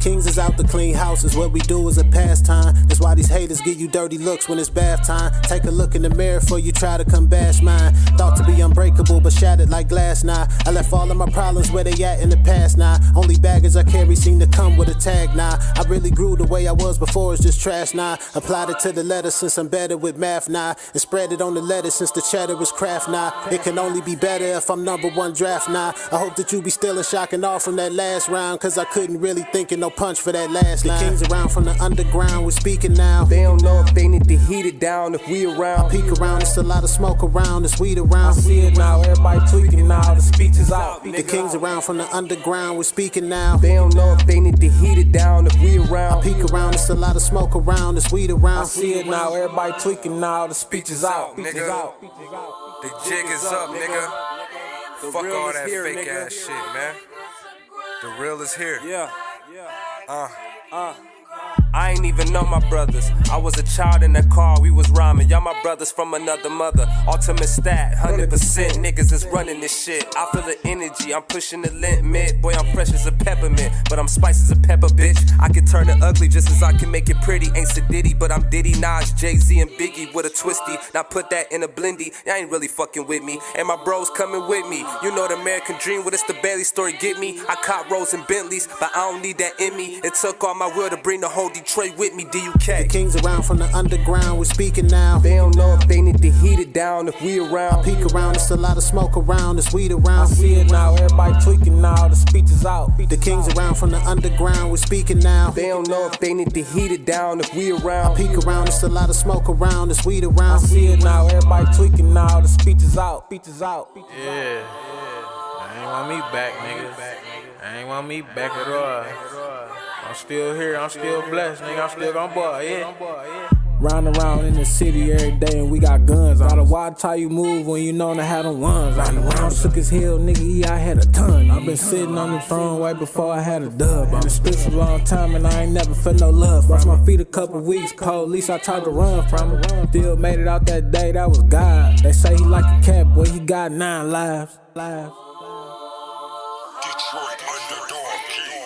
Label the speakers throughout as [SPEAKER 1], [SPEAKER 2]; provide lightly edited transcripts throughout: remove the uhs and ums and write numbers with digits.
[SPEAKER 1] Kings is out to clean houses, what we do is a pastime. That's why these haters give you dirty looks when it's bath time. Take a look in the mirror before you try to come bash mine. Thought to be unbreakable but shattered like glass now. I left all of my problems where they at in the past now. Only baggage I carry seem to come with a tag now. I really grew the way I was before, it's just trash now. Applied it to the letter since I'm better with math now. And spread it on the letter since the cheddar is craft now. It can only be better if I'm #1 draft now. I hope that you be still in shock and off from that last round, cause I couldn't really think of no punch for that last line. The kings around from the underground, we're speaking now.
[SPEAKER 2] They don't know if they need to heat it down if we around.
[SPEAKER 1] I peek around, it's a lot of smoke around, it's weed around.
[SPEAKER 3] I see it now, everybody tweaking now, the speech is out.
[SPEAKER 1] The kings around from the underground, we're speaking now.
[SPEAKER 2] They don't know if they need to heat it down if we around.
[SPEAKER 1] I peek around, it's a lot of smoke around, it's weed around.
[SPEAKER 3] I see it now, everybody tweaking now, the speech is out.
[SPEAKER 4] Nigga, the jig is up, nigga. Fuck all that fake ass shit, man. The real is here.
[SPEAKER 3] Yeah. I ain't even know my brothers. I was a child in that car, we was rhyming. Y'all my brothers from another mother. Ultimate stat, 100% niggas is running this shit. I feel the energy, I'm pushing the limit. Boy, I'm fresh as a peppermint, but I'm spice as a pepper, bitch. I can turn it ugly just as I can make it pretty. Ain't Sadiddy, but I'm Diddy, Nas, Jay-Z, and Biggie with a twisty. Now put that in a blendy, y'all ain't really fucking with me. And my bros coming with me. You know the American dream, well, it's the Bailey story, get me. I caught Rolls and Bentleys, but I don't need that in me. It took all my will to bring the whole Detroit with me, DUK.
[SPEAKER 1] The kings around from the underground, we're speaking now.
[SPEAKER 2] They don't know if they need to heat it down if we around.
[SPEAKER 1] I peek around, it's a lot of smoke around, it's weed around.
[SPEAKER 3] I see it now, everybody tweaking now, the speech is out.
[SPEAKER 1] The kings around from the underground, we're speaking now.
[SPEAKER 2] They don't know if they need to heat it down if we around.
[SPEAKER 1] I peek around, it's a lot of smoke around, it's weed around.
[SPEAKER 3] I see it now, everybody tweaking now, the speech is out.
[SPEAKER 5] Yeah. I ain't want me back, nigga. I ain't want me back at all. I'm still here, I'm still blessed, nigga. I'm still gon' ball, yeah.
[SPEAKER 3] Round around in the city every day and we got guns. Gotta watch how you move when you know to have them ones. Round around shook his heel, nigga, I had a ton. I've been sitting on the throne right before I had a dub. I'm in streets a long time and I ain't never felt no love. Lost my feet a couple weeks, police I tried to run from him. Still made it out that day, that was God. They say he like a cat, boy, he got 9 lives.
[SPEAKER 6] Detroit Underdog Kings.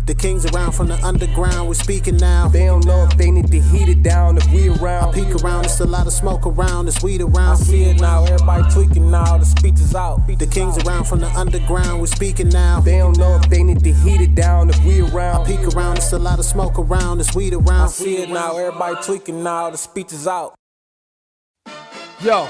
[SPEAKER 1] The kings around from the underground, we're speaking now.
[SPEAKER 2] They don't know if they need to heat it down if we around.
[SPEAKER 1] I peek around, it's a lot of smoke around, it's weed around.
[SPEAKER 3] I see it now, everybody tweaking now, the speech is out.
[SPEAKER 1] The kings around from the underground, we're speaking now.
[SPEAKER 2] They don't know if they need to heat it down if we around.
[SPEAKER 1] I peek around, it's a lot of smoke around, it's weed around.
[SPEAKER 3] I see it now, everybody tweaking now, the speech is out.
[SPEAKER 7] Yo,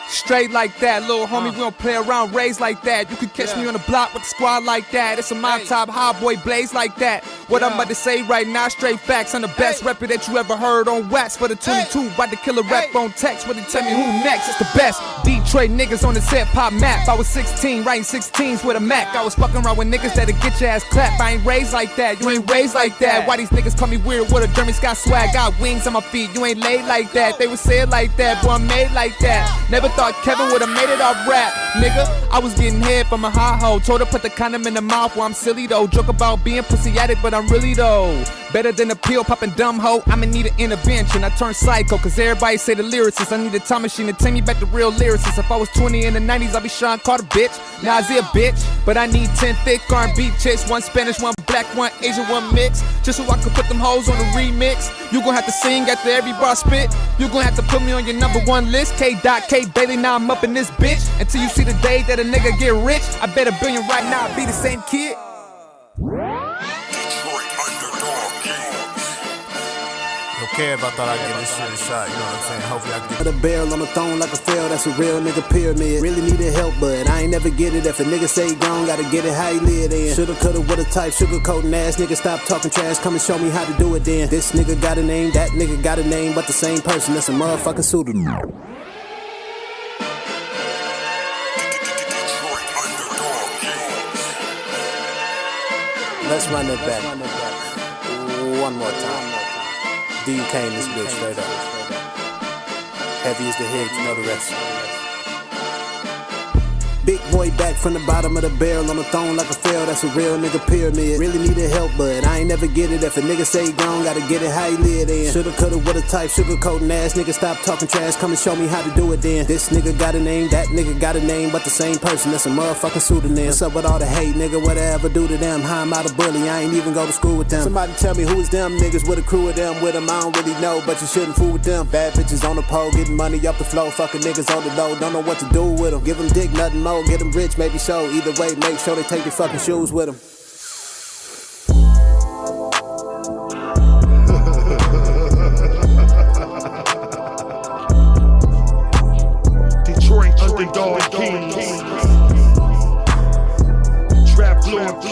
[SPEAKER 7] straight like that, little homie, we don't play around, raised like that. You could catch me on the block with the squad like that. It's a my top hot boy blaze like that. What I'm about to say right now, straight facts. I'm the best rapper that you ever heard on wax for the 22. About to kill a rap on text, when they tell me who next. It's the best Detroit niggas on the hip hop map. I was 16, writing 16s with a Mac. I was fucking around with niggas that'll get your ass clapped. I ain't raised like that, you ain't raised like that. Why these niggas call me weird with a German Scott swag? Got wings on my feet, you ain't laid like that. They would say it like that, boy, I'm made like that. Never thought Kevin would've made it off rap, nigga. I was getting head from a hot hoe. Told her put the condom in the mouth, well I'm silly though. Joke about being pussy addict, but I'm really though. Better than a pill popping dumb hoe. I'ma need an intervention. I turn psycho, cause everybody say the lyricist. I need a time machine to take me back to real lyricists. If I was 20 in the 90s, I'd be Sean Carter, bitch. Now I see a bitch, but I need 10 thick R&B chicks. 1 Spanish, 1 black, 1 Asian, 1 mix. Just so I could put them hoes on the remix. You gon' have to sing after every bar spit. You gon' have to put me on your #1 list. K. Bailey, now I'm up in this bitch. Until you see the day that a nigga get rich. I bet $1 billion right now, I be the same kid.
[SPEAKER 6] Detroit Underdog Kings.
[SPEAKER 4] Yo, Kev, I thought I'd give this shit a shot, you know what I'm saying? Hopefully I can
[SPEAKER 1] Put a barrel on the throne like a fail, that's a real nigga pyramid. Really needed help, but I ain't never get it. If a nigga say he gone, gotta get it how he live then. Shoulda, coulda, woulda type, sugarcoating ass nigga. Stop talking trash, come and show me how to do it then. This nigga got a name, that nigga got a name, but the same person, that's a motherfucking pseudonym.
[SPEAKER 6] Detroit Underdog Kings.
[SPEAKER 1] Let's run it back. One more time. DUK in this bitch, straight up. Heavy as the head, you know the rest. Big boy back from the bottom of the barrel on the throne like a fail. That's a real nigga pyramid. Really needed help, but I ain't never get it. If a nigga say he gone, gotta get it how he live then. Shoulda, coulda, woulda type, sugarcoating ass nigga. Stop talking trash, come and show me how to do it then. This nigga got a name, that nigga got a name, but the same person. That's a motherfucking pseudonym. What's up with all the hate, nigga? What I ever do to them? How I'm out of bully, I ain't even go to school with them. Somebody tell me who is them niggas with a crew of them with them. I don't really know, but you shouldn't fool with them. Bad bitches on the pole, getting money up the flow. Fucking niggas on the low, don't know what to do with them. Give them dick, nothing more. Get them rich, maybe so. Either way, make sure they take their fucking shoes with them.
[SPEAKER 8] Detroit underdog kings. Trap Lord Q.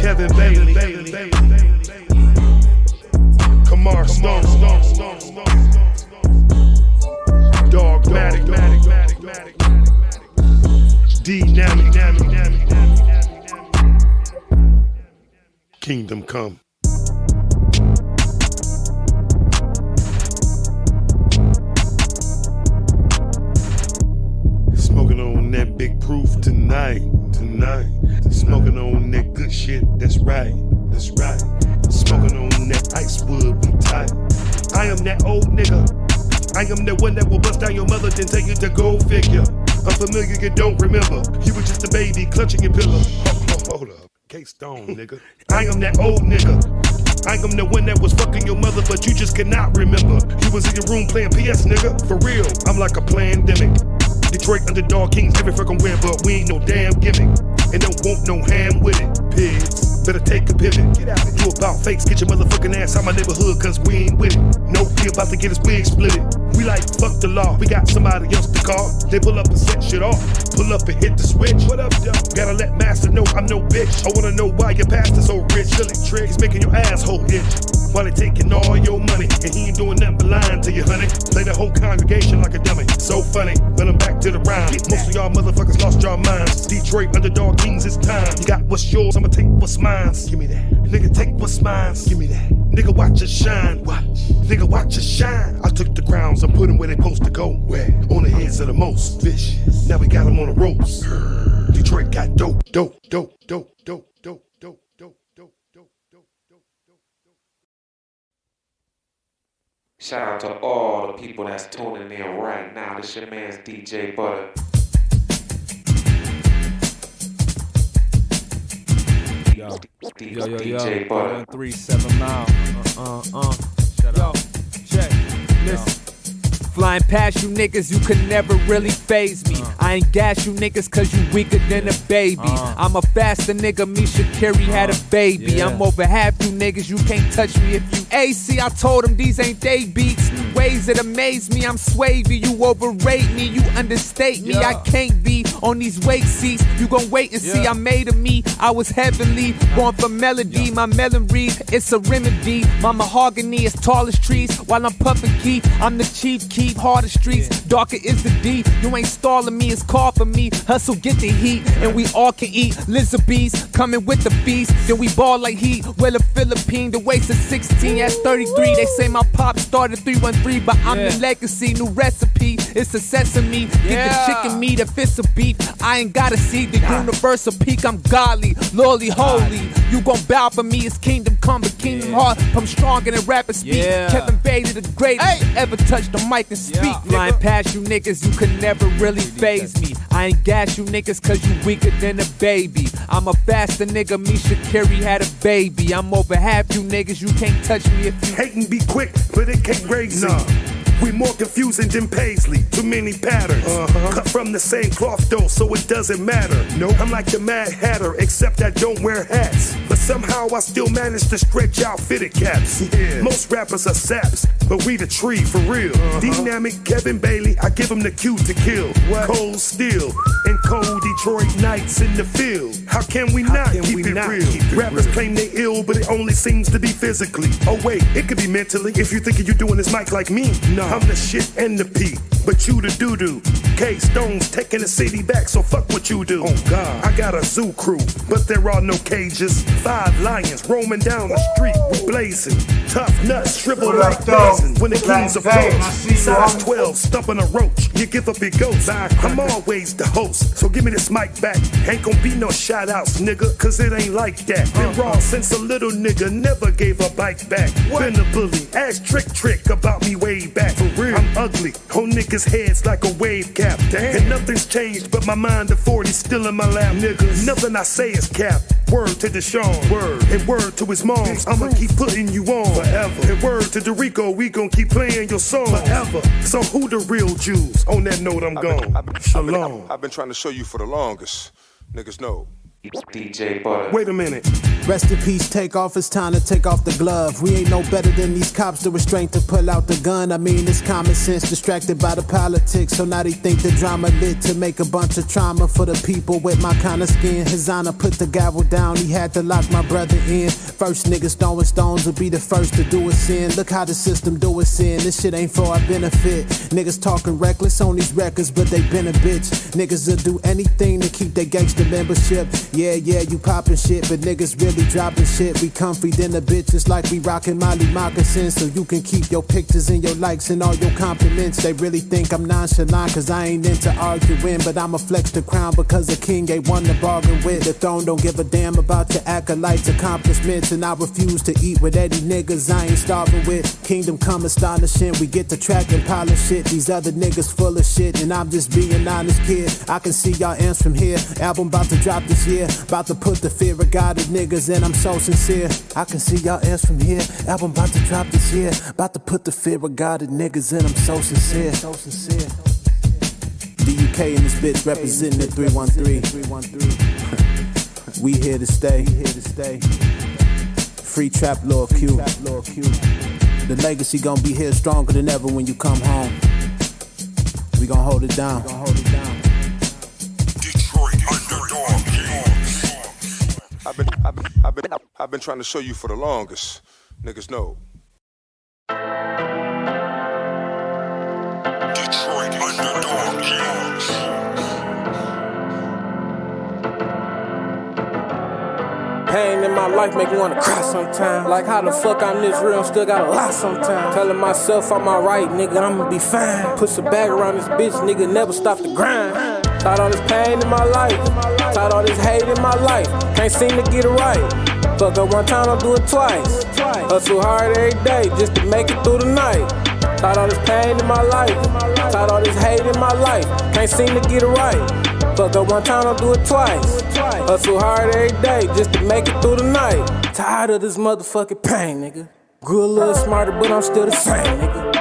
[SPEAKER 8] Kevin Bailey. Kamar Stone. Dogmatic. Dynamic. Kingdom come. Smoking on that big proof tonight. Smoking on that good shit, that's right. Smoking on that ice wood, we tight. I am that old nigga. I am the one that will bust down your mother, then tell you to go figure. Unfamiliar, you don't remember. You were just a baby clutching your pillow. Hold up, K-Stone, nigga. I am that old nigga. I am the one that was fucking your mother, but you just cannot remember. You was in your room playing PS, nigga. For real, I'm like a pandemic. Detroit underdog kings every fucking where, but we ain't no damn gimmick. And don't want no ham with it, pigs. Better take a pivot. Get out of here. You about fakes, get your motherfucking ass out my neighborhood, cause we ain't with it. No, he about to get his wig split it. We like, fuck the law, we got somebody else to call. They pull up and set shit off. Pull up and hit the switch. What up, though? Gotta let master know I'm no bitch. I wanna know why your pastor so rich. Silly trick, he's making your asshole itch. While they taking all your money, and he ain't doing nothing but lying to you, honey. Play the whole congregation like a dummy. So funny, but I'm back to the rhyme. Most of y'all motherfuckers lost your minds. Detroit underdog kings, it's time. You got what's yours, I'ma take what's mine. Give me that. Nigga, take what's mine. Give me that. Nigga, watch us shine. Watch. Nigga, watch us shine. I took the crowns and put them where they supposed to go. Where? On the heads of the most vicious. Now we got them on the ropes. Detroit got dope.
[SPEAKER 9] Shout out to all the people that's tuning in right now. This your man's DJ Butter.
[SPEAKER 7] Yo.
[SPEAKER 9] DJ Butter.
[SPEAKER 7] 37 Mile. Shut up. Check. Listen. Flying past you niggas, you could never really phase me. I ain't gas you niggas cause you weaker than a baby. I'm a faster nigga, me Shakiri had a baby. Yeah. I'm over half you niggas, you can't touch me if you AC. I told them these ain't they beats. Ways that amaze me, I'm swavy. You overrate me, you understate me. I can't be on these wait seats. You gon' wait and see, I made of me. I was heavenly, born for melody. My melon reed, it's a remedy. My mahogany is tall as trees. While I'm puffin' key, I'm the chief key. Harder streets, darker is the D. You ain't stalling me, it's call for me. Hustle, get the heat, and we all can eat. Lizard bees coming with the feast. Then we ball like heat. Well, a Philippine, the waist is 16, that's 33. They say my pop started 313, but I'm the legacy. New recipe, it's a sesame. Get the chicken meat if it's a beef. I ain't gotta see the universal peak. I'm godly, lowly, holy. You gon' bow for me, it's kingdom come, but kingdom heart. I'm stronger than rapid speak. Kevin Bailey, the greatest to ever touch the mic and speak. Flying past you niggas, you could never really phase me. I ain't gas you niggas cause you weaker than a baby. I'm a faster nigga, me Shakiri had a baby. I'm over half you niggas, you can't touch me if you
[SPEAKER 8] hate and be quick, but it can't raise me. We more confusing than Paisley, too many patterns. Cut from the same cloth though, so it doesn't matter. Nope. I'm like the Mad Hatter, except I don't wear hats. But somehow I still manage to stretch out fitted caps. Most rappers are saps, but we the tree for real. Dynamic Kevin Bailey, I give him the cue to kill. Cold steel and cold Detroit nights in the field. How can we not keep it real? Rappers claim they ill, but it only seems to be physically. Oh wait, it could be mentally. If you thinking you doing this mic like me, no. I'm the shit and the P. but you the doo-doo. K-Stone's taking the city back, so fuck what you do. Oh God, I got a zoo crew, but there are no cages. 5 lions roaming down the street, we blazing. Tough nuts, shriveled like blazing. When the kings approach, size 12, stumping a roach. You give up your ghost, I'm always the host. So give me this mic back. Ain't gon' be no shout outs, nigga, cause it ain't like that. Been wrong since a little nigga, never gave a bike back. Been a bully, ask trick about me way back. For real, I'm ugly, on niggas' heads like a wave cap. Damn. And nothing's changed but my mind to 40 still in my lap, niggas. Nothing I say is cap. Word to Deshaun, word, and word to his moms. I'ma keep putting you on forever. And word to Dorico, we gon' keep playing your song forever. So who the real Jews? On that note, I'm gone. Shalom.
[SPEAKER 4] I've been trying to show you for the longest. Niggas know.
[SPEAKER 9] DJ Butter.
[SPEAKER 8] Wait a minute.
[SPEAKER 1] Rest in peace, take off, it's time to take off the glove. We ain't no better than these cops, the restraint to pull out the gun. I mean, it's common sense, distracted by the politics. So now they think the drama lit to make a bunch of trauma for the people with my kind of skin. His honor put the gavel down, he had to lock my brother in. First niggas throwing stones will be the first to do a sin. Look how the system do a sin, this shit ain't for our benefit. Niggas talking reckless on these records, but they been a bitch. Niggas will do anything to keep their gangster membership. Yeah, you poppin' shit, but niggas really dropping shit. We comfy than the bitches like we rockin' Molly moccasins. So you can keep your pictures and your likes and all your compliments. They really think I'm nonchalant cause I ain't into arguing, but I'ma flex the crown because the king ain't one to bargain with. The throne don't give a damn about your acolytes' accomplishments, and I refuse to eat with any niggas I ain't starving with. Kingdom come astonishing, we get the track and polish it. These other niggas full of shit, and I'm just being honest, kid. I can see y'all ends from here. Album about to drop this year, about to put the fear of God in niggas, and I'm so sincere. I can see y'all ends from here. Album about to drop this year, about to put the fear of God in niggas, and I'm so sincere. DUK in this bitch representing the 313. We here to stay. Free trap Lord Q. The legacy gon' be here stronger than ever when you come home. We gon' hold it down.
[SPEAKER 6] Detroit Underdog Kings.
[SPEAKER 4] I've been trying to show you for the longest. Niggas know.
[SPEAKER 6] Detroit Underdog Kings.
[SPEAKER 5] Pain in my life make me wanna cry sometimes. Like how the fuck I'm this real and still gotta lie sometimes. Telling myself I'm alright, nigga, I'ma be fine. Push a bag around this bitch, nigga, never stop the grind. Tired all this pain in my life, tired all this hate in my life. Can't seem to get it right. Fuck up one time, I'll do it twice. Hustle hard every day just to make it through the night. Tired all this pain in my life, tired all this hate in my life. Can't seem to get it right. Fuck up one time, I'll do it twice. Hustle hard every day just to make it through the night. Tired of this motherfucking pain, nigga. Grew a little smarter, but I'm still the same, nigga.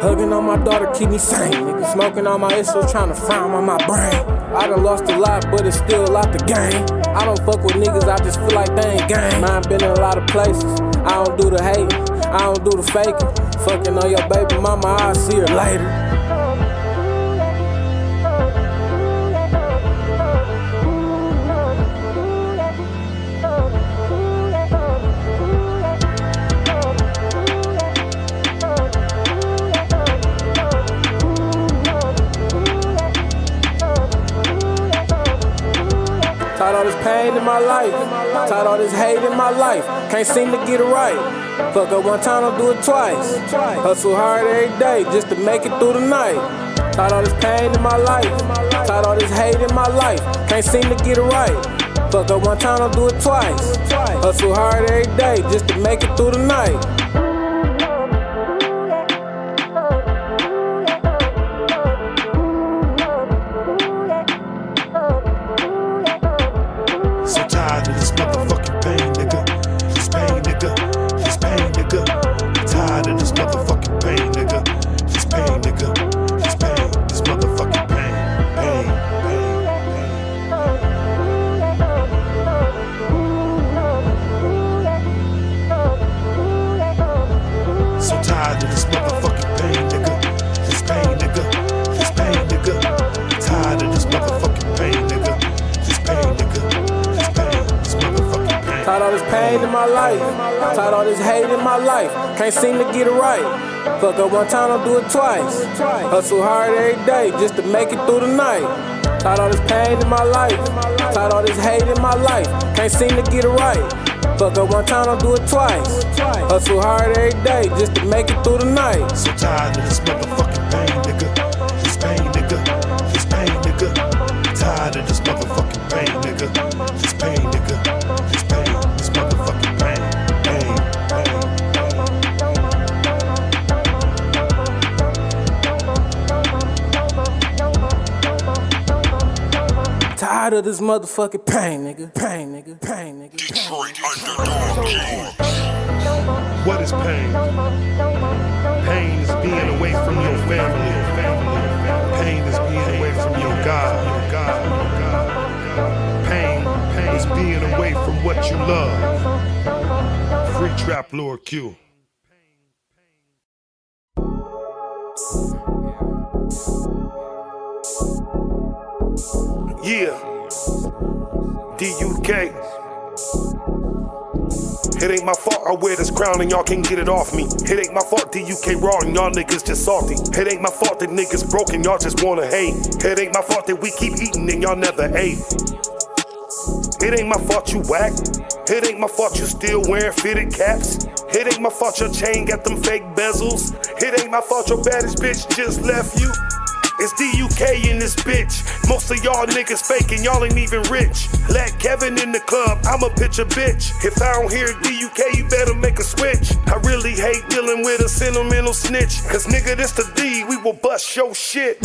[SPEAKER 5] Hugging on my daughter, keep me sane, nigga. Smoking on my issues, trying to frown on my brain. I done lost a lot, but it's still a lot to gain. I don't fuck with niggas, I just feel like they ain't gang. Mine been in a lot of places. I don't do the hating, I don't do the faking. Fucking on your baby mama, I'll see her later. Tired all this pain in my life, tired all this hate in my life. Can't seem to get it right. Fuck up one time, I'll do it twice. Hustle hard every day just to make it through the night. Tired all this pain in my life, tired all this hate in my life. Can't seem to get it right. Fuck up one time, I'll do it twice. Hustle hard every day just to make it through the night.
[SPEAKER 8] Tired of this motherfucking pain, nigga. This pain, nigga. This pain, nigga. Tired of this motherfucking pain, nigga. This pain, nigga. This pain. This motherfucking pain. Pain. So tired of this motherfucking pain, nigga. This pain, nigga. This pain, nigga. Tired of this motherfucking pain, nigga. This pain, nigga.
[SPEAKER 5] Tired all this pain in my life, tired all this hate in my life. Can't seem to get it right. Fuck up one time, don't do it twice. Hustle hard every day just to make it through the night. Tired all this pain in my life, tired all this hate in my life. Can't seem to get it right. Fuck up one time, don't do it twice. Hustle hard every day just to make it through the night.
[SPEAKER 8] So tired of this motherfucking pain, nigga. This pain, nigga. This pain, nigga. Tired of this motherfucking pain, nigga. This pain, nigga. This pain, this motherfucking pain. Pain, pain,
[SPEAKER 5] pain. Tired of this motherfucking pain, nigga. Pain, nigga. Pain, nigga.
[SPEAKER 6] Detroit Underdog Kings.
[SPEAKER 8] What is pain? Pain is being away from your family. Pain is being away from your God. Pain is being away from what you love. Free Trap Lord Q. Yeah. DUK. It ain't my fault I wear this crown and y'all can't get it off me. It ain't my fault DUK raw and y'all niggas just salty. It ain't my fault that niggas broken, y'all just wanna hate. It ain't my fault that we keep eating and y'all never ate. It ain't my fault you whack. It ain't my fault you still wearing fitted caps. It ain't my fault your chain got them fake bezels. It ain't my fault your baddest bitch just left you. It's DUK in this bitch. Most of y'all niggas faking, y'all ain't even rich. Let Kevin in the club, I'ma pitch a bitch. If I don't hear DUK, you better make a switch. I really hate dealing with a sentimental snitch. Cause nigga, this the D, we will bust your shit.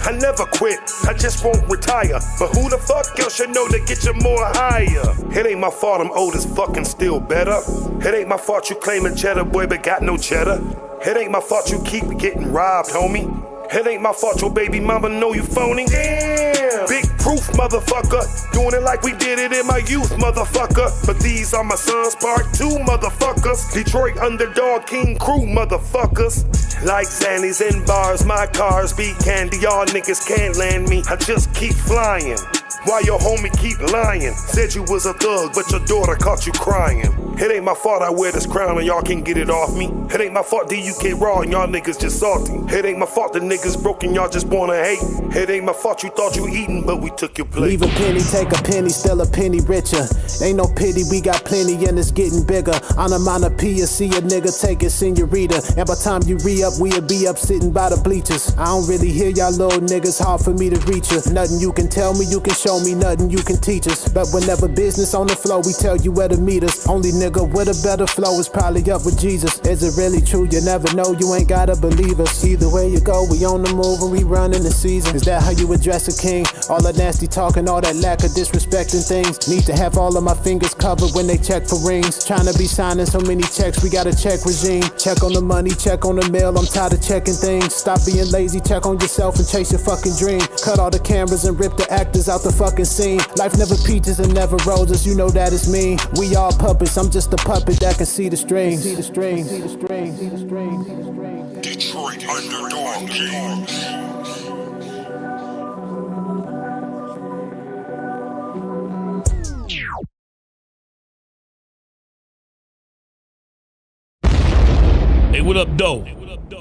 [SPEAKER 8] I never quit, I just won't retire. But who the fuck else should know to get you more higher? It ain't my fault I'm old as fucking still better. It ain't my fault you claiming cheddar boy but got no cheddar. It ain't my fault you keep getting robbed, homie. It ain't my fault your baby mama know you phony. Damn. Big proof, motherfucker. Doing it like we did it in my youth, motherfucker. But these are my sons, part 2, motherfuckers. Detroit Underdog King crew, motherfuckers. Like Zannies and bars, my cars be candy. Y'all niggas can't land me, I just keep flying. Why your homie keep lying? Said you was a thug, but your daughter caught you crying. It ain't my fault I wear this crown and y'all can't get it off me. It ain't my fault DUK raw and y'all niggas just salty. It ain't my fault the niggas broken, y'all just wanna hate. It ain't my fault you thought you eating, but we took your plate.
[SPEAKER 1] Leave a penny, take a penny, still a penny richer. Ain't no pity, we got plenty and it's getting bigger. Onomatopoeia, see a nigga take it, senorita. And by time you re-up, we'll be up sitting by the bleachers. I don't really hear y'all little niggas, hard for me to reach you. Nothing you can tell me, you can show me, nothing you can teach us. But whenever business on the flow, we tell you where to meet us. Only nigga with a better flow is probably up with Jesus. Is it really true? You never know, you ain't gotta believe us. Either way you go, we on the move and we running the season. Is that how you address a king? All that nasty talking, all that lack of disrespecting things. Need to have all of my fingers covered when they check for rings. Trying to be signing so many checks, we got a check regime. Check on the money, check on the mail, I'm tired of checking things. Stop being lazy, check on yourself and chase your fucking dream. Cut all the cameras and rip the actors out the fucking scene. Life never peaches and never roses, you know that it's mean. We all puppets, I'm just a puppet that can see the strings. See the strings, see the strings, see the strings, see the strings.
[SPEAKER 6] Detroit Underdog Kings.
[SPEAKER 10] Hey, what up, though?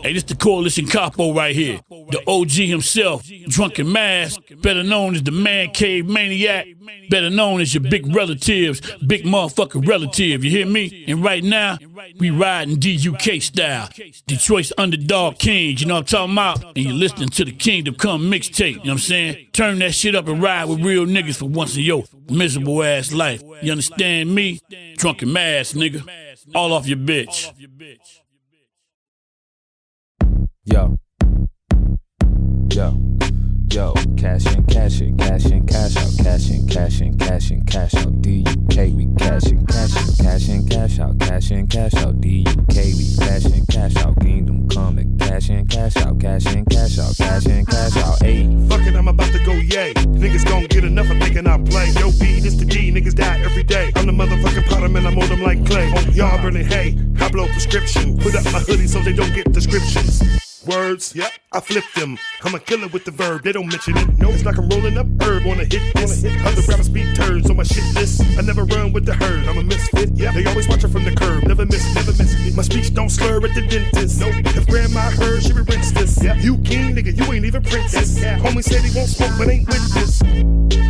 [SPEAKER 10] Hey, this the Coalition Capo right here. The OG himself, Drunken Mass, better known as the Man Cave Maniac, better known as your big relatives, big motherfucking relative, you hear me? And right now, we riding DUK style. Detroit's Underdog Kings, you know what I'm talking about? And you're listening to the Kingdom Come mixtape, you know what I'm saying? Turn that shit up and ride with real niggas for once in your miserable ass life. You understand me? Drunken Mass, nigga. All off your bitch.
[SPEAKER 11] Yo, cash in, cash in, cash in, cash out, cash in, cash in, cash in, cash out, DUK, we cash in, cash in, cash in, cash out, cash in, cash out, DUK, we cash in, cash out, Kingdom Come and cash in, cash out, cash in, cash out, cash in, cash out, ayy.
[SPEAKER 8] Fuck it, I'm about to go yay. Niggas gon' get enough of thinking I play. Yo, B, this the G, niggas die every day. I'm the motherfucking Potter man, I'm on them like clay. Oh, y'all burning hay, I blow prescription. Put up my hoodie so they don't get descriptions. Words, yeah, I flip them. I'm a killer with the verb, they don't mention it. No, it's like I'm rolling up herb on a hit list. Other rappers beat turds on my shit list. I never run with the herd, I'm a misfit. Yeah, they always watching from the curb, never miss it. My speech don't slur at the dentist. Nope. If grandma You king, nigga, you ain't even princess. Homie said he won't smoke, but ain't with this.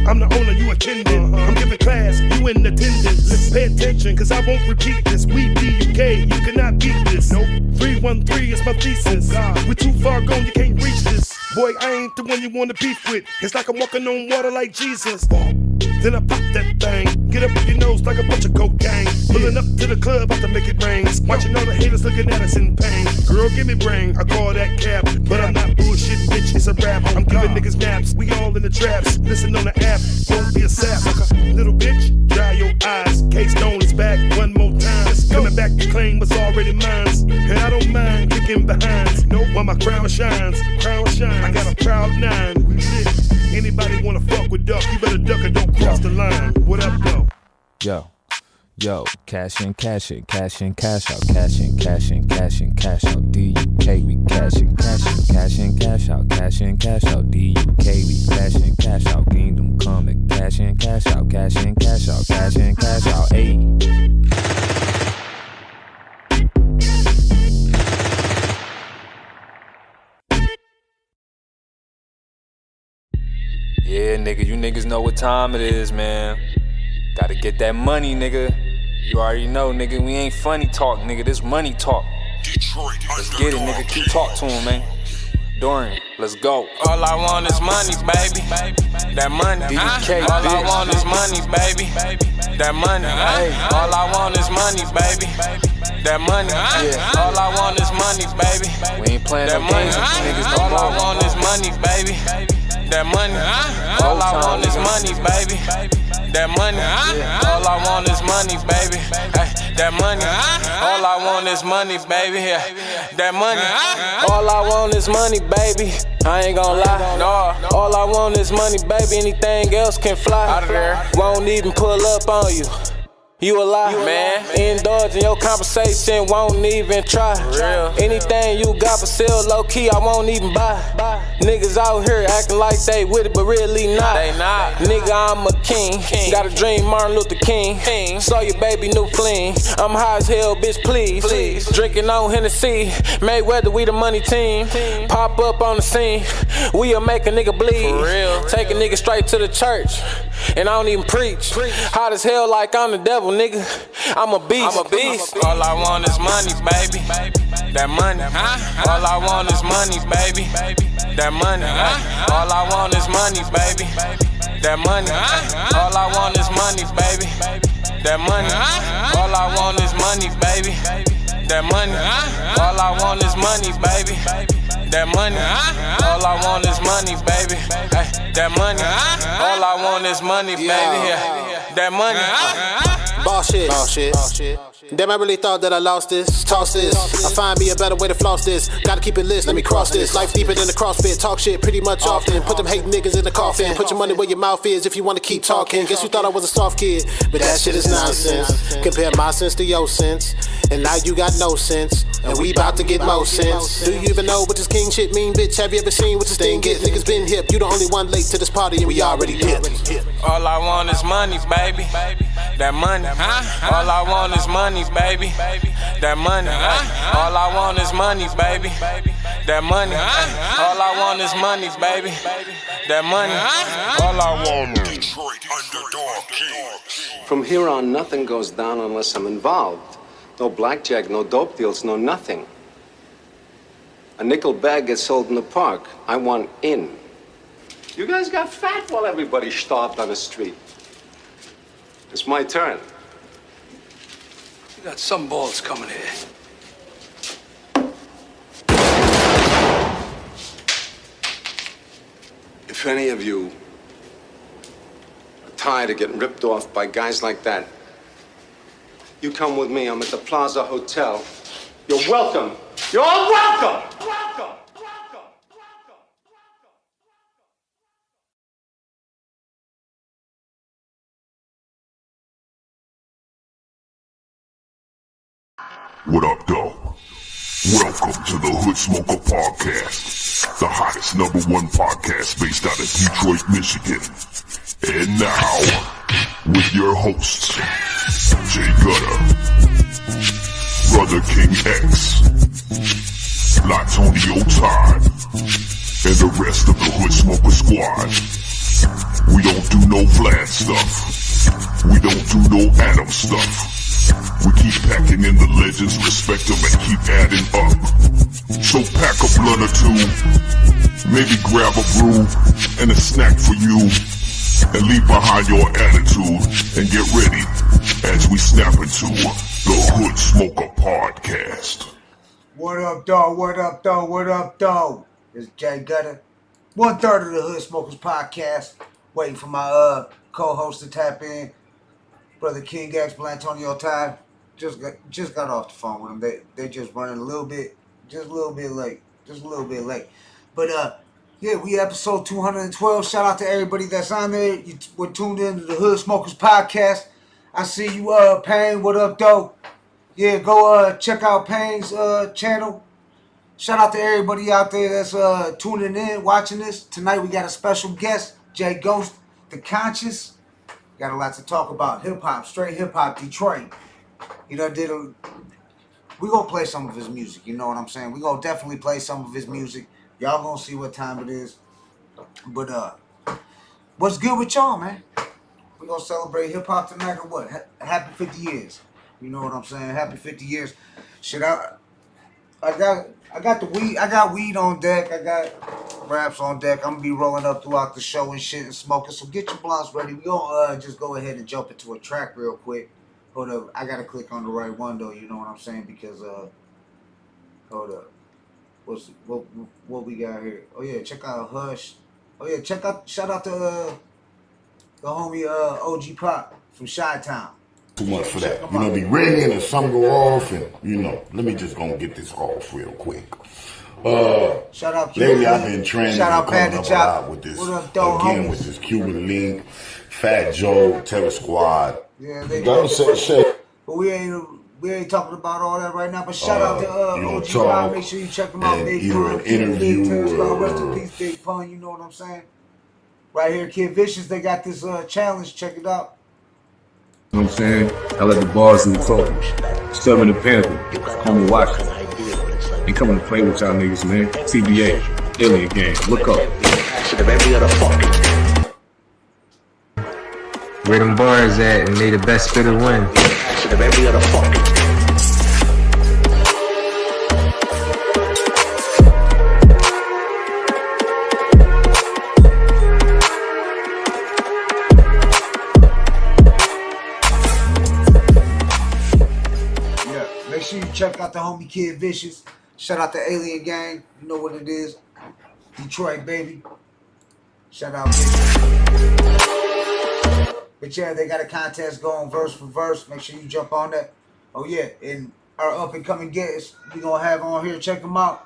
[SPEAKER 8] I'm the owner, you attending. I'm giving class, you in attendance. Let's pay attention, cause I won't repeat this. We BUK, you cannot beat this. Nope, 313 is my thesis. We're too far gone, you can't reach this. Boy, I ain't the one you wanna beef with. It's like I'm walking on water like Jesus. Then I pop that thing, get up your nose like a bunch of cocaine. Pulling up to the club, about to make it rain. Watching all the haters looking at us in pain. Girl, give me brain, I call that cap. But I'm not bullshit, bitch, it's a rap. I'm giving niggas naps, we all in the traps. Listen on the app, don't be a sap. Little bitch, dry your eyes. K-Stone is back one more time. Coming back to claim what's already mine. And I don't mind kicking behind. Nope, while my crown shines, I got a proud 9, we lit. Anybody wanna fuck with Duck, you better duck or don't cross the line. What up, though?
[SPEAKER 11] Yo, cash in, cash in, cash in, cash out, cash in, cash in, cash in, cash out, DUK, we cash in, cash in, cash in, cash out, cash in, cash out, DUK, we cash in, cash out, Kingdom Come, cash in, cash out, cash in, cash out, cash in, cash out, ayy. Yeah, nigga, you niggas know what time it is, man. Gotta get that money, nigga. You already know, nigga, we ain't funny talk, nigga. This money talk.
[SPEAKER 6] Detroit
[SPEAKER 11] Let's get it, nigga. Keep talk to him, man. Dorian, let's go.
[SPEAKER 3] All I want is money, baby. That money.
[SPEAKER 11] DK,
[SPEAKER 3] all I want is money, baby. That money. All I want is money, baby. That money. All I want is money, baby.
[SPEAKER 11] We ain't playing that no games with you niggas no more.
[SPEAKER 3] All I want is money, baby. That money. All I want is money, baby. That money. All I want is money, baby. That money. All I want is money, baby. That money. All I want is money, baby. I ain't gon' lie. No. All I want is money, baby. Anything else can fly. Out of there. Won't even pull up on you. You a lie, man. Indulging your conversation, won't even try. Real. Anything you got for sale, low key, I won't even buy. Niggas out here acting like they with it, but really not. They not. Nigga, I'm a king. Got a dream, Martin Luther King. Saw your baby new fling. I'm high as hell, bitch, please. Drinking on Hennessy. Mayweather, we the money team. Pop up on the scene. We'll make a nigga bleed. For real. Take a nigga straight to the church. And I don't even preach. Hot as hell like I'm the devil, nigga. I'm a beast. All I want is money, baby. That money. All I want is money, baby. That money. All I want is money, baby. That money. All I want is money, baby. That money. All I want is money, baby. That money. All I want is money, baby. That money. All I want is money, baby. That money. All I want is money, baby. That money.
[SPEAKER 1] Bullshit. Damn, I really thought that I lost this. Toss this. I find me a better way to floss this. Gotta keep it lit, let me cross this. Life deeper than the CrossFit. Talk shit pretty much often. Put them hate niggas in the coffin. Put your money where your mouth is if you wanna keep talking. Guess you thought I was a soft kid, but that shit is nonsense. Compare my sense to your sense, and now you got no sense. And we bout to get more sense. Do you even know what this king shit mean, bitch? Have you ever seen what this thing get? Niggas been hip, you the only one late to this party, and we already dipped.
[SPEAKER 3] All I want is money, baby. That money. All I want is money, baby. That money. All I want is money, baby. That money. All I want is money, baby. That money. All I want is
[SPEAKER 6] Detroit Underdog Kings.
[SPEAKER 12] From here on, nothing goes down unless I'm involved. No blackjack, no dope deals, no nothing. A nickel bag gets sold in the park. I want in. You guys got fat while everybody starved on the street. It's my turn.
[SPEAKER 13] You got some balls coming here.
[SPEAKER 12] If any of you are tired of getting ripped off by guys like that, you come with me. I'm at the Plaza Hotel. You're welcome. You're all welcome.
[SPEAKER 6] What up, though? Welcome to the Hood Smoker Podcast, the hottest #1 podcast based out of Detroit, Michigan. And now, with your hosts, Jay Gutta, Brother King X, Blatonio, Todd, and the rest of the Hood Smoker Squad. We don't do no Vlad stuff. We don't do no Adam stuff. We keep packing in the legends, respect them, and keep adding up. So pack a blunt or two, maybe grab a brew and a snack for you, and leave behind your attitude and get ready as we snap into the Hood Smoker Podcast.
[SPEAKER 13] What up, dog? What up, dog? What up, dog? It's Jay Gutta, 1/3 of the Hood Smokers Podcast. Waiting for my co-host to tap in, Brother King X, Blatonio, Todd. Just got off the phone with them. They just running a little bit late. But yeah, we episode 212. Shout out to everybody that's on there. You were tuned into the Hood Smokers Podcast. I see you, Payne. What up, though? Yeah, go check out Payne's channel. Shout out to everybody out there that's tuning in, watching this. Tonight we got a special guest, Jay Ghost, the Concious. Got a lot to talk about. Hip-hop, straight hip-hop, Detroit. You know, we gonna play some of his music, you know what I'm saying? We gonna definitely play some of his music. Y'all gonna see what time it is. But what's good with y'all, man? We gonna celebrate hip-hop tonight or what? Happy 50 years. You know what I'm saying? Happy 50 years. Shit, I got the weed. I got weed on deck. I got raps on deck. I'm gonna be rolling up throughout the show and shit and smoking. So get your blunts ready. We gonna just go ahead and jump into a track real quick. Hold up. I gotta click on the right one though. You know what I'm saying? Because hold up. What we got here? Oh yeah, check out Hush. Oh yeah, shout out to the homie OG Pop from Chi-Town.
[SPEAKER 14] Too much for that. You know, be ringing and some go off, and you know, let me just go get this off real quick.
[SPEAKER 13] Shout out
[SPEAKER 14] lately I've been training and coming up a
[SPEAKER 13] Job.
[SPEAKER 14] lot with this
[SPEAKER 13] Homies?
[SPEAKER 14] with this Cuban Link, Fat Joe, Terror Squad.
[SPEAKER 13] Yeah, they
[SPEAKER 14] don't say shit.
[SPEAKER 13] But we ain't talking about all that right now. But shout out to OG Pop. Make sure you check them out. Big Pun, rest in peace, Big Pun. You know what I'm saying? Right here, Kid Vicious. They got this challenge. Check it out.
[SPEAKER 15] You know what I'm saying? I let the bars and the talk. Stubbing the Panther. Call me watching. Ain't coming to play with y'all niggas, man. TBA. Alien Gang. Look up.
[SPEAKER 16] Where them bars at and they the best spitter win.
[SPEAKER 13] Check out the homie Kid Vicious. Shout out to Alien Gang. You know what it is. Detroit, baby. Shout out. But yeah, they got a contest going verse for verse. Make sure you jump on that. Oh yeah, and our up and coming guests we gonna have on here. Check them out.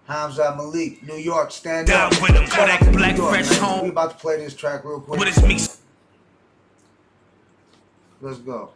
[SPEAKER 13] Hamza Malik, New York, stand up.
[SPEAKER 17] With him, Kodak Black Fresh Home.
[SPEAKER 13] We about to play this track real quick.
[SPEAKER 17] What is me?
[SPEAKER 13] Let's go.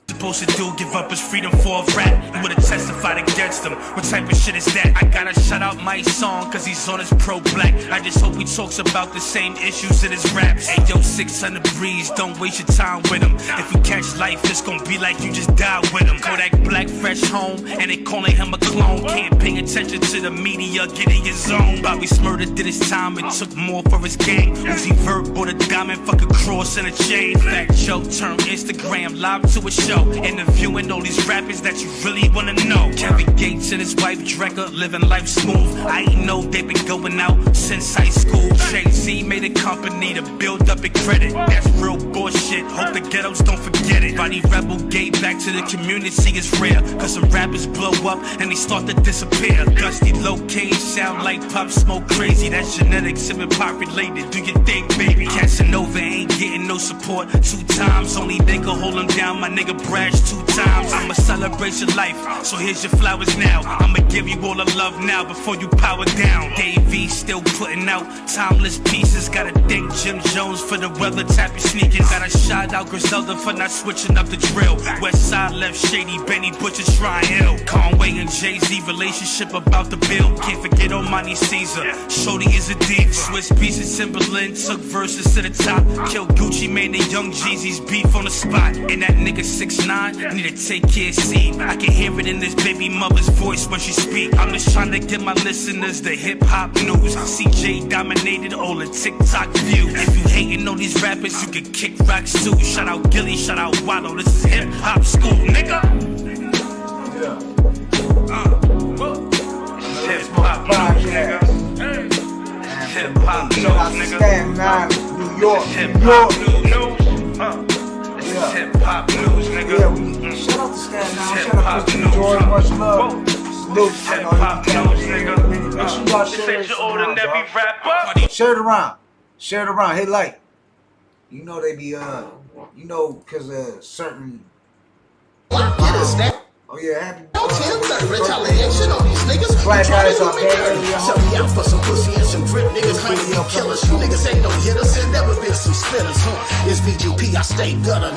[SPEAKER 17] Supposed to do, give up his freedom for a rap. You would've testified against him. What type of shit is that? I gotta shout out my song, cause he's on his pro-black. I just hope he talks about the same issues in his raps. Hey yo, 600 breeze, don't waste your time with him. If you catch life, it's gonna be like you just died with him. Kodak Black Fresh Home, and they calling him a clone. Can't pay attention to the media, get in your zone. Bobby Smurda did his time, it took more for his gang. Uzi Vert bought a diamond, fuck a cross and a chain. Fat Joe turned Instagram live to a show. Interviewing all these rappers that you really wanna know. Kevin Gates and his wife Drecka living life smooth. I ain't know they've been going out since high school. Jay-Z made a company to build up in credit. That's real bullshit, hope the ghettos don't forget it. Body Rebel gave back to the community is rare. Cause some rappers blow up and they start to disappear. Dusty low-key sound like Pop Smoke crazy. That's genetics and pop related, do your thing baby. Casanova ain't getting no support 2 times. Only they can hold him down, my nigga Brash 2 times. I'ma celebrate your life, so here's your flowers now. I'ma give you all the love now before you power down. Davey still putting out timeless pieces. Gotta thank Jim Jones for the weather tapping sneakers. Gotta shout out Griselda for not switching up the drill. West Side left shady, Benny Butcher Shrine Hill. Conway and Jay-Z relationship about the bill. Can't forget Omani Caesar. Shorty is a diva. Swiss pieces, Timberland, took verses to the top. Killed Gucci, made the young Jeezys beef on the spot. And that nigga 6'9", need to take care of seed. I can hear it in this baby mother's voice when she speak. I'm just trying to give my listeners the hip hop news. CJ dominated all the TikTok view. If you hating on these rappers, you can kick rocks too. Shout out Gilly, shout out Wallow. This is hip hop school, nigga. Hip hop news, nigga. Hip hop news, nigga.
[SPEAKER 13] New York,
[SPEAKER 17] hip hop news. This is hip hop news, nigga.
[SPEAKER 13] Shout out to Stan now. Shout out to Mr. George. Much love. Salute.
[SPEAKER 17] Hip hop news, nigga.
[SPEAKER 13] Make sure y'all share
[SPEAKER 17] This ain't your ordinary rapper.
[SPEAKER 13] Share it around. Share it around. Hit like. You know they be you know, cause certain. Oh yeah, happy.
[SPEAKER 18] Retaliation on these niggas.
[SPEAKER 13] Black guys out there.
[SPEAKER 18] Sell me out for some pussy and some drip niggas claiming you killers. You niggas ain't no hitters and never been some spitters, huh? It's VGP, I stay gutter.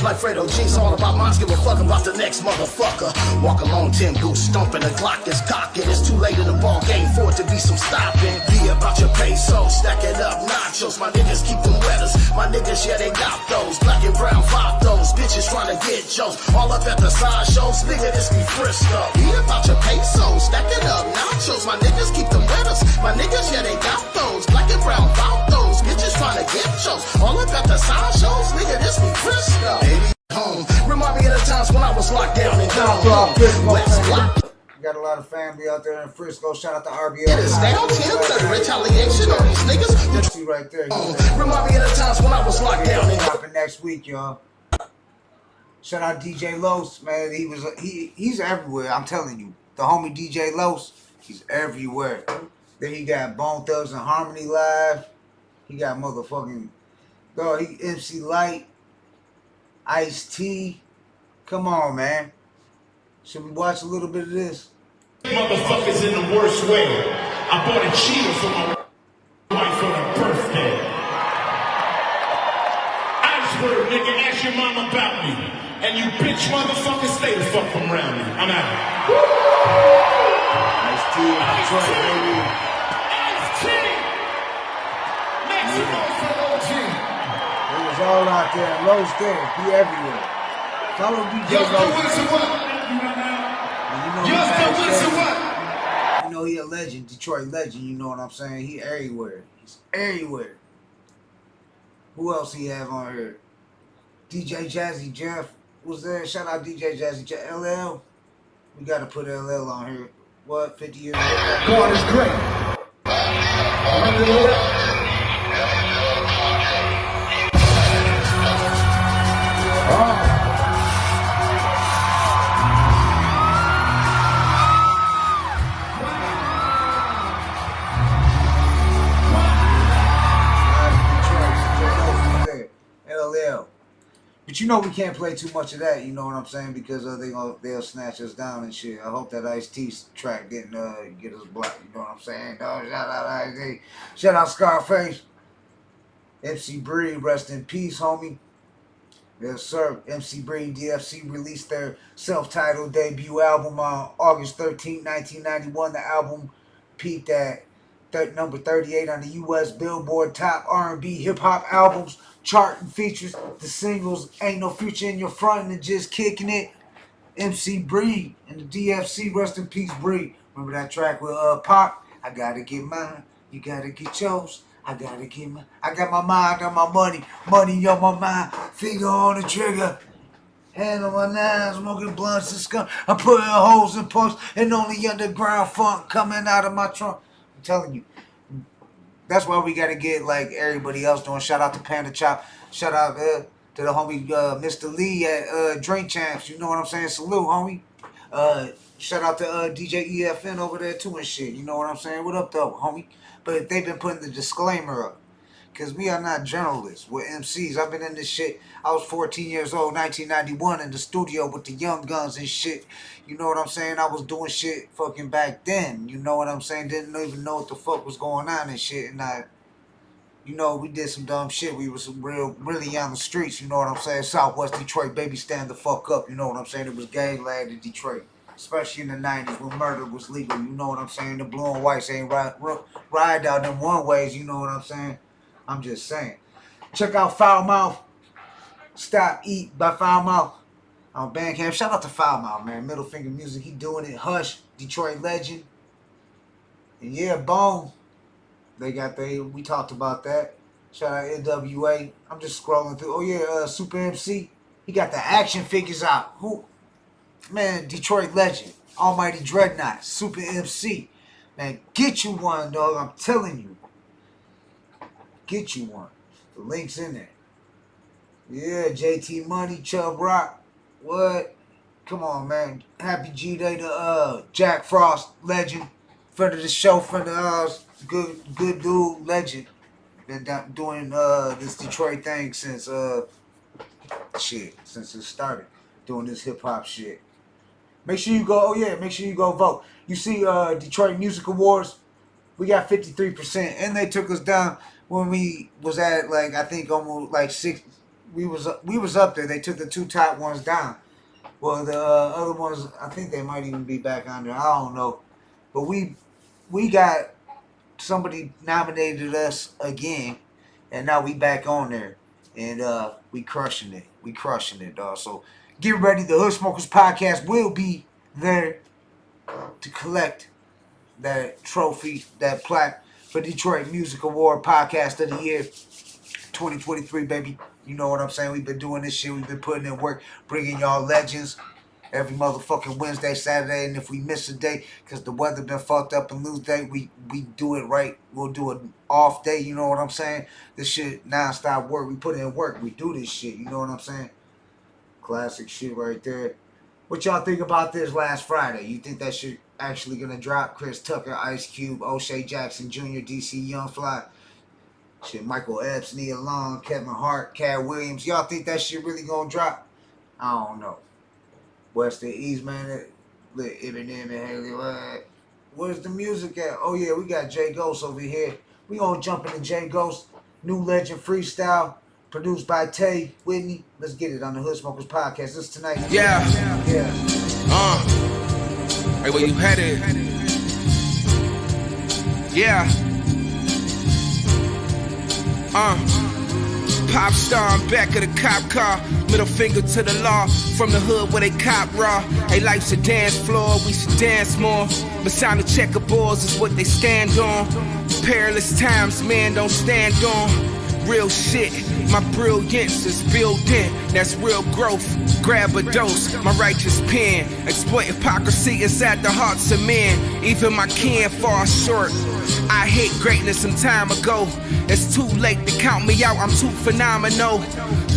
[SPEAKER 18] Like Fredo G's all about mine, give a fuck about the next motherfucker. Walk along 10 boots, stomping, the Glock is cocking. It's too late in the ball game for it to be some stopping. Be about your pesos, stack it up, nachos. My niggas keep them wetters. My niggas, yeah, they got those. Black and brown, pop those. Bitches trying to get Joes. All up at the side shows. Nigga, this be Frisco. Be about your pesos, stack it up, nachos. My niggas keep them wetters. My niggas, yeah, they got those. Black and brown, pop those. Bitches trying to get Joes. All up at the side shows. Nigga, this be Frisco. Baby, home. Remind me of the times when I was locked down in West Block.
[SPEAKER 13] Got a lot of family out there in Frisco. Shout out to RBL.
[SPEAKER 18] It is now 10 retaliation on these niggas.
[SPEAKER 13] See right there.
[SPEAKER 18] Remind me of the times when I was locked down in
[SPEAKER 13] Dropping next week, y'all. Shout out DJ Los, man. He's everywhere. I'm telling you, the homie DJ Los, he's everywhere. Then he got Bone Thugs and Harmony Live. He got motherfucking he MC Light, Ice-T. Come on, man. Should we watch a little bit of this?
[SPEAKER 19] Motherfuckers in the worst way. I bought a cheetah for my wife for her birthday. Iceberg, nigga, ask your mom about me. And you bitch motherfuckers, stay the fuck from around me. I'm out.
[SPEAKER 13] Ice-T, Detroit, baby.
[SPEAKER 19] Ice-T! Maximo for OG.
[SPEAKER 13] It was all out there. Lowe's there. He everywhere. Follow DJ Lowe's. You know he a legend, Detroit legend, you know what I'm saying? He everywhere. He's everywhere. Who else he have on here? DJ Jazzy Jeff was there. Shout out DJ Jazzy Jeff. LL. We gotta put LL on here. What? 50 years old?
[SPEAKER 19] God is great.
[SPEAKER 13] LL. But you know we can't play too much of that, you know what I'm saying? Because they'll snatch us down and shit. I hope that Ice-T track didn't get us blocked, you know what I'm saying? Dog, shout out Ice-T. Shout out Scarface. MC Bree, rest in peace, homie. Yes, sir. MC Bree and DFC released their self-titled debut album on August 13, 1991. The album peaked at number 38 on the U.S. Billboard Top R&B Hip-Hop Albums chart and features the singles Ain't No Future in Your Front and Just Kicking It. MC Bree and the DFC, rest in peace, Bree. Remember that track with Pop? I gotta get mine, you gotta get yours. I gotta get mine. I got my mind on my money, money on my mind, finger on the trigger. Hand on my nine, smoking blunts and skunk. I'm putting holes in pumps and only underground funk coming out of my trunk. I'm telling you. That's why we gotta get like everybody else doing. Shout out to Panda Chop. Shout out to the homie Mr. Lee at Drink Champs. You know what I'm saying? Salute, homie. Shout out to DJ EFN over there too and shit. You know what I'm saying? What up though, homie? But they've been putting the disclaimer up. Because we are not journalists. We're MCs. I've been in this shit. I was 14 years old, 1991, in the studio with the Young Guns and shit. You know what I'm saying? I was doing shit fucking back then. You know what I'm saying? Didn't even know what the fuck was going on and shit. And we did some dumb shit. We was really on the streets. You know what I'm saying? Southwest Detroit, baby, stand the fuck up. You know what I'm saying? It was gangland in Detroit. especially in the 90s when murder was legal. You know what I'm saying? The blue and whites ain't ride out them one ways. You know what I'm saying? I'm just saying. Check out Foul Mouth. Stop Eat by Foul Mouth on Bandcamp. Shout out to Foul Mouth, man. Middle Finger Music. He doing it. Hush, Detroit legend. And yeah, Bone. We talked about that. Shout out NWA. I'm just scrolling through. Oh yeah, Super MC. He got the action figures out. Who? Man, Detroit legend. Almighty Dreadnought. Super MC. Man, get you one, dog. I'm telling you. Get you one. The link's in there. Yeah, JT Money, Chubb Rock. What? Come on, man. Happy G-Day to Jack Frost, legend. Friend of the show, friend of ours. Good dude, legend. Been doing this Detroit thing since since it started. Doing this hip hop shit. Make sure you go, make sure you go vote. You see Detroit Music Awards, we got 53%, and they took us down when we was at like I think almost like 6. We was up there. They took the 2 top ones down. Well, the other ones, I think they might even be back on there. I don't know. But we got somebody nominated us again, and now we back on there, and we crushing it. We crushing it, dog. So get ready. The Hood Smokers Podcast will be there to collect that trophy, that plaque for Detroit Music Award Podcast of the Year 2023, baby. You know what I'm saying? We've been doing this shit. We've been putting in work, bringing y'all legends every motherfucking Wednesday, Saturday, and if we miss a day because the weather been fucked up and lose day, we do it right. We'll do an off day. You know what I'm saying? This shit non-stop work. We put in work. We do this shit. You know what I'm saying? Classic shit right there. What y'all think about this last Friday? You think that shit actually gonna drop? Chris Tucker, Ice Cube, O'Shea Jackson Jr., DC Young Fly. Shit, Michael Epps, Nia Long, Kevin Hart, Cat Williams. Y'all think that shit really gonna drop? I don't know. West and East, man. Eminem and Haley. Where's the music at? Oh, yeah, we got Jay Ghost over here. We gonna jump into Jay Ghost. New Legend Freestyle. Produced by Tay Whitney. Let's get it on the Hood Smokers Podcast. This is tonight.
[SPEAKER 20] Yeah. Hey, where you headed? Yeah. Pop star, I'm back at the cop car. Middle finger to the law. From the hood where they cop raw. Hey, life's a dance floor, we should dance more. But sound of checkerboards is what they stand on. Perilous times, man, don't stand on. Real shit, my brilliance is built in. That's real growth. Grab a dose, my righteous pen. Exploit hypocrisy inside the hearts of men. Even my kin fall short. I hit greatness some time ago. It's too late to count me out, I'm too phenomenal.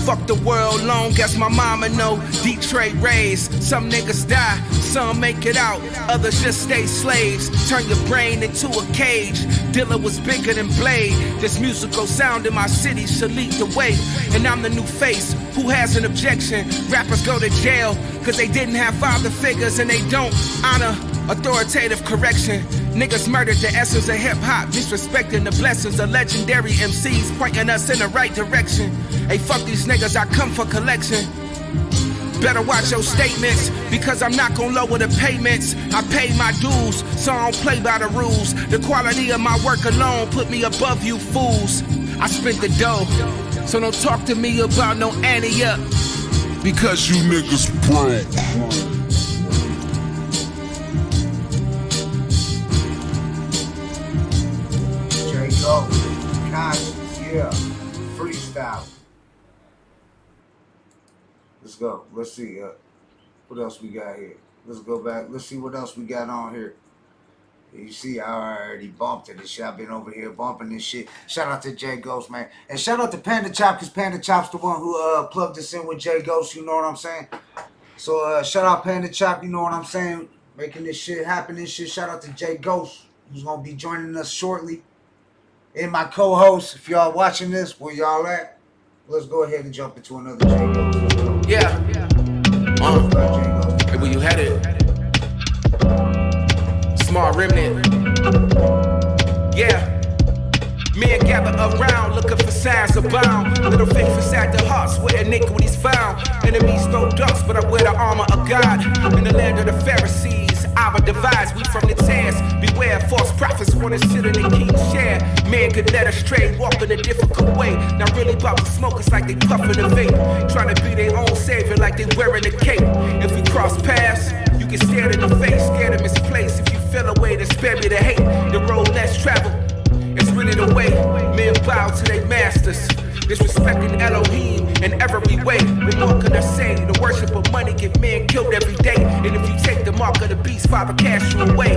[SPEAKER 20] Fuck the world long, guess my mama know. Detroit raised, some niggas die, some make it out, others just stay slaves. Turn your brain into a cage. Dilla was bigger than Blade. This musical sound in my city should lead the way. And I'm the new face, who has an objection? Rappers go to jail, cause they didn't have father figures and they don't honor authoritative correction. Niggas murdered the essence of hip-hop, disrespecting the blessings of legendary MCs, pointing us in the right direction. Hey, fuck these niggas, I come for collection. Better watch your statements, because I'm not gonna lower the payments. I pay my dues, so I don't play by the rules. The quality of my work alone put me above you fools. I spent the dough, so don't talk to me about no ante up, because you niggas broke.
[SPEAKER 13] Concious, yeah. Freestyle. Let's go. Let's see. What else we got here? Let's go back. Let's see what else we got on here. You see, I already bumped it. This shit. I've been over here bumping this shit. Shout out to Jay Ghost, man. And shout out to Panda Chop, because Panda Chop's the one who plugged us in with Jay Ghost, you know what I'm saying? So shout out Panda Chop, you know what I'm saying? Making this shit happen, this shit. Shout out to Jay Ghost, who's going to be joining us shortly. And my co-host, if y'all watching this, where y'all at? Let's go ahead and jump into another Jay Ghost.
[SPEAKER 20] Yeah. Hey, where you headed? Small remnant. Yeah. Men gather around looking for signs of bound. Little faith inside the hearts where iniquity's found. Enemies throw darts, but I wear the armor of God. In the land of the Pharisees, divides we from the tares. Beware, false prophets wanna sit in the king's chair. Man could let us stray, walk in a difficult way. Now really about to smoke, it's like they puffin' a vape. Trying to be their own savior like they wearing a cape. If we cross paths, you get stared in the face, scared of misplaced. If you feel a way, then spare me the hate. The road less traveled, it's really the way. Men bow to their masters, disrespecting Elohim in every way. What more can I say? The worship of money get men killed every day. And if you take the mark of the beast, Father, cast you away.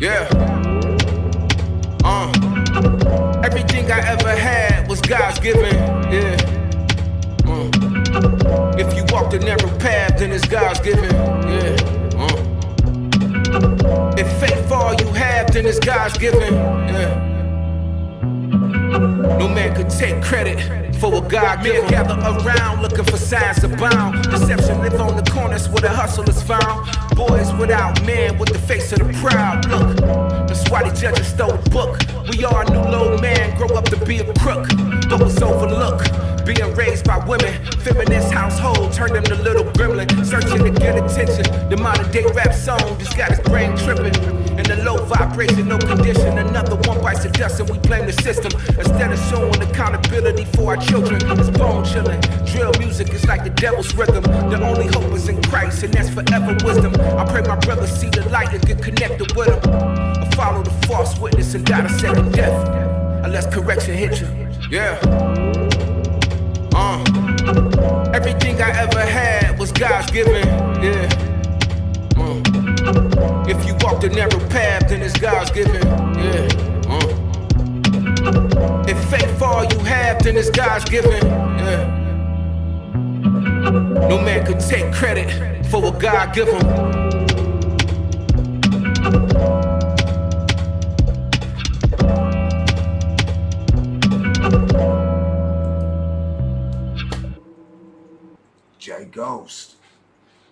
[SPEAKER 20] Yeah. Everything I ever had was God's given. Yeah. If you walk the narrow path, then it's God's given. Yeah. If faith for all you have, then it's God's given. Yeah. No man could take credit for what God given. Men gather around looking for signs abound. Deception live on the corners where the hustle is found. Boys without men with the face of the proud. Look, that's why the judges stole the book. We are a new low man, grow up to be a crook, but was overlooked. Being raised by women, feminist household turned him to little gremlin, searching to get attention. The modern day rap song just got his brain tripping. And the low vibration, no condition. Another one bites the dust and we blame the system. Instead of showing accountability for our children, it's bone chilling. Drill music is like the devil's rhythm. The only hope is in Christ, and that's forever wisdom. I pray my brothers see the light and get connected with him. I follow the false witness and die a second death, unless correction hit you. Yeah. Everything I ever had was God's given. Yeah. If you walk the narrow path, then it's God's given. Yeah. If faith for all you have, then it's God's given. Yeah. No man could take credit for what God give him.
[SPEAKER 13] Ghost.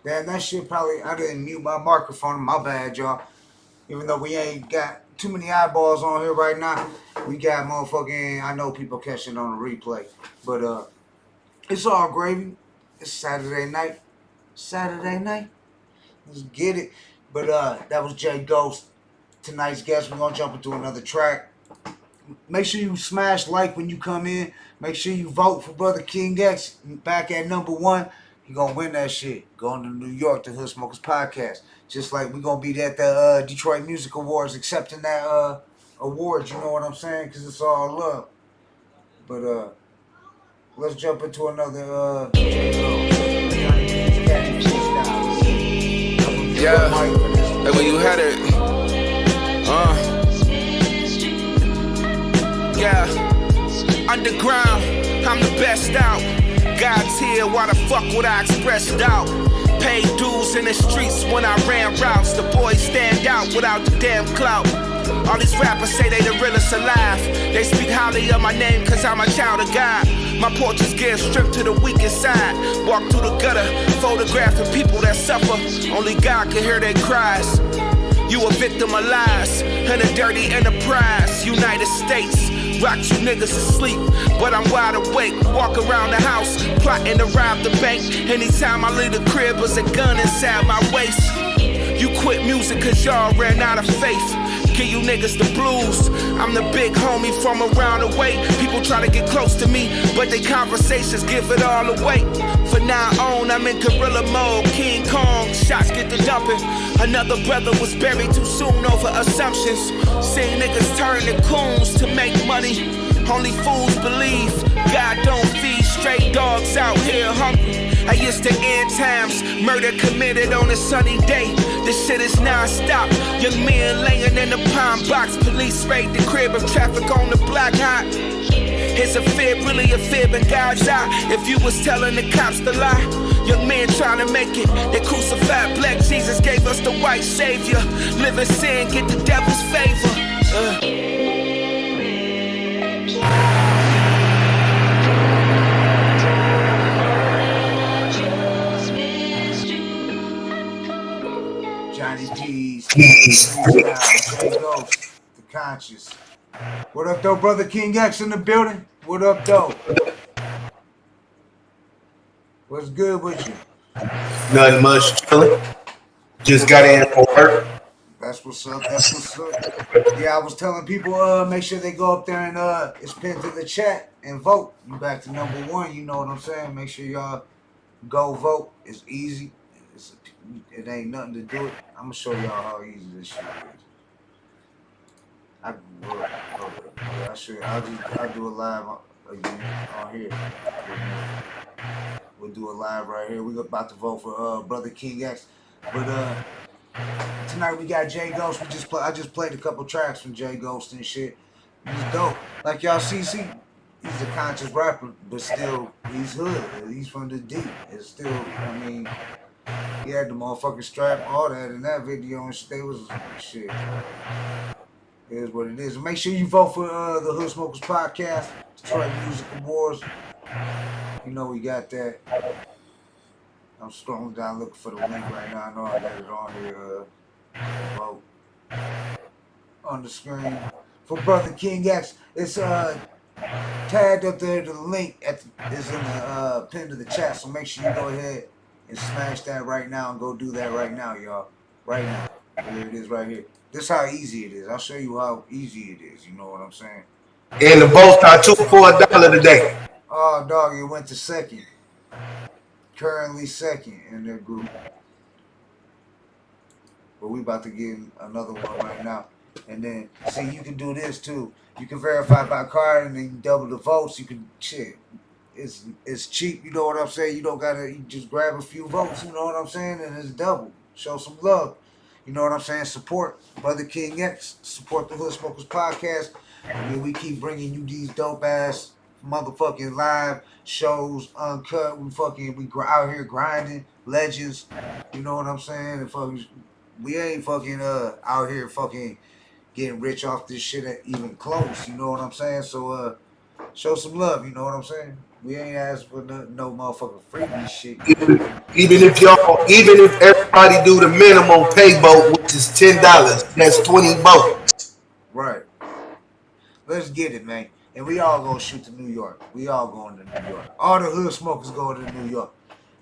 [SPEAKER 13] Damn, that shit probably, I didn't mute my microphone, my bad, y'all. Even though we ain't got too many eyeballs on here right now, we got motherfucking, I know people catching it on the replay. But it's all gravy. It's Saturday night. Let's get it. But that was J Ghost. Tonight's guest, we're gonna jump into another track. Make sure you smash like when you come in. Make sure you vote for Brother King X back at #1. He gonna win that shit. Going to New York, the Hood Smokers Podcast. Just like we gonna be at the Detroit Music Awards accepting that award, you know what I'm saying? Because it's all love. But let's jump into another
[SPEAKER 20] yeah, like when you had it. Yeah, underground, I'm the best out. God's here, why the fuck would I express doubt? Paid dues in the streets when I ran routes. The boys stand out without the damn clout. All these rappers say they the realest alive. They speak highly of my name cause I'm a child of God. My portraits give strength to the weakest side. Walk through the gutter, photographing people that suffer. Only God can hear their cries. You a victim of lies and a dirty enterprise. United States. Rock you niggas asleep, but I'm wide awake. Walk around the house, plotting to rob the bank. Anytime I leave the crib, there's a gun inside my waist. You quit music cause y'all ran out of faith. Give you niggas the blues. I'm the big homie from around the way. People try to get close to me, but they conversations give it all away. For now on, I'm in gorilla mode. King Kong, shots get the dumping. Another brother was buried too soon over assumptions. Seen niggas turn to coons to make money. Only fools believe God don't feed stray dogs out here hungry. I used to end times, murder committed on a sunny day. This shit is non-stop. Young men laying in the pine box. Police raid the crib of traffic on the block hot. Is a fib really a fib in God's eye? If you was telling the cops the lie, young men trying to make it. They crucified black Jesus, gave us the white savior. Live in sin, get the devil's favor.
[SPEAKER 13] Johnny G's, the Concious. What up, though, Brother King X in the building? What up, though? What's good with you?
[SPEAKER 21] Nothing much, chilling. Just got in for work.
[SPEAKER 13] That's what's up. That's what's up. Yeah, I was telling people, make sure they go up there and it's pinned to the chat and vote. You back to number one. You know what I'm saying? Make sure y'all go vote. It's easy. It ain't nothing to do it. I'm gonna show y'all how easy this shit is. I'll do a live again on here. We'll do a live right here. We're about to vote for Brother King X. But tonight we got J Ghost. I just played a couple tracks from J Ghost and shit. He's dope. Like y'all see, he's a conscious rapper, but still he's hood. He's from the D. It's still, I mean, he had the motherfucking strap, all that in that video and shit. They was shit. It is what it is. Make sure you vote for the Hood Smokers Podcast, Detroit Music Awards. You know we got that. I'm scrolling down looking for the link right now. I know I got it on here. Vote on the screen for Brother King X. It's tagged up there. The link is in the pin to the chat. So make sure you go ahead and smash that right now and go do that right now, y'all. Right now. Here it is right here. This is how easy it is. I'll show you how easy it is. You know what I'm saying?
[SPEAKER 21] And the votes are $2 for $1 today.
[SPEAKER 13] Oh, dog, it went to second. Currently second in their group. But we about to get another one right now. And then, see, you can do this too. You can verify by card and then you double the votes. You can, shit, it's cheap. You know what I'm saying? You don't gotta, you just grab a few votes. You know what I'm saying? And it's double. Show some love. You know what I'm saying? Support Brother King X. Support the Hood Smokers Podcast. I mean, we keep bringing you these dope ass motherfucking live shows, uncut. We out here grinding legends. You know what I'm saying? And fucking, we ain't fucking out here fucking getting rich off this shit even close. You know what I'm saying? So show some love. You know what I'm saying? We ain't asked for no motherfucking freebie shit.
[SPEAKER 21] Even if everybody do the minimum pay vote, which is $10, that's 20 votes.
[SPEAKER 13] Right. Let's get it, man. And we all gonna shoot to New York. We all going to New York. All the hood smokers going to New York.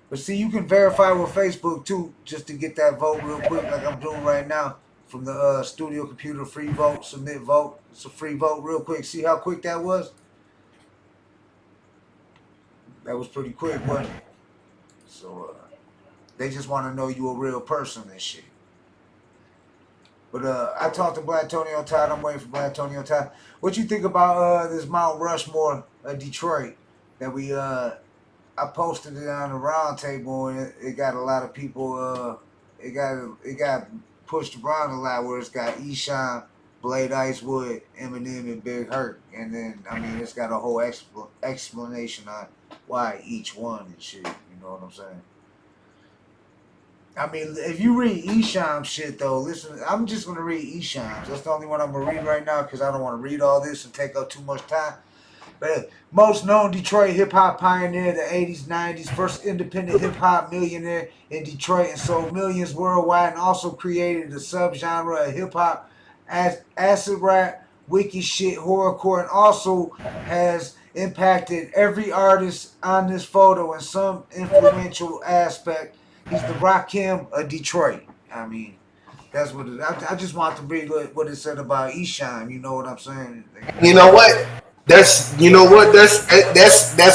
[SPEAKER 13] But see, you can verify with Facebook too, just to get that vote real quick, like I'm doing right now from the studio computer. Free vote, submit vote. It's a free vote, real quick. See how quick that was? That was pretty quick, wasn't it? So they just want to know you a real person and shit. But I talked to Blatonio Todd. I'm waiting for Blatonio Todd. What you think about this Mount Rushmore, Detroit, that we I posted it on the round table, and it got a lot of people. It got pushed around a lot, where it's got Esham, Blade Icewood, Eminem, and Big Hurt, and then I mean it's got a whole explanation on why each one and shit. You know what I'm saying? I mean, if you read Esham's shit, though, listen, I'm just going to read Esham's. That's the only one I'm going to read right now because I don't want to read all this and take up too much time. But most known Detroit hip-hop pioneer, the 80s, 90s, first independent hip-hop millionaire in Detroit and sold millions worldwide, and also created a subgenre of hip-hop, acid rap, wicked shit, horrorcore, and also has impacted every artist on this photo in some influential aspect. He's the Rakim of Detroit. I mean, that's what it, I just want to read what it said about Esham. You know what I'm saying?
[SPEAKER 21] You know what? That's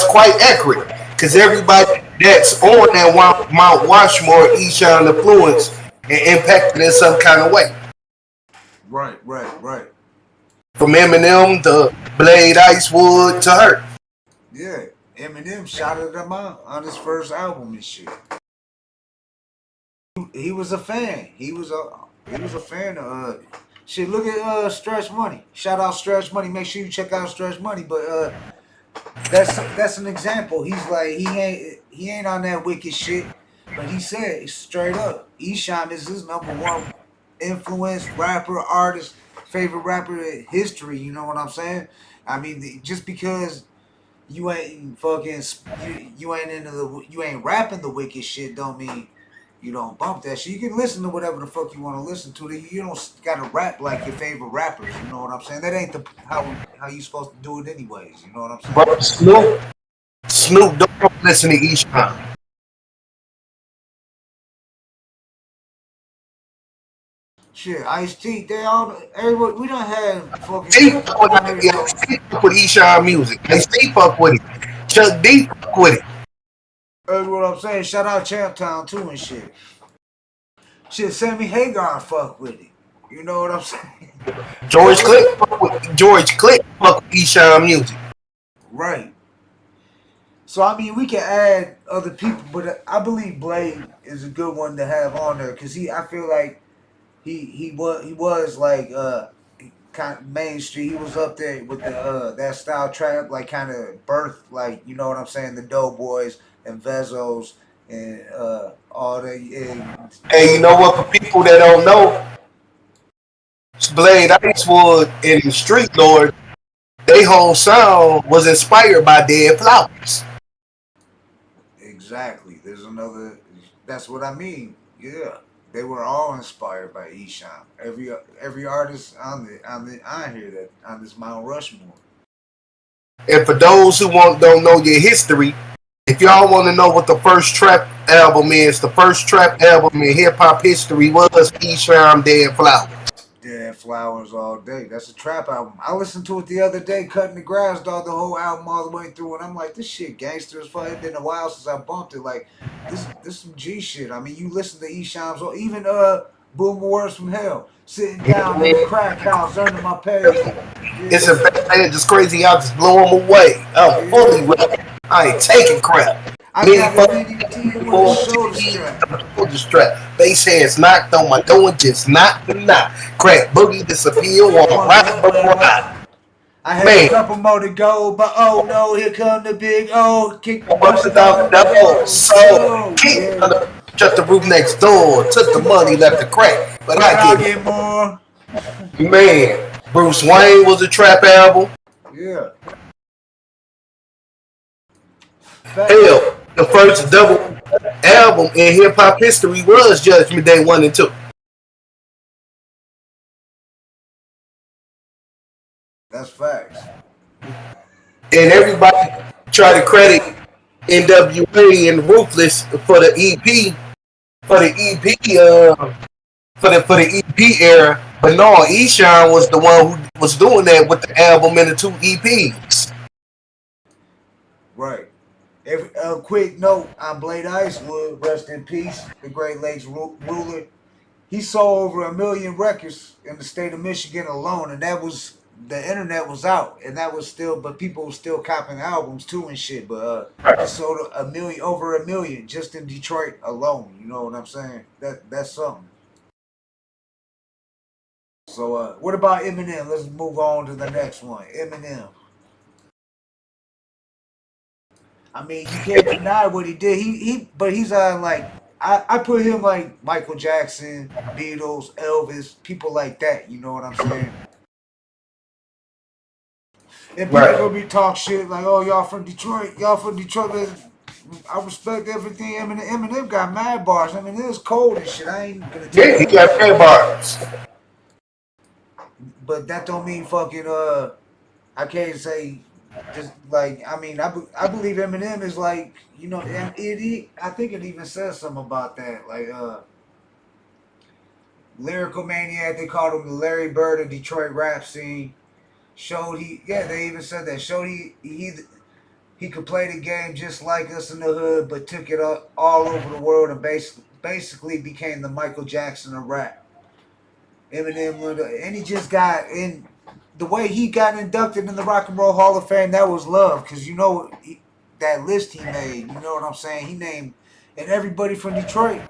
[SPEAKER 21] quite accurate, because everybody that's on that Mount Rushmore, Esham influence and impacted in some kind of way.
[SPEAKER 13] Right.
[SPEAKER 21] From Eminem to Blade Icewood to her.
[SPEAKER 13] Yeah, Eminem shouted him out on his first album and shit. He was a fan. He was a fan of shit. Look at Stretch Money. Shout out Stretch Money. Make sure you check out Stretch Money. But that's an example. He's like he ain't on that wicked shit. But he said straight up, Esham is his #1 influence, rapper, artist, favorite rapper in history. You know what I'm saying? I mean, just because you ain't fucking you ain't rapping the wicked shit don't mean you don't bump that shit. You can listen to whatever the fuck you want to listen to. You don't gotta rap like your favorite rappers. You know what I'm saying? That ain't how you supposed to do it anyways. You know what I'm saying?
[SPEAKER 21] But Snoop don't listen to Esham.
[SPEAKER 13] Shit, Ice-T, they all, everybody, we done had fucking.
[SPEAKER 21] He fuck with Esham music. They still fuck with it. Chuck D fuck with it.
[SPEAKER 13] That's what I'm saying. Shout out Champtown too and shit. Shit, Sammy Hagar fuck with it. You know what I'm saying?
[SPEAKER 21] George Click fuck with Esham music.
[SPEAKER 13] Right. So I mean, we can add other people, but I believe Blade is a good one to have on there because I feel like he was like kind of mainstream. He was up there with the that style trap, like kind of birth, like you know what I'm saying, the Doughboys and Vezos and all the.
[SPEAKER 21] Hey, you know what? For people that don't know, Blade Icewood and the Street Lord, their whole sound was inspired by Dead Flowers.
[SPEAKER 13] Exactly. There's another. That's what I mean. Yeah, they were all inspired by Esham. Every artist on here that on this Mount Rushmore.
[SPEAKER 21] And for those who don't know your history, if y'all want to know what the first trap album is, the first trap album in hip hop history was Esham Dead Flowers.
[SPEAKER 13] Dead Flowers all day. That's a trap album. I listened to it the other day, cutting the grass, dog, the whole album all the way through, and I'm like, this shit gangster as fuck. It's been a while since I bumped it. Like, this some G shit. I mean, you listen to Esham's, or even Boom Words from Hell, sitting down in the crack house, earning my pay.
[SPEAKER 21] It's a bad, just crazy. I'll just blow them away. I'm fully with it. I ain't taking crap.
[SPEAKER 13] I got the DDT with
[SPEAKER 21] shoulder strap. Bass hands knocked on my door and just knocked the knot. Crack boogie disappear while I
[SPEAKER 13] had a couple more to go, but oh no, here come the big O. Kick the
[SPEAKER 21] busted out the double. So shut the roof next door. Took the money, left the crack. But I
[SPEAKER 13] get more.
[SPEAKER 21] Man, Bruce Wayne was a trap album.
[SPEAKER 13] Yeah.
[SPEAKER 21] Hell, the first double album in hip hop history was Judgment Day 1 and 2.
[SPEAKER 13] That's facts.
[SPEAKER 21] And everybody try to credit NWA and Ruthless for the EP, for the EP era. But no, Esham was the one who was doing that with the album and the 2 EPs.
[SPEAKER 13] Right. Quick note on Blade Icewood, rest in peace, the Great Lakes ruler. He sold over 1 million records in the state of Michigan alone, and that was, the internet was out, and that was still, but people were still copying albums too and shit. But he sold over 1 million just in Detroit alone. You know what I'm saying? That's something. So what about Eminem? Let's move on to the next one. Eminem. I mean, you can't deny what he did. But he's on like, I put him like Michael Jackson, Beatles, Elvis, people like that. You know what I'm saying? And people gonna be talk shit like, oh, y'all from Detroit. I respect everything. Eminem got mad bars. I mean, it was cold and shit. I ain't gonna tell you.
[SPEAKER 21] Yeah, he got mad bars.
[SPEAKER 13] But that don't mean fucking, I can't say, just like, I mean, I believe Eminem is like, you know, I think it even says something about that. Like, lyrical maniac, they called him the Larry Bird of Detroit rap scene. They even said that. He could play the game just like us in the hood, but took it all over the world and basically became the Michael Jackson of rap. Eminem, and he just got in. The way he got inducted in the Rock and Roll Hall of Fame, that was love, because you know that list he made. You know what I'm saying? He named, and everybody from Detroit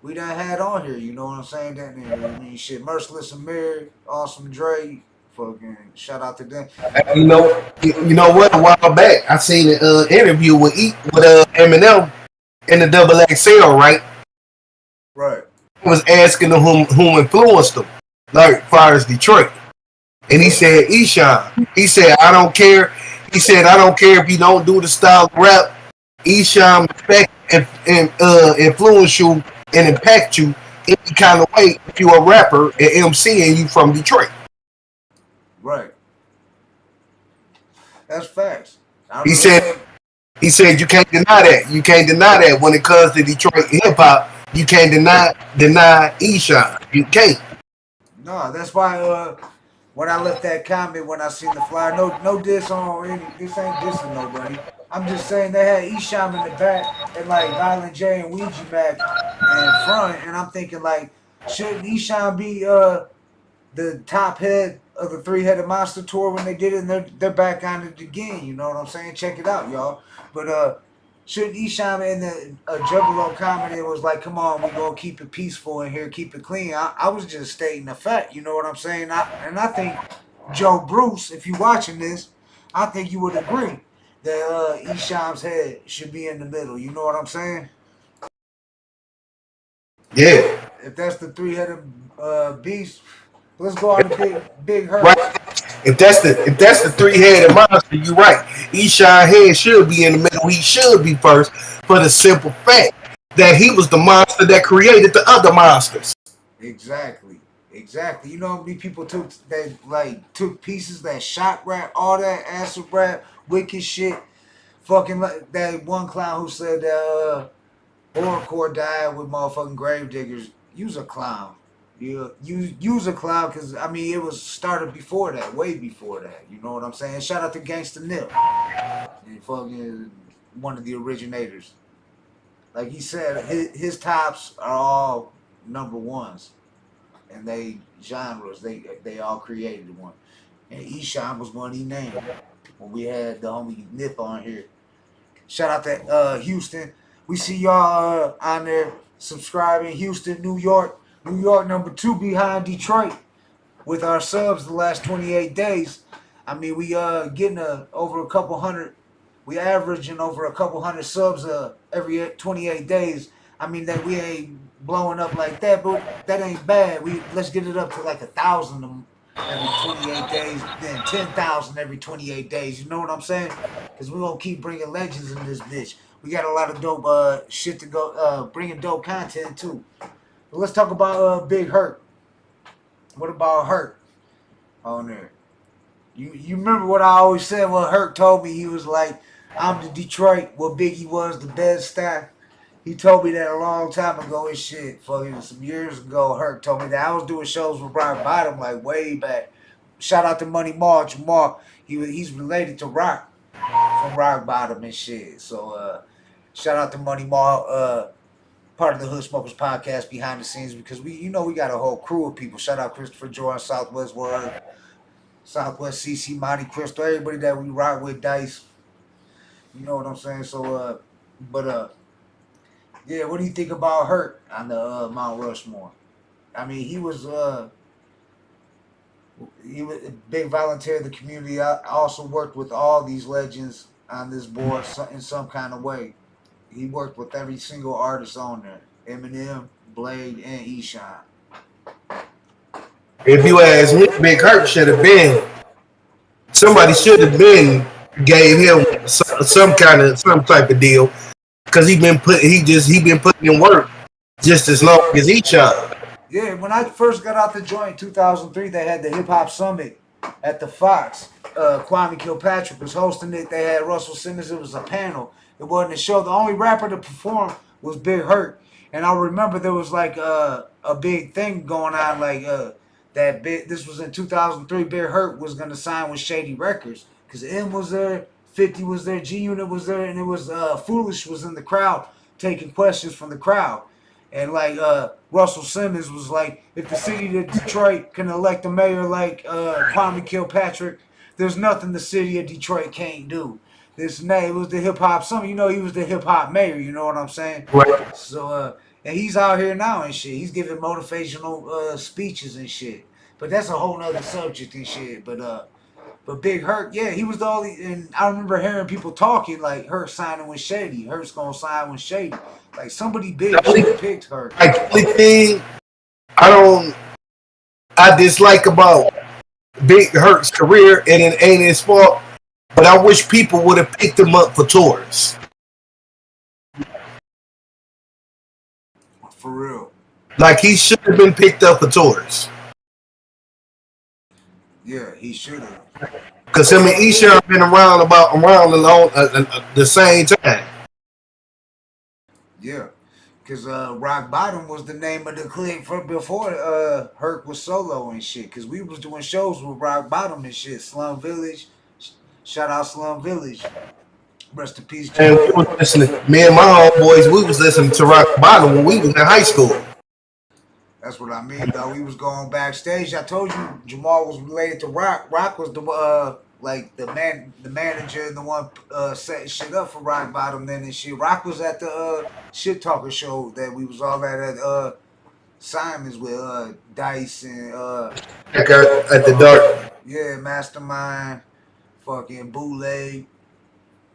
[SPEAKER 13] we done had on here. You know what I'm saying? That I mean, shit, Merciless and Mary, Awesome Dre, fucking shout out to them.
[SPEAKER 21] You know what? A while back, I seen an interview with Eminem in the Double XL, right?
[SPEAKER 13] Right.
[SPEAKER 21] He was asking him who influenced him, like far as Detroit. And he said, Esham. He said, I don't care. He said, I don't care if you don't do the style of rap. Esham influence you and impact you any kind of way if you're a rapper and MC and you from Detroit.
[SPEAKER 13] Right. That's facts.
[SPEAKER 21] He said you can't deny that. You can't deny that when it comes to Detroit hip hop. You can't deny Esham. You can't.
[SPEAKER 13] No, that's why when I left that comment when I seen the flyer, no diss on any. This ain't dissing nobody. I'm just saying they had Esham in the back and like Violent J and Ouija Mac in front, and I'm thinking like, shouldn't Esham be the top head of the three-headed monster tour when they did it, and they're back on it again. You know what I'm saying? Check it out, y'all. But shouldn't Esham in the Juggalo comedy was like, come on, we gonna keep it peaceful in here, keep it clean. I was just stating the fact. You know what I'm saying? I think Joe Bruce, if you watching this, I think you would agree that Esham's head should be in the middle. You know what I'm saying?
[SPEAKER 21] Yeah.
[SPEAKER 13] If that's the three-headed beast. Let's go on to Big Hurt.
[SPEAKER 21] Right. If that's the three-headed monster, you're right. Esham head should be in the middle. He should be first for the simple fact that he was the monster that created the other monsters.
[SPEAKER 13] Exactly. You know how many people took pieces that shot rap, all that acid rap, wicked shit. Fucking like that one clown who said that horrorcore died with motherfucking gravediggers. You's a clown. You's a clown because, I mean, it was started before that, way before that. You know what I'm saying? Shout out to Gangsta Nip. And fucking one of the originators. Like he said, his tops are all number ones. And they genres, they all created one. And Esham was one he named when we had the homie Nip on here. Shout out to Houston. We see y'all on there subscribing. Houston, New York number 2 behind Detroit with our subs the last 28 days. I mean, we getting over a couple hundred. We averaging over a couple hundred subs every 28 days. I mean, that we ain't blowing up like that, but that ain't bad. Let's get it up to like 1,000 every 28 days, then 10,000 every 28 days. You know what I'm saying? Because we gonna keep bringing legends in this bitch. We got a lot of dope shit to go, bringing dope content too. But let's talk about Big Hurt. What about Hurt on there? You remember what I always said when Hurt told me? He was like, I'm the Detroit, what Biggie was, the Bed-Stuy. He told me that a long time ago and shit. Fucking some years ago, Hurt told me that. I was doing shows with Rock Bottom like way back. Shout out to Money Marr, Jamal. He's related to Rock from Rock Bottom and shit. So shout out to Money Marr, part of the Hood Smokers podcast behind the scenes, because we got a whole crew of people. Shout out Christopher Jordan, Southwest Word, Southwest CC, Monty Crystal, everybody that we rock with, Dice. You know what I'm saying? So yeah, what do you think about Hurt on the Mount Rushmore? I mean, he was a big volunteer of the community. I also worked with all these legends on this board in some kind of way. He worked with every single artist on there. Eminem, Blade, and Esham.
[SPEAKER 21] If you ask me, Big Hurt should have been. Somebody should have been gave him some type of deal, because he been putting in work just as long as Esham.
[SPEAKER 13] Yeah, when I first got out the joint in 2003, they had the Hip Hop Summit at the Fox. Kwame Kilpatrick was hosting it. They had Russell Simmons. It was a panel. It wasn't a show. The only rapper to perform was Big Hurt. And I remember there was like a big thing going on, like this was in 2003. Big Hurt was going to sign with Shady Records because M was there, 50 was there, G Unit was there, and it was Foolish was in the crowd taking questions from the crowd. And like Russell Simmons was like, if the city of Detroit can elect a mayor like Kwame Kilpatrick, there's nothing the city of Detroit can't do. This name was the hip hop summit. You know, he was the hip hop mayor. You know what I'm saying?
[SPEAKER 21] Right.
[SPEAKER 13] So and he's out here now and shit. He's giving motivational speeches and shit. But that's a whole nother subject and shit. But Big Hurt, yeah, he was the only. And I remember hearing people talking like Hurt signing with Shady. Hurt's gonna sign with Shady. Like somebody big picked Hurt.
[SPEAKER 21] Like the only thing I dislike about Big Hurt's career, and it ain't his fault, but I wish people would have picked him up for tours.
[SPEAKER 13] For real.
[SPEAKER 21] Like he should have been picked up for tours.
[SPEAKER 13] Yeah, he should have.
[SPEAKER 21] Because him and Esham have been around the same time.
[SPEAKER 13] Yeah. Cause Rock Bottom was the name of the clique for before Herc was solo and shit. Cause we was doing shows with Rock Bottom and shit. Slum Village, shout out Slum Village. Rest in peace,
[SPEAKER 21] And we was listening. Me and my homeboys, we was listening to Rock Bottom when we was in high school.
[SPEAKER 13] That's what I mean, though. We was going backstage. I told you Jamal was related to Rock. Rock was the like the manager and the one setting shit up for Rock Bottom then and shit. Rock was at the shit talker show that we was all at Simon's with Dice and
[SPEAKER 21] at the dark.
[SPEAKER 13] Yeah, Mastermind, fucking Bootleg.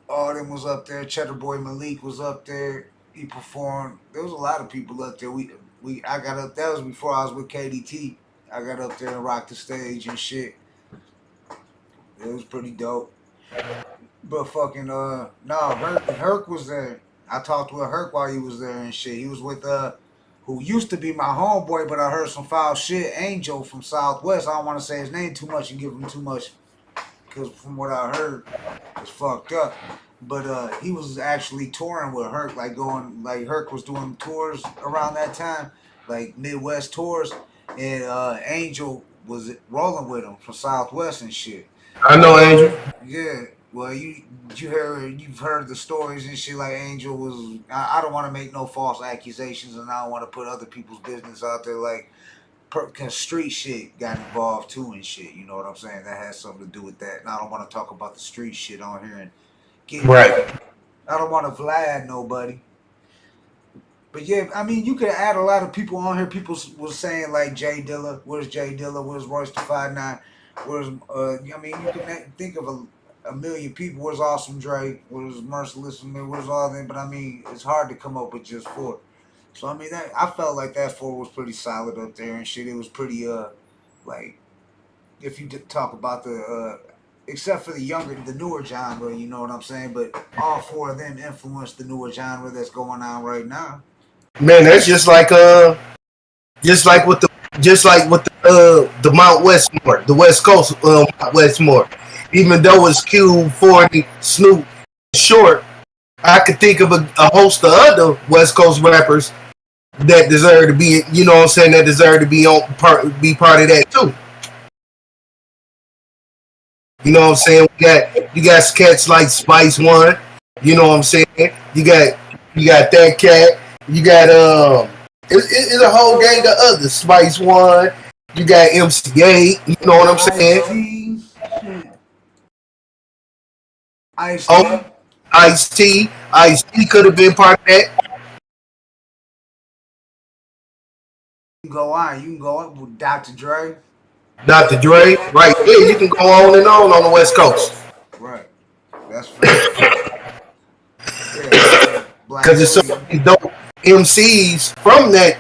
[SPEAKER 13] All them was up there. Cheddar Boy Malik was up there. He performed. There was a lot of people up there. I got up. That was before I was with KDT. I got up there and rocked the stage and shit. It was pretty dope. But fucking no, Herc was there. I talked with Herc while he was there and shit. He was with who used to be my homeboy, but I heard some foul shit. Angel from Southwest. I don't want to say his name too much and give him too much, because from what I heard, it's fucked up. But he was actually touring with Herc, like Herc was doing tours around that time, like Midwest tours, and Angel was rolling with him from Southwest and shit.
[SPEAKER 21] I know Angel.
[SPEAKER 13] Yeah, well, you've heard the stories and shit. Like Angel was, I don't want to make no false accusations, and I don't want to put other people's business out there. Like, cause street shit got involved too and shit. You know what I'm saying? That has something to do with that. And I don't want to talk about the street shit on here and get
[SPEAKER 21] right.
[SPEAKER 13] I don't want to Vlad nobody. But yeah, I mean, you could add a lot of people on here. People was saying like Jay Dilla. Where's Jay Dilla? Where's Royce the 5'9"? Where's I mean, you can think of a million people. Where's Awesome Dre? Where's Merciless? Where's all them? But I mean, it's hard to come up with just four. So I mean, I felt like that four was pretty solid up there and shit. It was pretty like, if you talk about the except for the newer genre, you know what I'm saying. But all four of them influenced the newer genre that's going on right now.
[SPEAKER 21] Man, that's just like with the Mount Westmore, the West Coast Mount Westmore. Even though it's Cube, 40, Snoop, Short, I could think of a host of other West Coast rappers that deserve to be, you know what I'm saying, that deserve to be part of that too. You know what I'm saying? You got sketches like Spice One. You know what I'm saying? You got that cat. You got it's a whole gang of others. Spice One. You got MC8. You know what I'm saying? Ice-T. Ice-T could have been part of that.
[SPEAKER 13] You can go on with Dr. Dre.
[SPEAKER 21] Dr. Dre, right there. You can go on and on the West Coast.
[SPEAKER 13] Right. That's fair.
[SPEAKER 21] Because it's so many dope MCs from that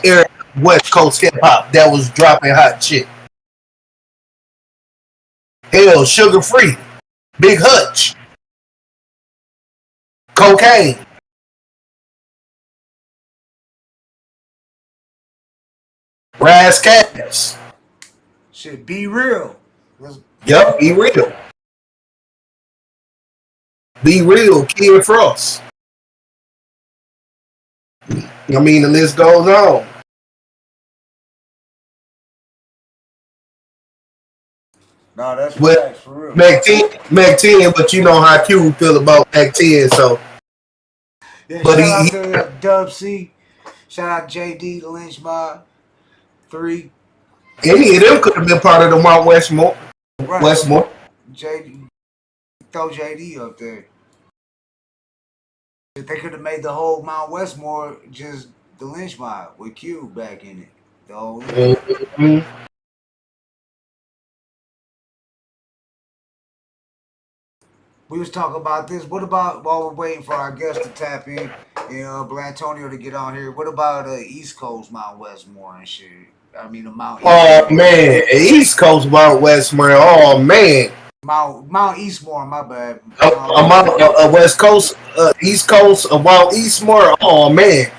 [SPEAKER 21] era, West Coast hip hop, that was dropping hot shit. Hell, Sugar Free, Big Hutch, Cocaine. Raz Cass.
[SPEAKER 13] Shit, Be Real.
[SPEAKER 21] Yep, Be Real. Be Real, Kid Frost. I mean, the list goes on.
[SPEAKER 13] No, that's facts for real.
[SPEAKER 21] Mac 10, but you know how Q feel about Mac 10, so.
[SPEAKER 13] Yeah,
[SPEAKER 21] but
[SPEAKER 13] shout out to Dub C. Shout out JD, the Lynch Mob. 3.
[SPEAKER 21] Any of them could have been part of the Mount Westmore.
[SPEAKER 13] Right.
[SPEAKER 21] Westmore.
[SPEAKER 13] JD, throw JD up there. If they could have made the whole Mount Westmore just the Lynch Mob with Q back in it. The whole We was talking about this. What about, while we're waiting for our guest to tap in, Blatonio to get on here, what about East Coast Mount Westmore and shit? I mean, the Mount East.
[SPEAKER 21] Oh, man. East Coast Mount Westmore. Oh, man.
[SPEAKER 13] Mount Eastmore, my bad.
[SPEAKER 21] West Coast, East Coast of Mount Eastmore. Oh, man.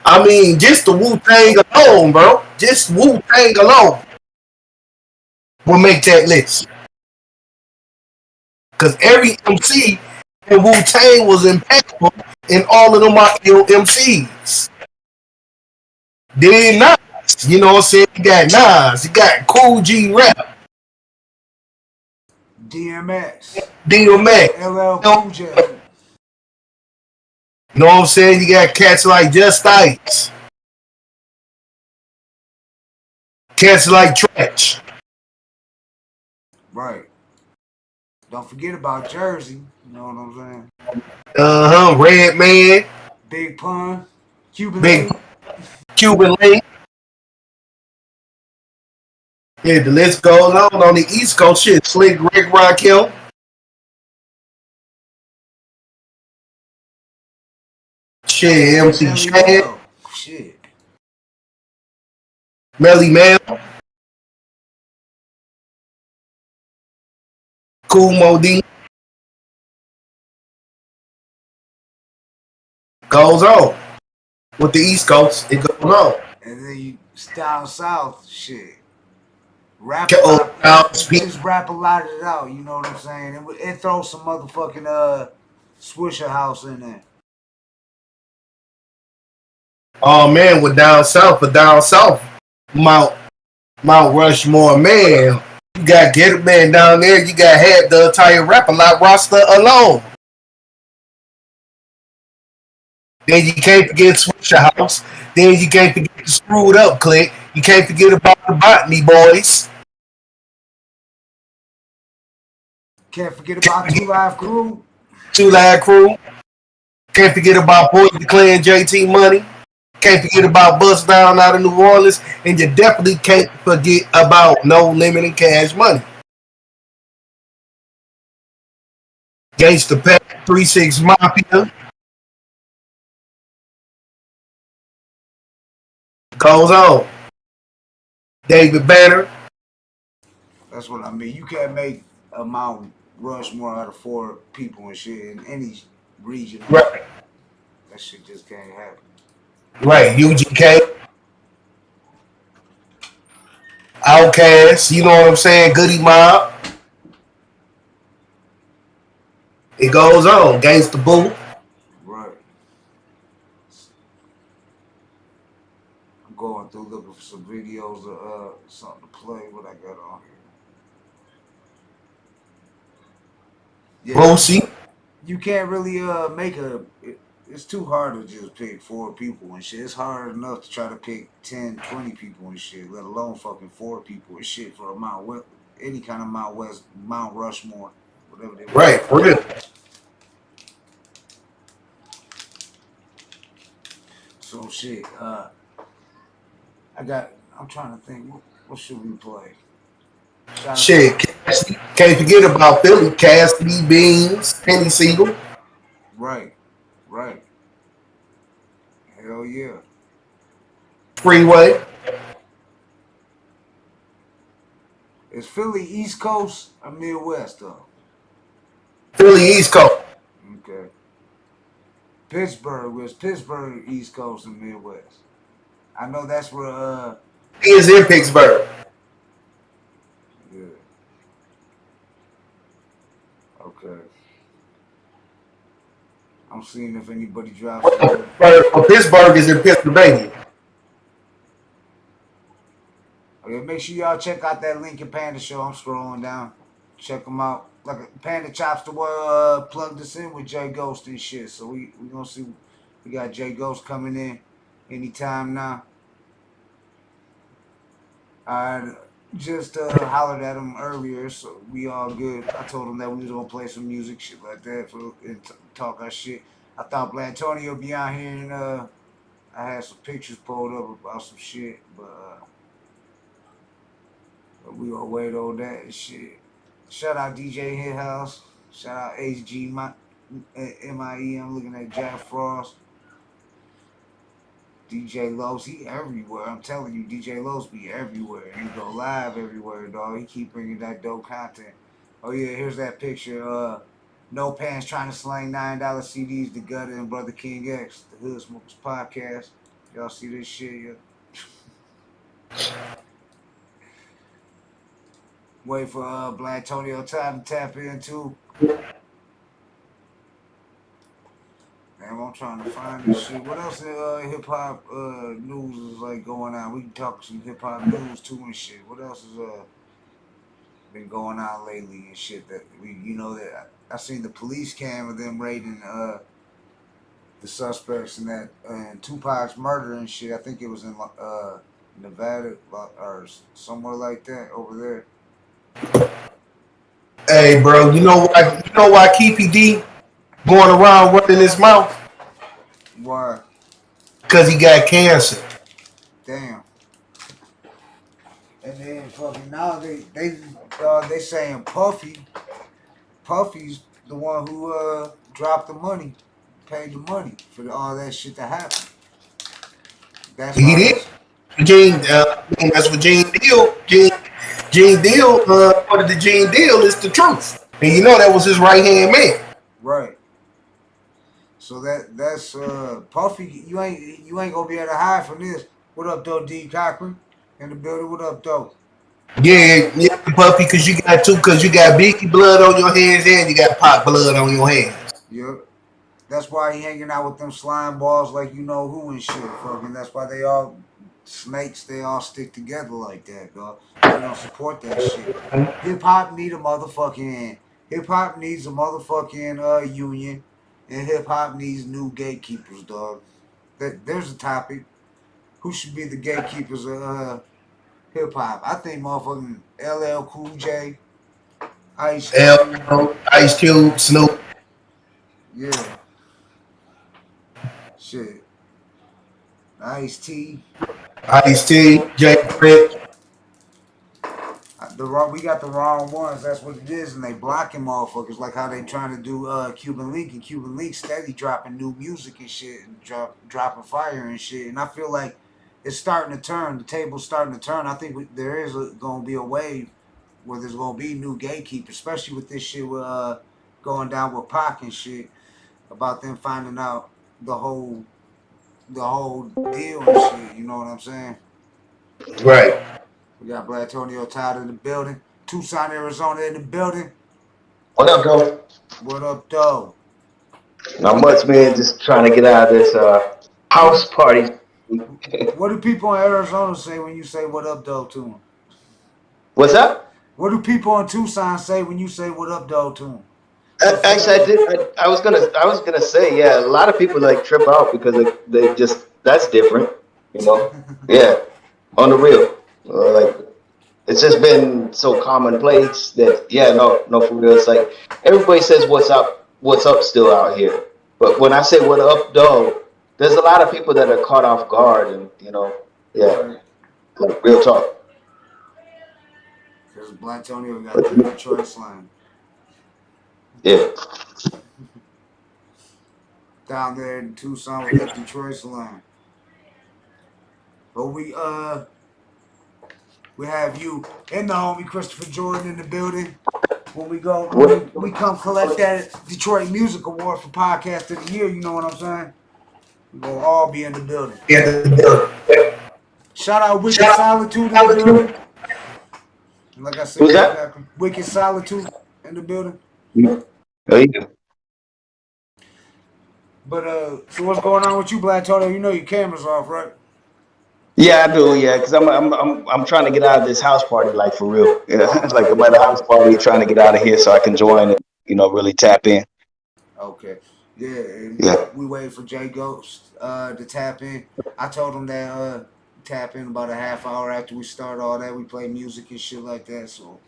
[SPEAKER 21] I mean, just the Wu-Tang alone, bro. Just Wu-Tang alone will make that list. Because every MC And Wu-Tang was impeccable in all of them MCs. Then Nas, you know what I'm saying? You got Nas, you got Cool G Rap,
[SPEAKER 13] DMX,
[SPEAKER 21] DMX.
[SPEAKER 13] LL Cool J.
[SPEAKER 21] You know what I'm saying? You got cats like Just Ice, cats like Trench.
[SPEAKER 13] Right. Don't forget about Jersey. You know what I'm saying?
[SPEAKER 21] Redman,
[SPEAKER 13] Big Pun, Cuban
[SPEAKER 21] Big
[SPEAKER 13] Link.
[SPEAKER 21] Cuban Link. Yeah, the list goes on the East Coast. Shit, Slick Rick Rakim. Shit, MC Shan.
[SPEAKER 13] Shit.
[SPEAKER 21] Melly Mel. Cool Modi. Goes on. With the East Coast, it goes on.
[SPEAKER 13] And then you down south, shit. Rap just rap a lot of it out, you know what I'm saying? It throws some motherfucking Swisher House in there.
[SPEAKER 21] Oh man, with down south, Mount Rushmore, man. You got Get It Man down there, you got had the entire Rap a Lot roster alone. Then you can't forget Swisher House. Then you can't forget the Screwed Up Clique. You can't forget about the Botany Boys.
[SPEAKER 13] Can't forget about Two Live Crew.
[SPEAKER 21] Two Live Crew. Can't forget about Boy the Clan, JT Money. Can't forget about Bust Down out of New Orleans. And you definitely can't forget about No Limit and Cash Money. Gangsta Pack, 3-6 Mafia. Goes on. David Banner.
[SPEAKER 13] That's what I mean. You can't make a Mount Rushmore out of 4 people and shit in any region.
[SPEAKER 21] Right.
[SPEAKER 13] That shit just can't happen.
[SPEAKER 21] Right. UGK. Outkast. You know what I'm saying? Goody Mob. It goes on. Gangsta Boo.
[SPEAKER 13] Right. I'm going through looking for some videos of something to play. What I got on here. Yeah.
[SPEAKER 21] Boosie.
[SPEAKER 13] You can't really make it's too hard to just pick 4 people and shit. It's hard enough to try to pick 10, 20 people and shit, let alone fucking 4 people and shit for any kind of Mount Rushmore, whatever they want.
[SPEAKER 21] Right, for real.
[SPEAKER 13] So shit, I'm trying to think, what should we play?
[SPEAKER 21] Shit, can't forget about Philly, Cassidy, Beans, Penny Siegel.
[SPEAKER 13] Right. Hell yeah.
[SPEAKER 21] Freeway.
[SPEAKER 13] Is Philly East Coast or Midwest though?
[SPEAKER 21] Philly East Coast.
[SPEAKER 13] Okay. Pittsburgh East Coast and Midwest. I know that's where
[SPEAKER 21] He is in Pittsburgh.
[SPEAKER 13] Yeah. Okay. I'm seeing if anybody drops.
[SPEAKER 21] Pittsburgh is in Pennsylvania.
[SPEAKER 13] Okay, make sure y'all check out that Lincoln Panda show. I'm scrolling down. Check them out. Like Panda Chops the world plugged us in with Jay Ghost and shit. So we gonna see. We got Jay Ghost coming in anytime now. I just hollered at him earlier, so we all good. I told him that we was gonna play some music, shit like that, and talk our shit. I thought Blatonio would be out here, and I had some pictures pulled up about some shit, but we gonna wait on that and shit. Shout out DJ Hithouse. Shout out HG MIE. I'm looking at Jack Frost. DJ Los, he everywhere. I'm telling you, DJ Los be everywhere. He go live everywhere, dog. He keep bringing that dope content. Oh yeah, here's that picture. No Pants trying to slang $9 CDs to Gutta and Brother King X, the Hood Smokers Podcast. Y'all see this shit? Yeah. Wait for Blatonio Todd to tap in too. trying to find this shit. What else in hip hop news is like going on? We can talk some hip hop news too and shit. What else is been going on lately and shit that that I seen the police cam of them raiding the suspects in that and Tupac's murder and shit. I think it was in Nevada or somewhere like that over there.
[SPEAKER 21] Hey, bro, you know why? You know why Keefy D going around running his mouth?
[SPEAKER 13] Why?
[SPEAKER 21] Because he got cancer.
[SPEAKER 13] Damn. And then fucking now they saying Puffy's the one who dropped the money, paid the money for all that shit to happen. That's
[SPEAKER 21] he did. That's what Gene Deal. Gene Deal. Part of the Gene Deal is the truth, and you know that was his right hand man.
[SPEAKER 13] Right. So that's Puffy. You ain't gonna be able to hide from this. What up, though, D Cochran in the building? What up, though?
[SPEAKER 21] Yeah, Puffy, because you got Biggie blood on your hands and you got Pop blood on your hands.
[SPEAKER 13] Yep. That's why he hanging out with them slime balls like you know who and shit. Fucking. That's why they all snakes. They all stick together like that, dog. They don't support that shit. Hip hop need a motherfucking. Hip hop needs a motherfucking union, and hip hop needs new gatekeepers, dog. There's a topic. Who should be the gatekeepers of hip hop? I think motherfucking LL Cool J, Ice
[SPEAKER 21] Cube, Snoop.
[SPEAKER 13] Yeah. Shit. Ice-T,
[SPEAKER 21] J. Prince.
[SPEAKER 13] We got the wrong ones. That's what it is, and they blocking motherfuckers like how they trying to do Cuban Link, and Cuban Link steady dropping new music and shit, and dropping fire and shit. And I feel like it's starting to turn. The table's starting to turn. I think there is going to be a wave where there's going to be new gatekeepers, especially with this shit with going down with Pac and shit about them finding out the whole deal and shit. You know what I'm saying?
[SPEAKER 21] Right.
[SPEAKER 13] We got Blatonio, Todd in the building. Tucson, Arizona in the building.
[SPEAKER 2] What up, though?
[SPEAKER 13] What up, though?
[SPEAKER 2] Not much, man. Just trying to get out of this house party.
[SPEAKER 13] What do people in Arizona say when you say what up, though, to them?
[SPEAKER 2] What's up?
[SPEAKER 13] What do people in Tucson say when you say what up, though, to them?
[SPEAKER 2] Actually, I was gonna say, yeah. A lot of people like trip out because they just that's different, you know. Yeah, on the real, like it's just been so commonplace that no, for real. It's like everybody says what's up still out here, but when I say what up, though, there's a lot of people that are caught off guard, and like real talk.
[SPEAKER 13] Because Blatonio got the Detroit slang.
[SPEAKER 2] Yeah.
[SPEAKER 13] Down there in Tucson with the Detroit slang. But we have you and the homie Christopher Jordan in the building. When we come collect that Detroit Music Award for Podcast of the Year, you know what I'm saying? We'll all be in the building. Shout out Wicked Solitude in the building. Like I said,
[SPEAKER 2] who's that?
[SPEAKER 13] Wicked Solitude in the building.
[SPEAKER 2] Oh, yeah.
[SPEAKER 13] But so what's going on with you, Blatonio? You know your camera's off, right?
[SPEAKER 2] Yeah, I do. Yeah, because I'm trying to get out of this house party, like for real. Yeah, like I'm at a house party, trying to get out of here so I can join and really tap in.
[SPEAKER 13] Okay. Yeah. We waited for J Ghost to tap in. I told him that tap in about a half hour after we start all that. We play music and shit like that. So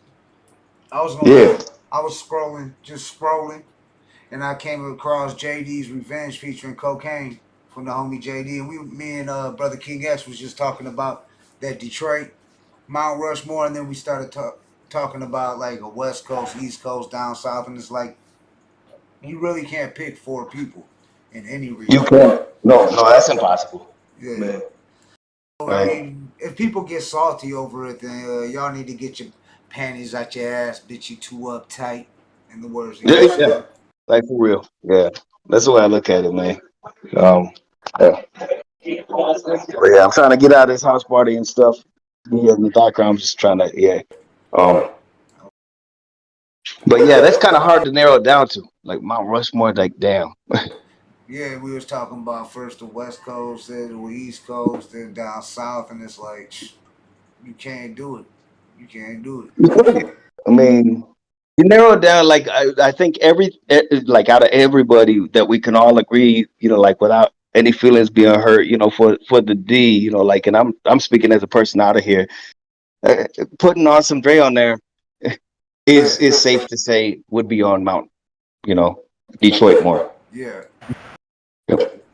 [SPEAKER 13] I was scrolling, and I came across JD's Revenge featuring Cocaine from the homie JD, and me and brother King X was just talking about that Detroit, Mount Rushmore, and then we started talking about like a West Coast, East Coast, down south, and it's like you really can't pick 4 people in any region.
[SPEAKER 2] You can't. No, that's impossible.
[SPEAKER 13] Yeah.
[SPEAKER 2] Man.
[SPEAKER 13] I mean, if people get salty over it, then y'all need to get your panties out your ass, bitch. You too uptight. In the words.
[SPEAKER 2] Yeah. Like for real. Yeah. That's the way I look at it, man. Yeah. But yeah, I'm trying to get out of this house party and stuff. Yeah, in the background, I'm just trying to, But yeah, that's kind of hard to narrow it down to. Like Mount Rushmore, like damn.
[SPEAKER 13] Yeah, we was talking about first the West Coast, then the East Coast, then down south, and it's like you can't do it. You can't do it.
[SPEAKER 2] I mean, you narrow it down. Like I think like out of everybody that we can all agree, like without any feelings being hurt, for the D, like, and I'm speaking as a person out of here, putting on some Dre on there is safe to say would be on Mount, Detroit more.
[SPEAKER 13] Yeah.
[SPEAKER 2] Yep.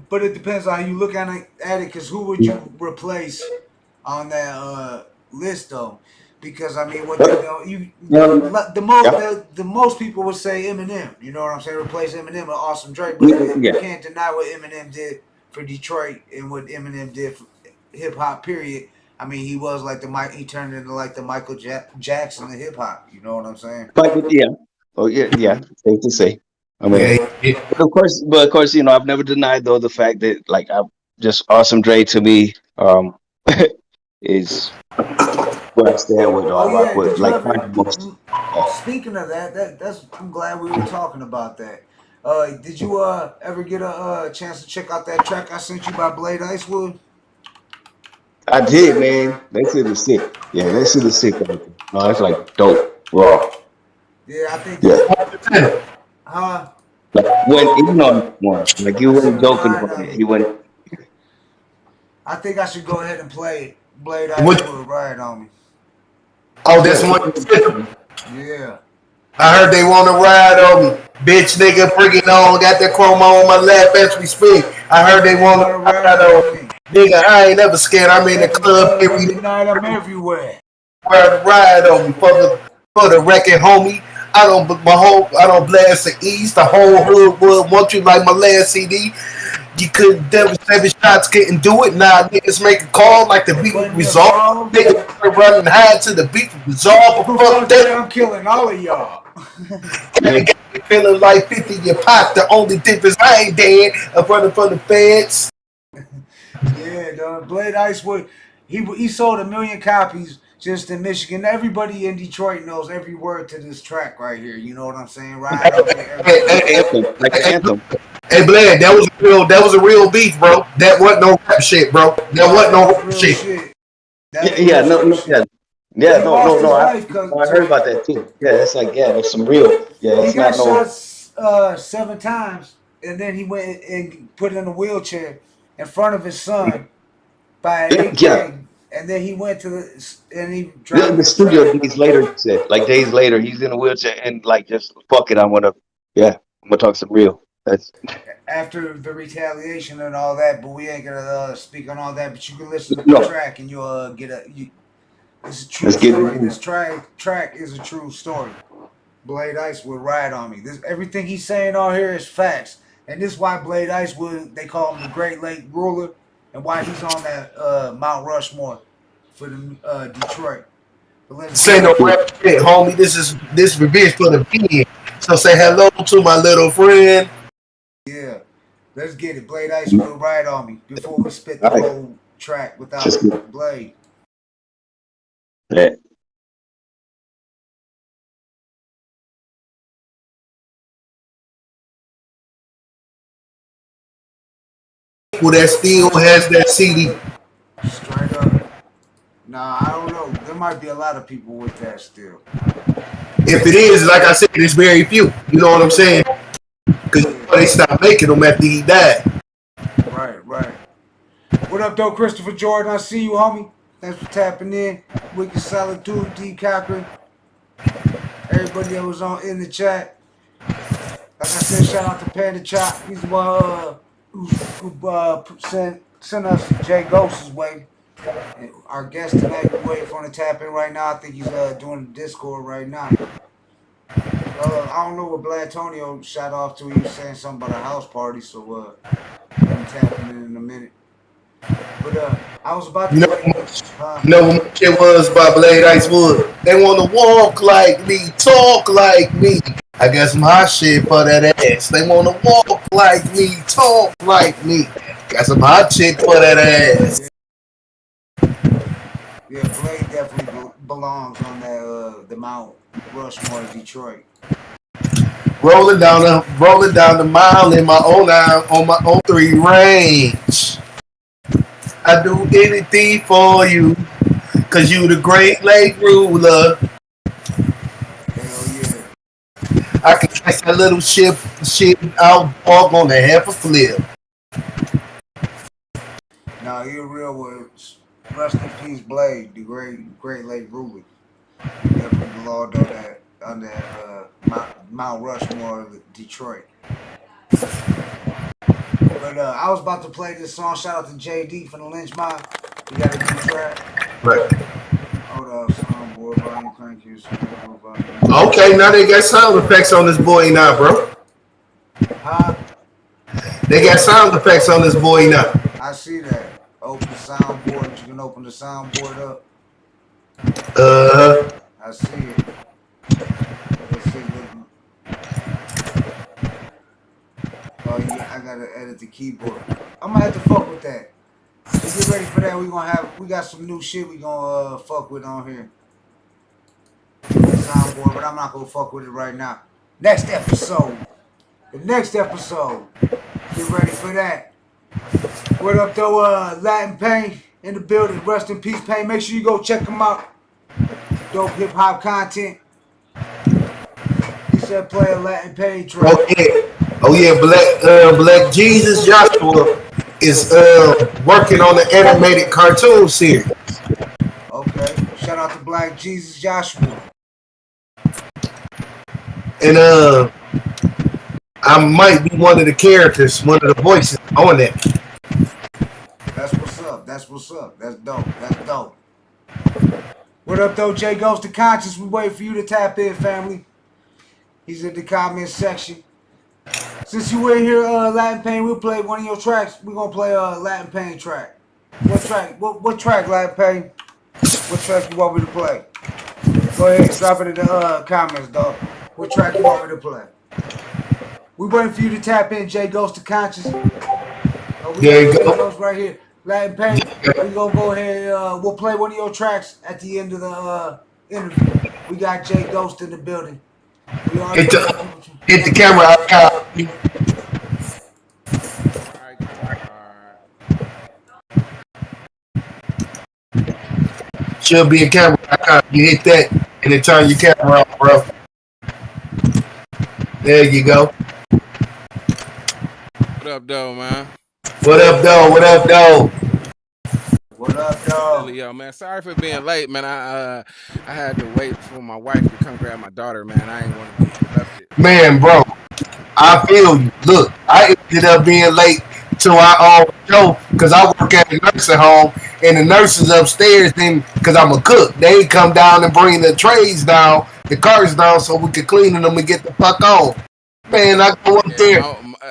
[SPEAKER 13] But it depends on how you look at it. Because who would you replace on that list though? Because I mean, what the most people would say Eminem. You know what I'm saying? Replace Eminem with Awesome Dre, but you can't deny what Eminem did for Detroit and what Eminem did for hip hop. Period. I mean, he was like he turned into like the Michael Jackson of hip hop. You know what I'm saying?
[SPEAKER 2] But yeah. Oh yeah. Safe to say. I mean, but of course, I've never denied though the fact that like I just Awesome Dre to me is where I stand with. I rock with like
[SPEAKER 13] Speaking of that's I'm glad we were talking about that. Did you ever get a chance to check out that track I sent you by Blade Icewood?
[SPEAKER 2] I did, man. That shit is sick. Yeah, that shit is sick. No, it's like dope, raw.
[SPEAKER 13] Yeah, I think.
[SPEAKER 2] Yeah.
[SPEAKER 13] Huh?
[SPEAKER 2] Like when like you weren't joking about it. You went.
[SPEAKER 13] I think I should go ahead and play it. Blade Icewood Ride on Me.
[SPEAKER 21] Oh, that's one.
[SPEAKER 13] Yeah.
[SPEAKER 21] I heard they want to ride on me. Bitch, nigga, bring it on. Got that chrome on my lap as we speak. I heard they want to ride on me. Nigga, I ain't never scared. I'm in the club every
[SPEAKER 13] night. I'm everywhere.
[SPEAKER 21] Ride on me for the record, homie. I don't blast the East. The whole hood would want you like my last CD. You couldn't 7 shots couldn't do it. Nah, niggas make a call like the beat was resolved. Niggas running high to the beat was resolved.
[SPEAKER 13] I'm killing all of y'all.
[SPEAKER 21] Feeling like 50 your pot. The only difference I ain't dead. I'm running from the feds.
[SPEAKER 13] Yeah, the Blade Icewood. He sold 1 million copies just in Michigan. Everybody in Detroit knows every word to this track right here. You know what I'm saying? Right?
[SPEAKER 2] Like an anthem.
[SPEAKER 21] Hey, Blade, that was a real beef, bro. That wasn't no rap shit, bro. That wasn't no rap shit.
[SPEAKER 2] I heard about that too. Yeah, that's like that's some real. Yeah, it's
[SPEAKER 13] he got
[SPEAKER 2] not
[SPEAKER 13] shot 7 times, and then he went and put in a wheelchair in front of his son by an AK.
[SPEAKER 2] Yeah.
[SPEAKER 13] And then he went to he
[SPEAKER 2] dropped the studio days later. Said like days later, he's in a wheelchair and like just fuck it. I'm gonna talk some real. That's
[SPEAKER 13] after the retaliation and all that, but we ain't gonna speak on all that. But you can listen to the track and you'll get it's a true story. This track is a true story. Blade Icewood Ride on Me. Everything he's saying on here is facts, and this is why Blade Icewood, they call him the Great Lake Ruler, and why he's on that Mount Rushmore for the Detroit.
[SPEAKER 21] Say no rap shit, homie. This revenge for the pen. So say hello to my little friend.
[SPEAKER 13] Yeah, let's get it. Blade Icewood Ride on Me before we spit the whole track without Blade.
[SPEAKER 2] Yeah.
[SPEAKER 21] Who that still has that CD?
[SPEAKER 13] Straight up. Nah, I don't know. There might be a lot of people with that still.
[SPEAKER 21] If it is, like I said, it's very few. You know what I'm saying? Because they stopped making them after he died.
[SPEAKER 13] Right. What up, though, Christopher Jordan? I see you, homie. Thanks for tapping in. Wicked Solitude, D. Cochran. Everybody that was in the chat. Like I said, shout out to Panda Chop. He's the one who sent us Jay Ghost's way. And our guest tonight, we're waiting for him to tap in right now. I think he's doing the Discord right now. I don't know what Blatonio shot off to. He was saying something about a house party, so I'm tapping in a minute. But I was about to
[SPEAKER 21] know what it was by Blade Icewood. They want to walk like me, talk like me. I guess my shit for that ass. They want to walk like me, talk like me. Got some hot shit for that ass.
[SPEAKER 13] Yeah, Blade definitely belongs on that the Mount Rushmore of Detroit.
[SPEAKER 21] rolling down the mile in my own nine on my own 3 range. I do anything for you, cause you the Great Lake ruler.
[SPEAKER 13] Hell yeah.
[SPEAKER 21] I can catch that little ship out walk on the half a flip.
[SPEAKER 13] Nah, you're real words. Rest in peace, Blade, the Great Lake ruler. Definitely belonged on that Mount Rushmore of Detroit. But I was about to play this song. Shout out to JD from the Lynch Mob. We got a new track.
[SPEAKER 21] Right.
[SPEAKER 13] Hold up, soundboard, volume, crank you.
[SPEAKER 21] Okay, now they got sound effects on this boy now, bro.
[SPEAKER 13] Huh?
[SPEAKER 21] They got sound effects on this boy now.
[SPEAKER 13] I see that. Open the soundboard. You can open the soundboard up. I see it. Let's see. Oh yeah, I gotta edit the keyboard. I'm gonna have to fuck with that. To get ready for that, we got some new shit we gonna fuck with on here. Soundboard, but I'm not gonna fuck with it right now. Next episode. The next episode. Get ready for that. What up though, Latin Pain in the building. Rest in peace, Pain. Make sure you go check them out. Dope hip hop content. He said play a Latin Pain track.
[SPEAKER 21] Oh yeah, Black Jesus Joshua is working on the animated cartoon series.
[SPEAKER 13] Okay. Shout out to Black Jesus Joshua.
[SPEAKER 21] And I might be one of the characters, one of the voices on that.
[SPEAKER 13] That's what's up. That's what's up. That's dope. That's dope. What up though, Jay Goes to Conscious? We wait for you to tap in, family. He's in the comment section. Since you were here, Latin Pain, we'll play one of your tracks. We're gonna play a Latin Pain track. What track? What track, Latin Pain? What track you want me to play? Go ahead, drop it in the comments, dog. What track you want me to play? We waiting for you to tap in, Jay Goes to Conscious.
[SPEAKER 21] There you go.
[SPEAKER 13] Goes right here. Latin Pain, we gonna go ahead. We'll play one of your tracks at the end of the interview. We got Jay Ghost in the building.
[SPEAKER 21] Hit the camera out. Should be a camera icon. You hit that and then turn your camera on, bro. There you go.
[SPEAKER 7] What up, though, man?
[SPEAKER 21] What up, though? What up, though?
[SPEAKER 13] What up, though?
[SPEAKER 7] Yo, man, sorry for being late, man. I had to wait for my wife to come grab my daughter, man. I ain't want to be interrupted.
[SPEAKER 21] Man, bro, I feel you. Look, I ended up being late to our show because I work at a nursing home, and the nurses upstairs, then because I'm a cook, they come down and bring the trays down, the cars down, so we can clean them and get the fuck on. Man, I go up there.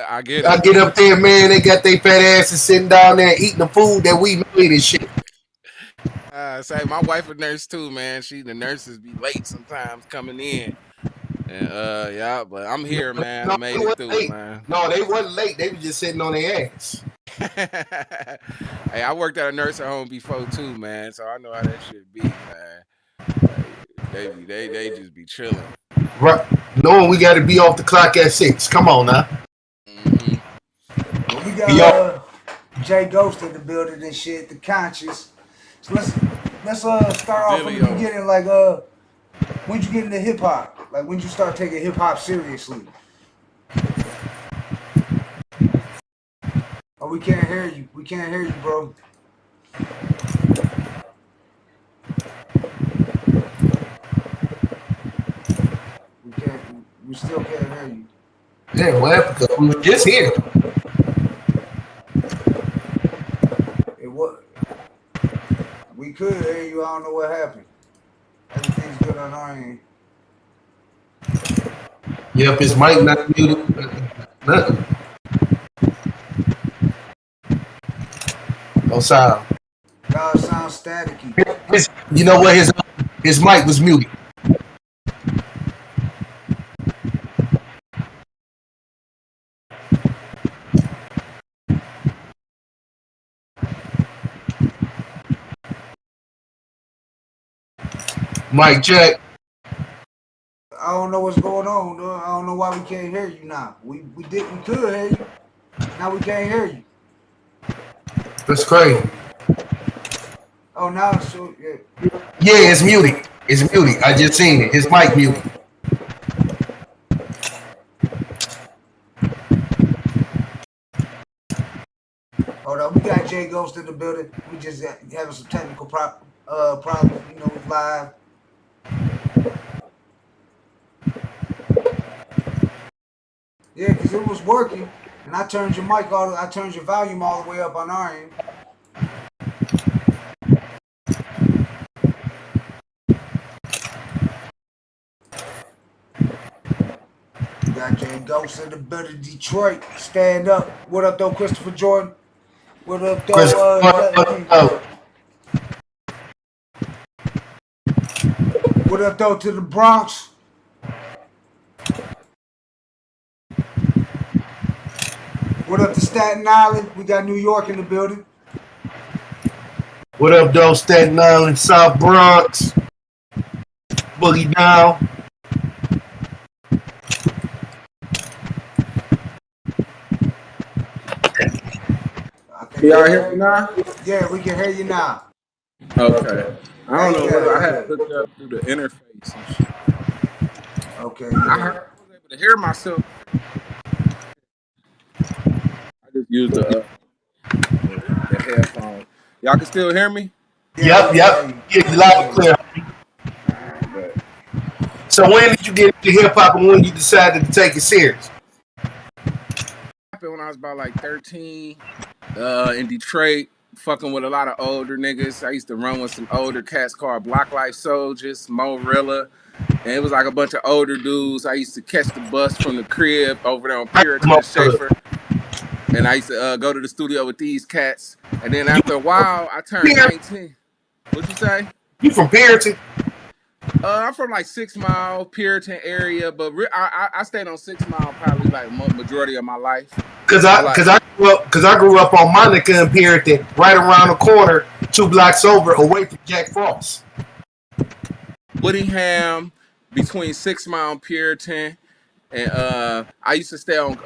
[SPEAKER 7] I get
[SPEAKER 21] up there, man. They got their fat asses sitting down there eating the food that we made and shit.
[SPEAKER 7] Say my wife a nurse too, man. The nurses be late sometimes coming in. And yeah, but I'm here, man. I made it through,
[SPEAKER 21] late.
[SPEAKER 7] Man.
[SPEAKER 21] No, they wasn't late. They was just sitting on their ass.
[SPEAKER 7] Hey, I worked at a nursing home before too, man. So I know how that shit be, man. Like, they just be chilling.
[SPEAKER 21] Right. Knowing we got to be off the clock at 6. Come on now.
[SPEAKER 13] Well, we got Jay Ghost in the building and shit, the Conscious. So let's start off from the beginning. Like, when'd you get into hip hop? Like, when'd you start taking hip hop seriously? Oh, we can't hear you. We can't hear you, bro. We still can't hear you.
[SPEAKER 21] Yeah, what happened? We were just here.
[SPEAKER 13] It was. We could hear you. I don't know what happened. Everything's good on our end.
[SPEAKER 21] Yep, his mic not muted. Nothing. No sound.
[SPEAKER 13] No, it sounds staticky.
[SPEAKER 21] You know what? His mic was muted. Mic check.
[SPEAKER 13] I don't know what's going on, though. I don't know why we can't hear you now. We could hear you. Now we can't hear you.
[SPEAKER 21] That's crazy.
[SPEAKER 13] Oh, now it's so yeah.
[SPEAKER 21] Yeah, it's muted. It's muted. I just seen it. His mic muted.
[SPEAKER 13] Hold on, we got Jay Ghost in the building. We just having some technical problems. You know, it's live. Yeah, because it was working, and I turned your I turned your volume all the way up on our end. We got Jay Ghost in the building, Detroit. Stand up. What up, though, Christopher Jordan? What up, though? What up, though, to the Bronx? What up to Staten Island? We got New York in the building.
[SPEAKER 21] What up, though? Staten Island, South Bronx, Boogie Down.
[SPEAKER 9] Can y'all hear me now?
[SPEAKER 13] Yeah, we can hear you now.
[SPEAKER 9] Okay. I don't know whether I had it hooked up through the interface and shit.
[SPEAKER 13] Okay.
[SPEAKER 9] I was able to hear myself. I just used the headphone. Y'all can still hear me?
[SPEAKER 21] Yep. Yeah, you loud and clear. So when did you get into hip hop and when you decided to take it serious?
[SPEAKER 9] When I was about like 13, in Detroit, fucking with a lot of older niggas. I used to run with some older cats called Block Life Soldiers, Morilla, and it was like a bunch of older dudes. I used to catch the bus from the crib over there on Puritan and Schaefer, and I used to go to the studio with these cats. And then after a while, I turned 19. What'd you say?
[SPEAKER 21] You from Puritan?
[SPEAKER 9] I'm from like 6 Mile, Puritan area, but I stayed on 6 Mile probably like majority of my life.
[SPEAKER 21] Cause I grew up on Monica and Puritan, right around the corner, 2 blocks over, away from Jack Frost.
[SPEAKER 9] Woodingham, between 6 Mile and Puritan, and I used to stay on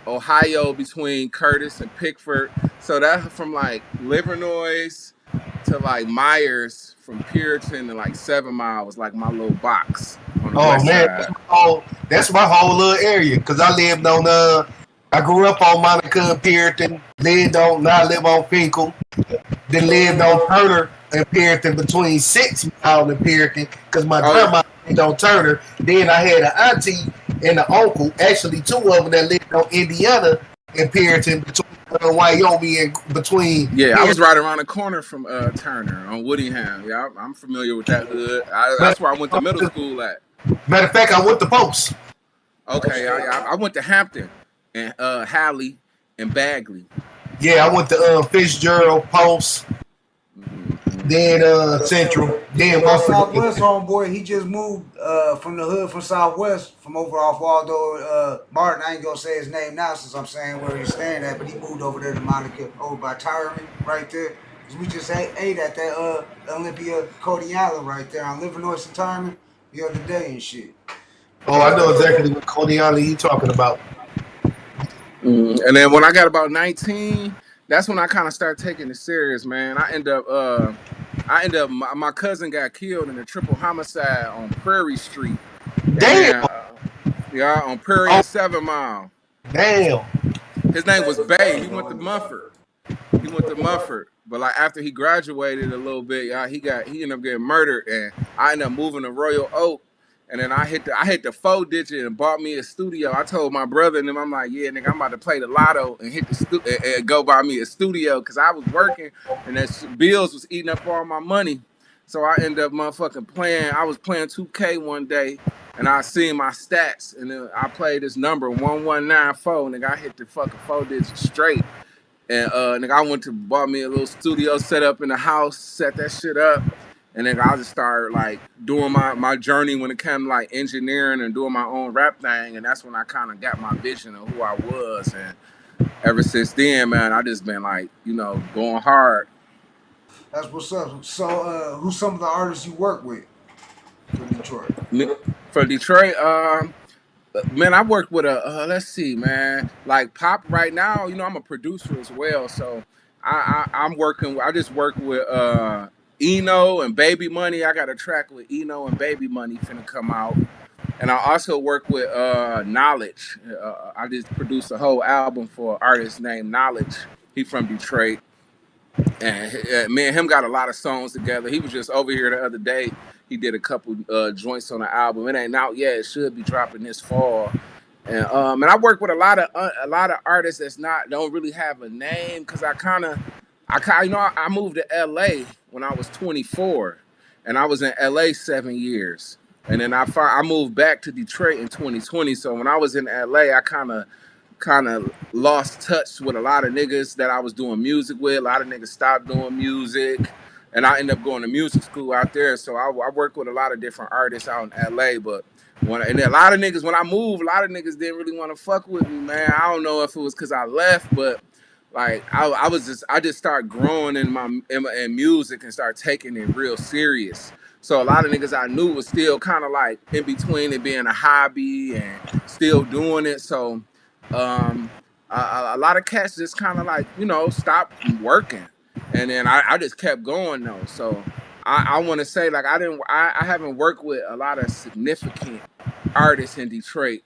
[SPEAKER 9] Ohio between Curtis and Pickford. So that from like Livernois to like Myers, from Puritan to like 7 Mile was like my little box on the west side.
[SPEAKER 21] That's my whole little area. Cause I lived on I grew up on Monica and Puritan, now I live on Finkel, then lived on Turner and Puritan between 6 Mile and Puritan, cause my grandma lived on Turner. Then I had an auntie and an uncle, actually 2 of them that lived on Indiana and Puritan, between Wyoming and between.
[SPEAKER 9] Yeah, I was right around the corner from Turner on Woodingham. Yeah, I'm familiar with that hood. That's where I went to middle school at.
[SPEAKER 21] Matter of fact, I went to Post.
[SPEAKER 9] Okay, I went to Hampton and Halley and Bagley.
[SPEAKER 21] Yeah, I went to Fitzgerald, Post, then Central, then
[SPEAKER 13] Southwest homeboy. He just moved from the hood from Southwest, from over off Waldo Martin. I ain't gonna say his name now since I'm saying where he's staying at, but he moved over there to Monica, over by Tyron, right there. Cause we just ate at that Olympia Cody Island right there on Livernois and Tyron the other day and shit.
[SPEAKER 21] Oh, I know exactly what Cody Island you talking about.
[SPEAKER 9] And then when I got about 19, that's when I kind of started taking it serious, man. I end up my cousin got killed in a triple homicide on Prairie Street.
[SPEAKER 21] Damn.
[SPEAKER 9] Yeah, on Prairie and 7 Mile.
[SPEAKER 21] Damn.
[SPEAKER 9] His name was Bay. He went to Mumford. But like after he graduated a little bit, he ended up getting murdered, and I ended up moving to Royal Oak. And then I hit the 4 digit and bought me a studio. I told my brother and them, I'm like, yeah, nigga, I'm about to play the lotto and hit and go buy me a studio, because I was working and that bills was eating up all my money. So I ended up motherfucking playing. I was playing 2K one day and I seen my stats, and then I played this number 1194. Nigga, I hit the fucking 4 digits straight. And nigga, I went to bought me a little studio set up in the house, set that shit up. And then I just started like doing my journey when it came to like engineering and doing my own rap thing. And that's when I kind of got my vision of who I was. And ever since then, man, I just been like, going hard.
[SPEAKER 13] That's what's up. So who's some of the artists you work with in Detroit?
[SPEAKER 9] For Detroit, man, I worked with a let's see, man, like pop right now. You know, I'm a producer as well, so I'm working. I just work with Eno and Baby Money. I got a track with Eno and Baby Money finna come out, and I also work with Knowledge. I just produced a whole album for an artist named Knowledge. He from Detroit, and me and him got a lot of songs together. He was just over here the other day. He did a couple joints on the album. It ain't out yet. It should be dropping this fall. And I work with a lot of artists that's don't really have a name, because I moved to LA when I was 24, and I was in LA 7 years, and then I moved back to Detroit in 2020. So when I was in LA, I kind of lost touch with a lot of niggas that I was doing music with. A lot of niggas stopped doing music. And I ended up going to music school out there. So I work with a lot of different artists out in LA. But and a lot of niggas, when I moved, a lot of niggas didn't really want to fuck with me, man. I don't know if it was because I left, but like I just started growing in music and started taking it real serious. So a lot of niggas I knew was still kind of like in between it being a hobby and still doing it. So a lot of cats just kind of like, stopped working. And then I just kept going though. So I want to say, like, I haven't worked with a lot of significant artists in Detroit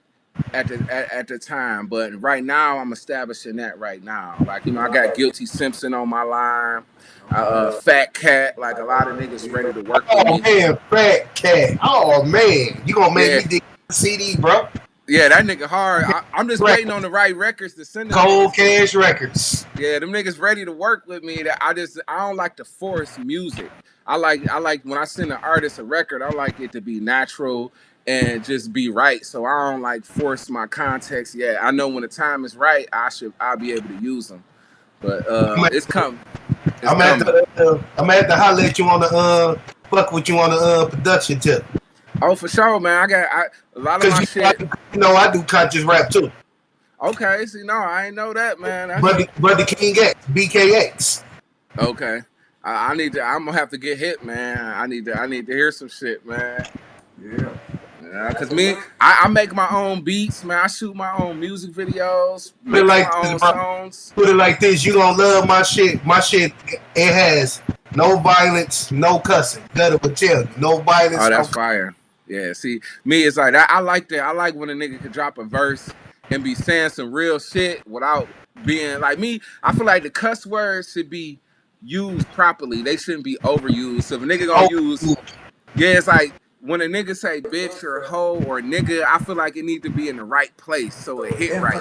[SPEAKER 9] at the time, but right now I'm establishing that right now. Like, I got Guilty Simpson on my line, Fat Cat, like a lot of niggas ready to work with me.
[SPEAKER 21] Oh man, Fat Cat. Oh man, you gonna make me dig the CD, bro?
[SPEAKER 9] Yeah, that nigga hard. I'm just waiting on the right records to send them.
[SPEAKER 21] Cold Cash Records.
[SPEAKER 9] Yeah, them niggas ready to work with me. That I don't like to force music. I like when I send an artist a record, I like it to be natural and just be right. So I don't like force my context. Yeah, I know when the time is right, I'll be able to use them. But it's coming.
[SPEAKER 21] I'm at the holler at you on the fuck with you on the production tip.
[SPEAKER 9] Oh, for sure, man. I got a lot of my shit.
[SPEAKER 21] I do conscious rap too.
[SPEAKER 9] Okay, see, no, I ain't know that, man.
[SPEAKER 21] Brother King X, BKX.
[SPEAKER 9] Okay, I'm gonna have to get hit, man. I need to hear some shit, man. Yeah, cause I make my own beats, man. I shoot my own music videos, make my own songs.
[SPEAKER 21] Put it like this: you gonna love my shit. My shit, it has no violence, no cussing. That will tell you, no violence.
[SPEAKER 9] Oh, that's fire. Yeah, see, me, it's like I like that. I like when a nigga can drop a verse and be saying some real shit without being like me. I feel like the cuss words should be used properly. They shouldn't be overused. So if a nigga gonna use, it's like when a nigga say bitch or hoe or nigga, I feel like it need to be in the right place so it hit right.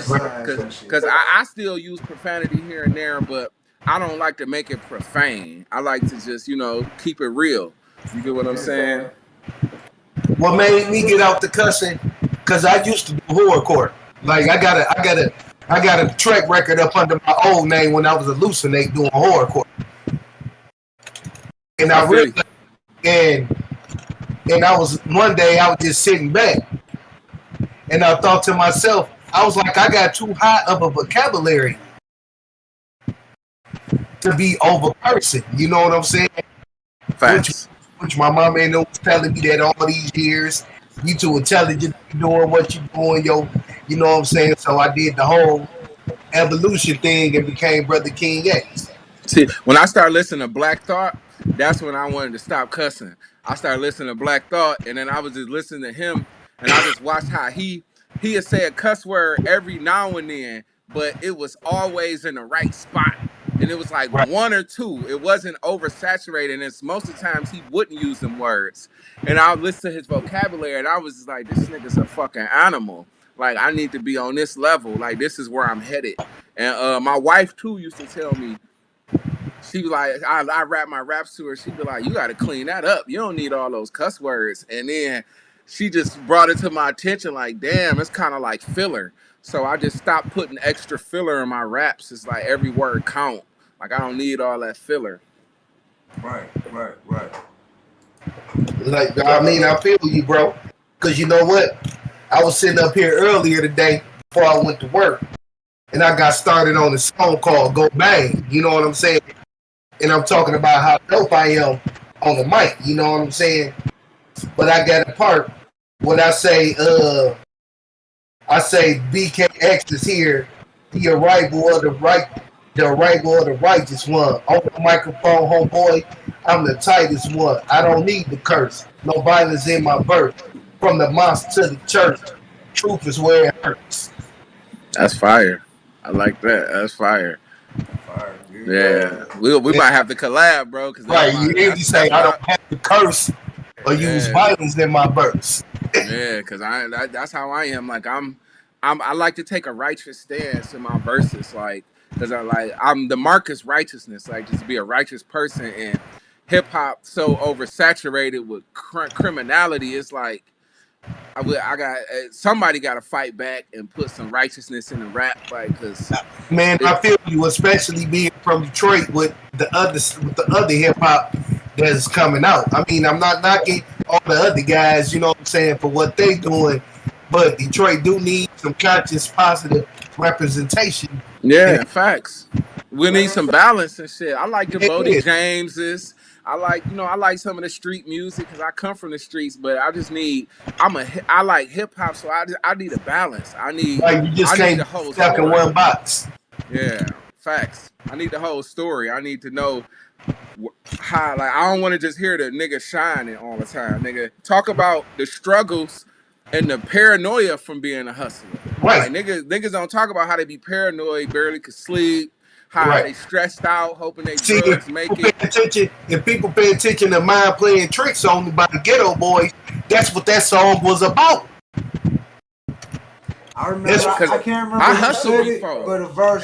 [SPEAKER 9] Cause I still use profanity here and there, but I don't like to make it profane. I like to just, keep it real. You get what I'm saying?
[SPEAKER 21] What made me get out the cussing? Cause I used to do horrorcore. Like I got a track record up under my old name when I was hallucinate doing horrorcore. And I really and I was one day I was just sitting back and I thought to myself, I was like, I got too high of a vocabulary to be over person. You know what I'm saying?
[SPEAKER 9] Facts.
[SPEAKER 21] Which my mom ain't was telling me that all these years, you too intelligent, you doing what you doing, yo. You know what I'm saying? So I did the whole evolution thing and became Brother King X.
[SPEAKER 9] See, when I started listening to Black Thought, that's when I wanted to stop cussing. I started listening to Black Thought, and then I was just listening to him, and I just watched how he would say a cuss word every now and then, but it was always in the right spot. And it was like one or two. It wasn't oversaturated. And most of the times he wouldn't use them words. And I would listen to his vocabulary, and I was just like, this nigga's a fucking animal. Like, I need to be on this level. Like, this is where I'm headed. And my wife, too, used to tell me, she was like, I rap my raps to her. She'd be like, you got to clean that up. You don't need all those cuss words. And then she just brought it to my attention like, damn, it's kind of like filler. So I just stopped putting extra filler in my raps. It's like every word count. Like, I don't need all that filler.
[SPEAKER 21] Right. Like, I mean, I feel you, bro. Because you know what? I was sitting up here earlier today before I went to work. And I got started on a song called Go Bang. You know what I'm saying? And I'm talking about how dope I am on the mic. You know what I'm saying? But I got a part when I say BKX is here, the arrival of the righteous one. On the microphone, homeboy, I'm the tightest one. I don't need the curse. No violence in my birth. From the mosque to the church, truth is where it hurts.
[SPEAKER 9] That's fire. I like that. That's fire.
[SPEAKER 13] Fire, dude.
[SPEAKER 9] Yeah, we might have to collab, bro. Cause
[SPEAKER 21] Right, you hear me say I don't have to curse or use violence in my verse.
[SPEAKER 9] Yeah, cause that's how I am. Like I like to take a righteous stance in my verses, like because I'm the Marcus righteousness, like just be a righteous person. And hip hop so oversaturated with criminality, it's like I got somebody got to fight back and put some righteousness in the rap, like because
[SPEAKER 21] man, I feel you, especially being from Detroit with the other hip hop that's coming out. I mean, I'm not knocking all the other guys, you know what I'm saying, for what they doing, but Detroit do need some conscious, positive representation.
[SPEAKER 9] Yeah, facts. We need some balance and shit. I like the Bodie Jameses. I like some of the street music because I come from the streets, but I just need. I like hip hop, so I need a balance. I need.
[SPEAKER 21] Like you just can't
[SPEAKER 9] the whole
[SPEAKER 21] stuck in one box.
[SPEAKER 9] Yeah, facts. I need the whole story. I need to know how. Like I don't want to just hear the nigga shining all the time. Nigga, talk about the struggles and the paranoia from being a hustler.
[SPEAKER 21] Right.
[SPEAKER 9] Like niggas don't talk about how they be paranoid, barely could sleep, how they stressed out, hoping they drugs make it.
[SPEAKER 21] If people pay attention to Mind Playing Tricks on by the Ghetto Boys, that's what that song was about.
[SPEAKER 13] I remember. I can't remember.
[SPEAKER 9] I hustled before,
[SPEAKER 13] but a verse.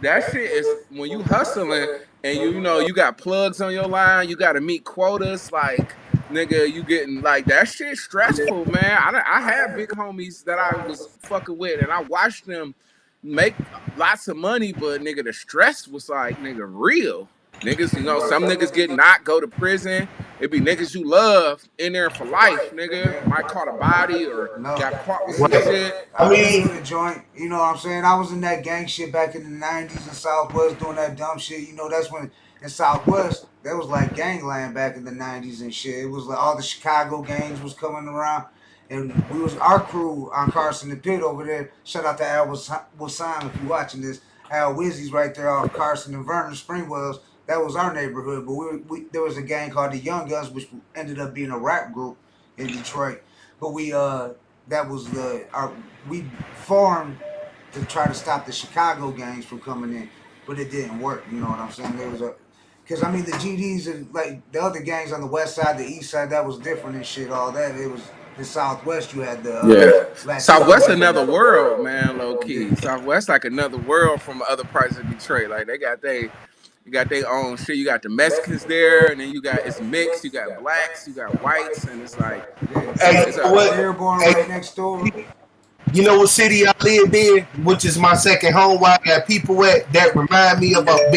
[SPEAKER 9] That shit is when you hustling and you got plugs on your line, you got to meet quotas. Like nigga, you getting like that shit stressful, man. I had big homies that I was fucking with, and I watched them make lots of money, but nigga, the stress was like nigga real. Niggas, some niggas get knocked, go to prison. It be niggas you love in there for life, nigga. Might caught a body or got caught with some shit.
[SPEAKER 13] I mean, the joint, you know what I'm saying? I was in that gang shit back in the 90s in Southwest doing that dumb shit. You know, that's when in Southwest, there was like gangland back in the 90s and shit. It was like all the Chicago gangs was coming around. And we was our crew on Carson and Pitt over there. Shout out to Al Wasan if you watching this. Al Wizzy's right there off Carson and Vernon, Springwells. That was our neighborhood, but there was a gang called the Young Guns, which ended up being a rap group in Detroit. But we formed to try to stop the Chicago gangs from coming in, but it didn't work. You know what I'm saying? Because I mean the GDs and like the other gangs on the west side, the east side, that was different and shit. All that it was. The Southwest, you had the
[SPEAKER 9] Southwest another world, man. Low key, Southwest like another world from other parts of Detroit. Like they got their own shit. You got the Mexicans there, and then it's mixed. You got blacks, you got whites, and it's like
[SPEAKER 21] it's
[SPEAKER 13] Airborne right next door.
[SPEAKER 21] You know what city I live in, which is my second home, where I got people at that remind me of a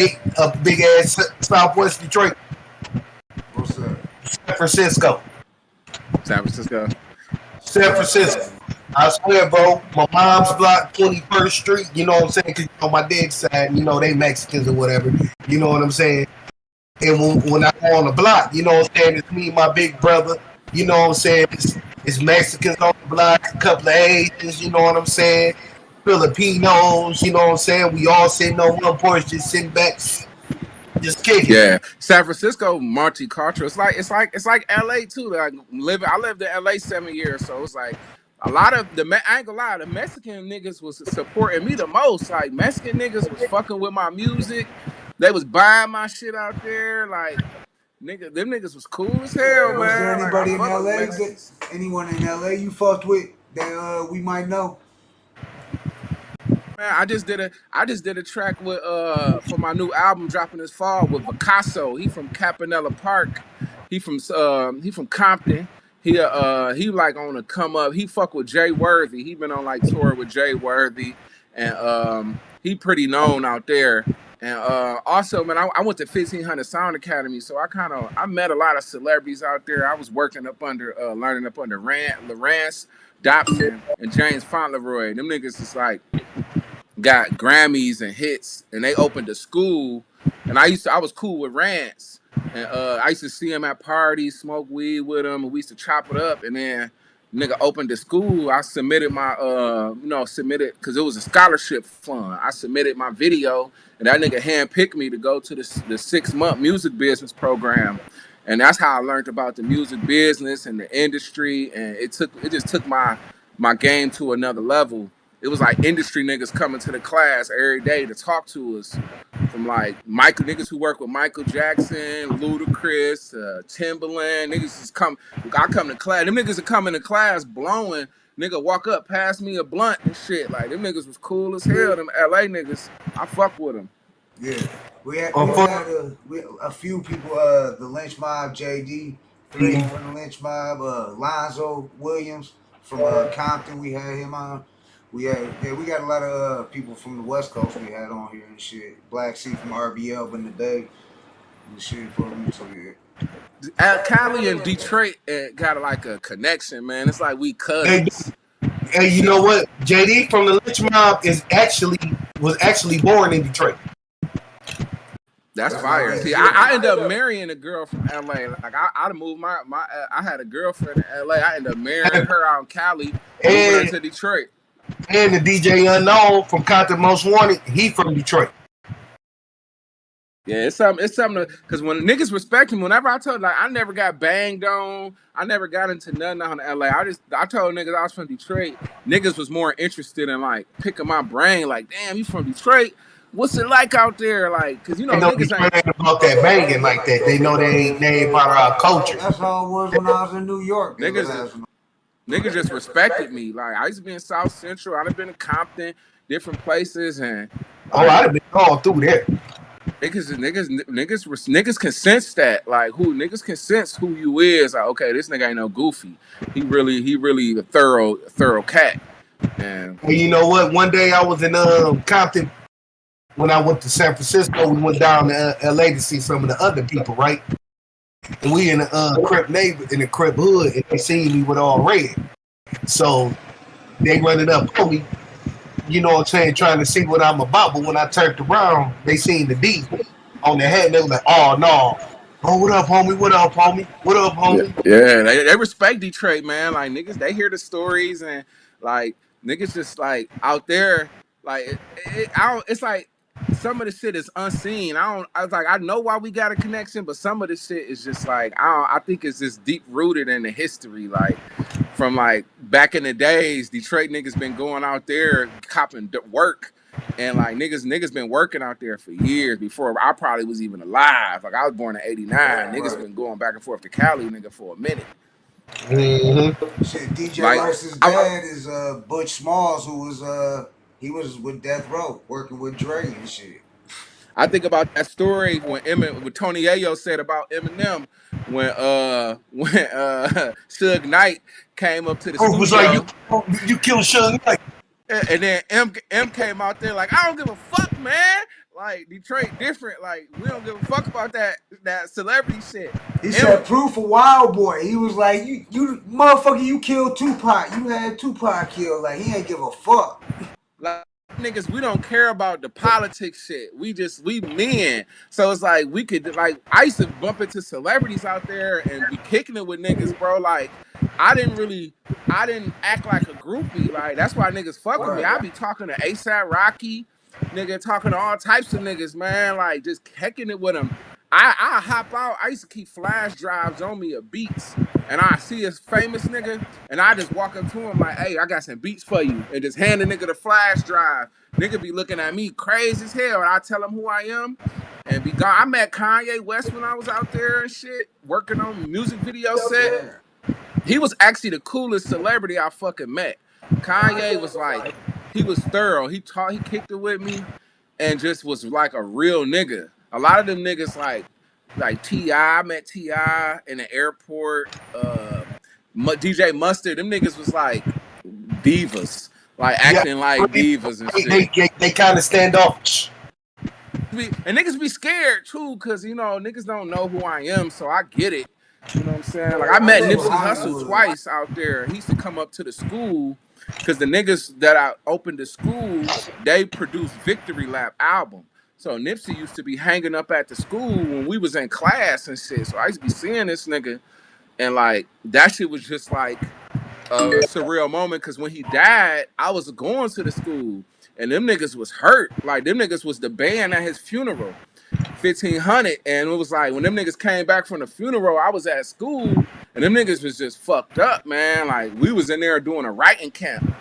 [SPEAKER 21] big ass Southwest Detroit.
[SPEAKER 13] What's that?
[SPEAKER 21] San Francisco. San Francisco. I swear, bro, my mom's block, 21st Street, you know what I'm saying? Because on my dad's side, they Mexicans or whatever, you know what I'm saying? And when I go on the block, you know what I'm saying, it's me and my big brother, you know what I'm saying? It's Mexicans on the block, a couple of Asians, you know what I'm saying? Filipinos, you know what I'm saying? We all sitting on one porch, just sitting back, just kicking.
[SPEAKER 9] Yeah, San Francisco multicultural. It's like LA too. Like I lived in LA 7 years, so it's like a lot of I ain't gonna lie, the Mexican niggas was supporting me the most. Like Mexican niggas was fucking with my music. They was buying my shit out there. Like them niggas was cool as hell, man.
[SPEAKER 13] Was there anybody in LA?
[SPEAKER 9] Like,
[SPEAKER 13] anyone in LA you fucked with that we might know?
[SPEAKER 9] Man, I just did a track with for my new album dropping this fall with Picasso. He from Campanella Park. He from Compton. He like on the come up. He fuck with Jay Worthy. He been on like tour with Jay Worthy, and he pretty known out there. And also, man, I went to 1500 Sound Academy, so I met a lot of celebrities out there. I was working up under learning up under Lawrence Dobson and James Fauntleroy. Them niggas is like got Grammys and hits, and they opened a school. And I was cool with Rance, and I used to see him at parties, smoke weed with him, and we used to chop it up. And then nigga opened the school. I submitted my submitted because it was a scholarship fund. I submitted my video, and that nigga handpicked me to go to the 6-month music business program, and that's how I learned about the music business and the industry. And it just took my game to another level. It was like industry niggas coming to the class every day to talk to us. From like niggas who work with Michael Jackson, Ludacris, Timbaland, niggas is come. I come to class. Them niggas are coming to class blowing. Nigga walk up, pass me a blunt and shit. Like them niggas was cool as hell. Them LA niggas, I fuck with them.
[SPEAKER 13] Yeah, we had a few people. The Lynch Mob, JD, Three from the Lynch Mob, Lonzo Williams from Compton. We had him on. We got a lot of people from the West Coast we had on here and shit. Black C from RBL in the day and shit for me. So yeah.
[SPEAKER 9] Cali and Detroit got like a connection, man. It's like we cousins.
[SPEAKER 21] Hey, you know what? JD from the Lynch Mob was actually born in Detroit.
[SPEAKER 9] That's fire. See, I ended up marrying a girl from LA. Like I moved I had a girlfriend in LA. I ended up marrying her out in Cali, moving her to Detroit.
[SPEAKER 21] And the DJ Unknown from Compton Most Wanted, he from Detroit.
[SPEAKER 9] Yeah, it's something because when niggas respect him, whenever I told like I never got banged on, I never got into nothing out in LA. I told niggas I was from Detroit. Niggas was more interested in like picking my brain, like, damn, you from Detroit? What's it like out there? Like, cause you know niggas ain't
[SPEAKER 21] about that banging like that. They know they ain't part of our culture.
[SPEAKER 13] That's how it was when I was in New York.
[SPEAKER 9] Niggas just respected me. Like I used to be in South Central. I've been in Compton, different places, and
[SPEAKER 21] I've been all through there.
[SPEAKER 9] Niggas can sense that. Like niggas can sense who you is. Like, okay, this nigga ain't no goofy. He really a thorough cat. And
[SPEAKER 21] well, you know what? One day I was in Compton when I went to San Francisco. We went down to LA to see some of the other people, right? And we in the Crip hood, and they seen me with all red. So they running up on me, you know what I'm saying, trying to see what I'm about. But when I turned around, they seen the D on their head, and they was like, oh, no. Oh, what up, homie? What up, homie? What up, homie?
[SPEAKER 9] Yeah, they respect Detroit, man. Like, niggas, they hear the stories, and, like, niggas just, like, out there, like, it's like, some of the shit is unseen. I know why we got a connection, but some of the shit is just like I think it's just deep rooted in the history. Like from like back in the days, Detroit niggas been going out there copping work, and like niggas been working out there for years before I probably was even alive. Like I was born in '89. Niggas been going back and forth to Cali, nigga, for a minute.
[SPEAKER 21] Mm-hmm.
[SPEAKER 13] Shit, DJ Rose's dad is Butch Smalls, who was he was with Death Row, working with Dre and shit.
[SPEAKER 9] I think about that story when Tony Yayo said about Eminem when Suge Knight came up to the studio.
[SPEAKER 21] Was like you killed Suge Knight.
[SPEAKER 9] And then M came out there like, I don't give a fuck, man. Like Detroit different. Like we don't give a fuck about that celebrity shit.
[SPEAKER 13] He said proof of Wild Boy. He was like, you motherfucker, you killed Tupac. You had Tupac killed. Like he ain't give a fuck.
[SPEAKER 9] Like niggas, we don't care about the politics shit. We men. So it's like we could like I used to bump into celebrities out there and be kicking it with niggas, bro. Like I didn't act like a groupie. Like that's why niggas fuck with me. I be talking to ASAP Rocky, nigga, talking to all types of niggas, man. Like just kicking it with them. I hop out. I used to keep flash drives on me of beats, and I see a famous nigga, and I just walk up to him like, "Hey, I got some beats for you," and just hand the nigga the flash drive. Nigga be looking at me crazy as hell, and I tell him who I am, and be gone. I met Kanye West when I was out there and shit, working on music video set. He was actually the coolest celebrity I fucking met. Kanye was like, he was thorough. He kicked it with me, and just was like a real nigga. A lot of them niggas like T.I. I met T.I. in the airport. DJ Mustard, them niggas was like divas, like acting like divas and shit.
[SPEAKER 21] They kind of stand off.
[SPEAKER 9] And niggas be scared too, cause you know niggas don't know who I am, so I get it. You know what I'm saying? Like I met Nipsey Hussle twice out there. He used to come up to the school, cause the niggas that I opened the school, they produced Victory Lap album. So Nipsey used to be hanging up at the school when we was in class and shit. So I used to be seeing this nigga, and like that shit was just like surreal moment because when he died, I was going to the school and them niggas was hurt. Like them niggas was the band at his funeral, 1500, and it was like when them niggas came back from the funeral, I was at school and them niggas was just fucked up, man. Like we was in there doing a writing camp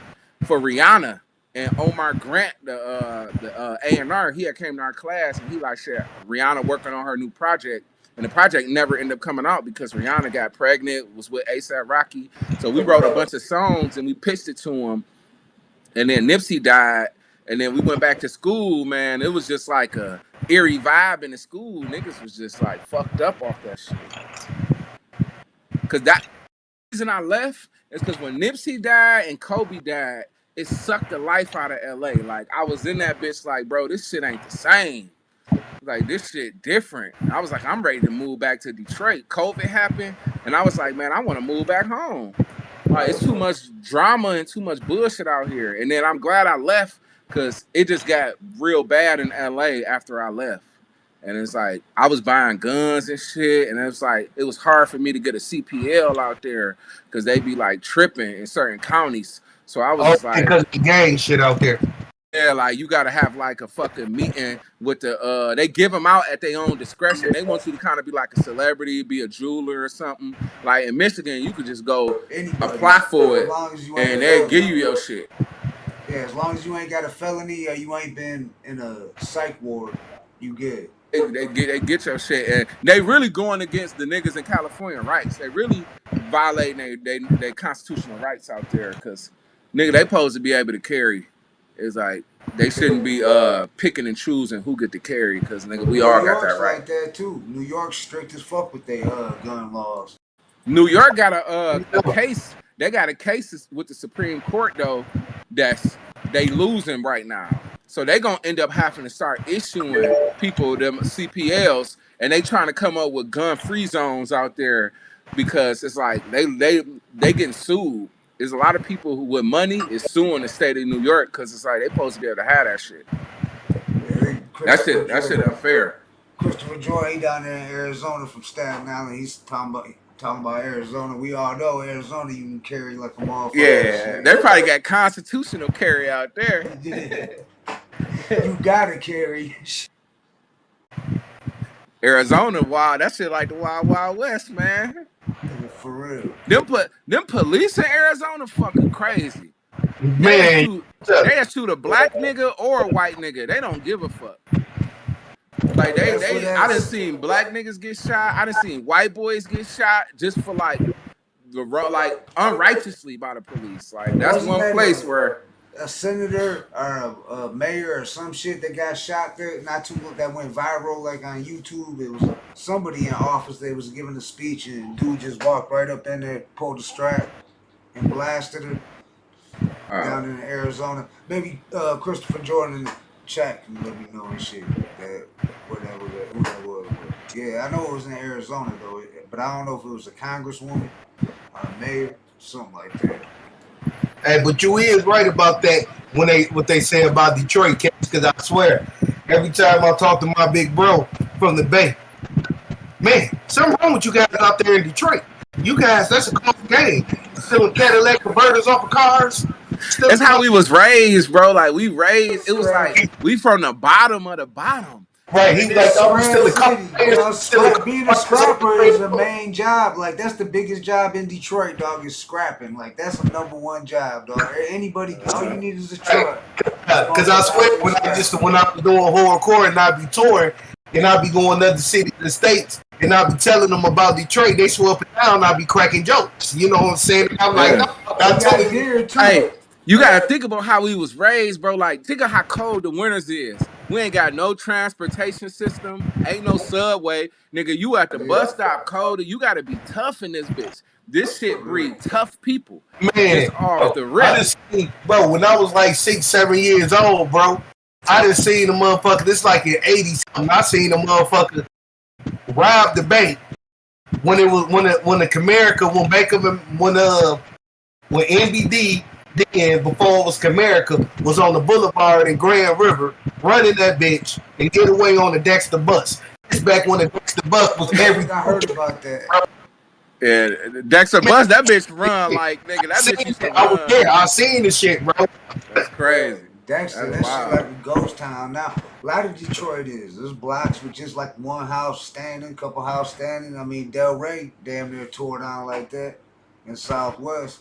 [SPEAKER 9] for Rihanna. And Omar Grant, the A&R, he had came to our class and he like, shit, Rihanna working on her new project. And the project never ended up coming out because Rihanna got pregnant, was with A$AP Rocky. So we wrote a bunch of songs and we pitched it to him. And then Nipsey died. And then we went back to school, man. It was just like a eerie vibe in the school. Niggas was just like fucked up off that shit. Cause that reason I left is because when Nipsey died and Kobe died, it sucked the life out of LA. Like I was in that bitch like, bro, this shit ain't the same. Like this shit different. I was like, I'm ready to move back to Detroit. COVID happened, and I was like, man, I want to move back home. Like it's too much drama and too much bullshit out here. And then I'm glad I left because it just got real bad in LA after I left. And it's like I was buying guns and shit, and it's like it was hard for me to get a CPL out there because they be like tripping in certain counties. So I was just like,
[SPEAKER 21] because the gang shit out there.
[SPEAKER 9] Yeah, like you gotta have like a fucking meeting with the they give them out at their own discretion. They want you to kind of be like a celebrity, be a jeweler or something. Like in Michigan, you could just go apply for it and they'll give you your shit.
[SPEAKER 13] Yeah, as long as you ain't got a felony or you ain't been in a psych ward, you good.
[SPEAKER 9] They get your shit, and they really going against the niggas in California rights. They really violating their constitutional rights out there, cause nigga, they supposed to be able to carry. It's like they shouldn't be picking and choosing who get to carry, cause nigga, we all got that right.
[SPEAKER 13] Like that too. New York's strict as fuck with their gun laws.
[SPEAKER 9] New York got a case. They got a case with the Supreme Court though that's they losing right now. So they gonna end up having to start issuing people them CPLs, and they trying to come up with gun-free zones out there because it's like they getting sued. There's a lot of people who with money is suing the state of New York because it's like they supposed to be able to have that shit. That shit unfair.
[SPEAKER 13] Christopher Joy, he down there in Arizona from Staten Island. He's talking about Arizona. We all know Arizona you can carry like a motherfucker.
[SPEAKER 9] Yeah, they probably got constitutional carry out there.
[SPEAKER 13] You gotta carry.
[SPEAKER 9] Arizona, wow, that shit like the Wild Wild West, man.
[SPEAKER 13] For real.
[SPEAKER 9] Them police in Arizona fucking crazy.
[SPEAKER 21] Man,
[SPEAKER 9] they shoot a black nigga or a white nigga. They don't give a fuck. Like I done seen black niggas get shot. I done seen white boys get shot just for like unrighteously by the police. Like that's one place where
[SPEAKER 13] a senator or a mayor or some shit that got shot there, that went viral like on YouTube. It was somebody in office that was giving a speech and dude just walked right up in there, pulled the strap, and blasted her down in Arizona. Maybe Christopher Jordan in the chat can let me know and shit that who that was. Yeah, I know it was in Arizona though, but I don't know if it was a congresswoman or a mayor, something like that.
[SPEAKER 21] Hey, but you is right about that when what they say about Detroit, because I swear, every time I talk to my big bro from the Bay, man, something wrong with you guys out there in Detroit. You guys, that's a close game. Stealing Cadillac converters off of cars.
[SPEAKER 9] That's how we was raised, bro. Like we raised, it was like we from the bottom of the bottom.
[SPEAKER 21] Right, he's like, I'm still a
[SPEAKER 13] being a scrapper is the main job. Like that's the biggest job in Detroit, dog. Is scrapping. Like that's the #1 job, dog. Anybody, all you need is a truck.
[SPEAKER 21] Because I swear, when I was doing horrorcore and I'd be touring, and I'd be going to other cities and states, and I'd be telling them about Detroit, they swear up and down, I'd be cracking jokes. You know what I'm saying? I'm like, no, I'm telling you.
[SPEAKER 9] Hey, you gotta think about how we was raised, bro. Like, think of how cold the winters is. We ain't got no transportation system, ain't no subway. Nigga, you at the bus stop cold, you gotta be tough in this bitch. This shit breed tough people.
[SPEAKER 21] Man,
[SPEAKER 9] just off the rip.
[SPEAKER 21] I just seen, bro, when I was like 6-7 years old, bro, I done seen the motherfucker, this like in 80s, I seen the motherfucker rob the bank when it was when the Comerica, when Bank of when NBD then before it was Comerica was on the boulevard in Grand River running that bitch and get away on the Dexter bus. It's back when the Dexter bus was everything.
[SPEAKER 13] I heard about that.
[SPEAKER 9] And Dexter Bus, that bitch run like nigga. That bitch used to
[SPEAKER 21] I was
[SPEAKER 9] run.
[SPEAKER 21] there. I seen the shit, bro.
[SPEAKER 9] That's crazy.
[SPEAKER 13] Dexter,
[SPEAKER 9] That's
[SPEAKER 13] that shit
[SPEAKER 9] wild.
[SPEAKER 13] like a ghost town now. A lot of Detroit is. There's blocks with just like one house standing, couple house standing. I mean, Del Rey damn near tore down like that in Southwest.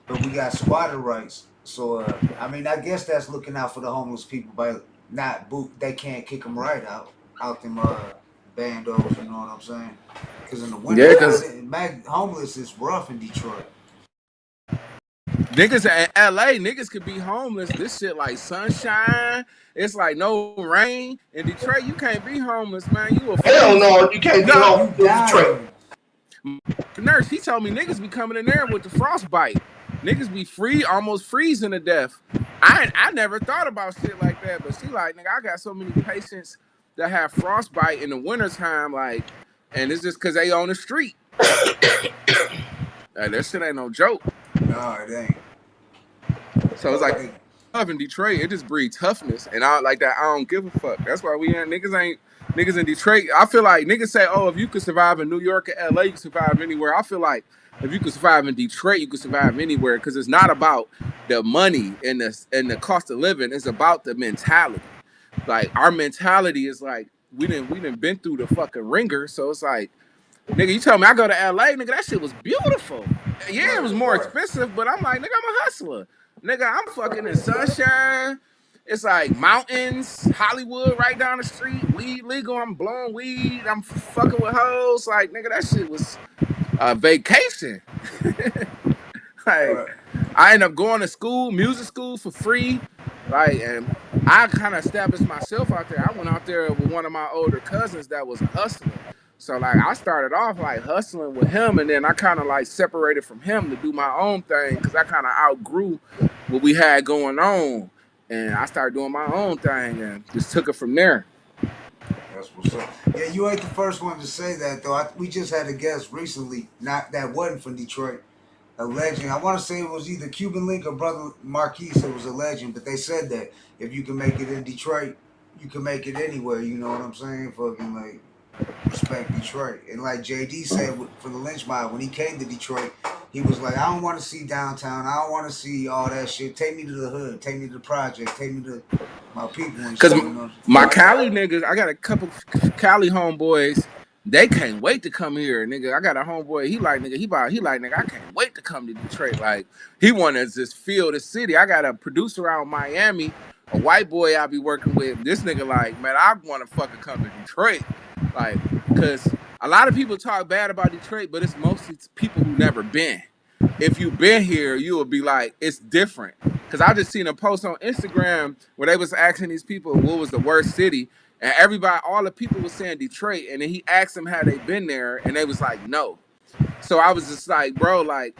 [SPEAKER 13] But we got squatter rights. So, I mean, I guess that's looking out for the homeless people by not boot. They can't kick them right out them bandos, you know what I'm saying? Because in the winter, homeless is rough in Detroit.
[SPEAKER 9] Niggas in LA, niggas could be homeless. This shit like sunshine. It's like no rain. In Detroit, you can't be homeless, man. You a
[SPEAKER 21] Hell no, you can't be homeless in Detroit.
[SPEAKER 9] Nurse, he told me niggas be coming in there with the frostbite. Niggas be almost freezing to death. I never thought about shit like that, but she like, nigga, I got so many patients that have frostbite in the wintertime, like, and it's just cause they on the street. That shit ain't no joke.
[SPEAKER 13] No, it ain't.
[SPEAKER 9] So it's like tough in Detroit, it just breeds toughness, and I like that. I don't give a fuck. That's why niggas in Detroit. I feel like niggas say, oh, if you could survive in New York or LA, you can survive anywhere. I feel like if you could survive in Detroit, you could survive anywhere, because it's not about the money and the cost of living. It's about the mentality. Like our mentality is like we didn't been through the fucking ringer, so it's like, nigga, you tell me I go to LA, nigga, that shit was beautiful. Yeah, it was more expensive, but I'm like, nigga, I'm a hustler. Nigga, I'm fucking in sunshine. It's like mountains, Hollywood right down the street, weed legal, I'm blowing weed, I'm fucking with hoes. Like, nigga, that shit was a vacation. Like, I ended up going to school, music school for free. Like, and I kind of established myself out there. I went out there with one of my older cousins that was a hustler. So like I started off like hustling with him, and then I kind of like separated from him to do my own thing, because I kind of outgrew what we had going on, and I started doing my own thing and just took it from there.
[SPEAKER 13] That's what's up. Yeah, you ain't the first one to say that though. We just had a guest recently, not that wasn't from Detroit, a legend. I want to say it was either Cuban Link or Brother Marquise. It was a legend, but they said that if you can make it in Detroit, you can make it anywhere. You know what I'm saying? Fucking like. Respect Detroit. And like JD said for the lynch mob, when he came to Detroit, he was like, I don't want to see downtown. I don't want to see all that shit. Take me to the hood. Take me to the project. Take me to my people.
[SPEAKER 9] Because my Cali niggas, I got a couple Cali homeboys. They can't wait to come here, nigga. I got a homeboy. He like, nigga, I can't wait to come to Detroit. Like, he want to just feel the city. I got a producer out in Miami, a white boy I be working with. This nigga like, man, I want to fucking come to Detroit. Like, because a lot of people talk bad about Detroit, but it's mostly people who never been. If you been here, you will be like, it's different. Because I just seen a post on Instagram where they was asking these people what was the worst city, and all the people was saying Detroit, and then he asked them how they been there, and they was like, no. So I was just like, bro, like,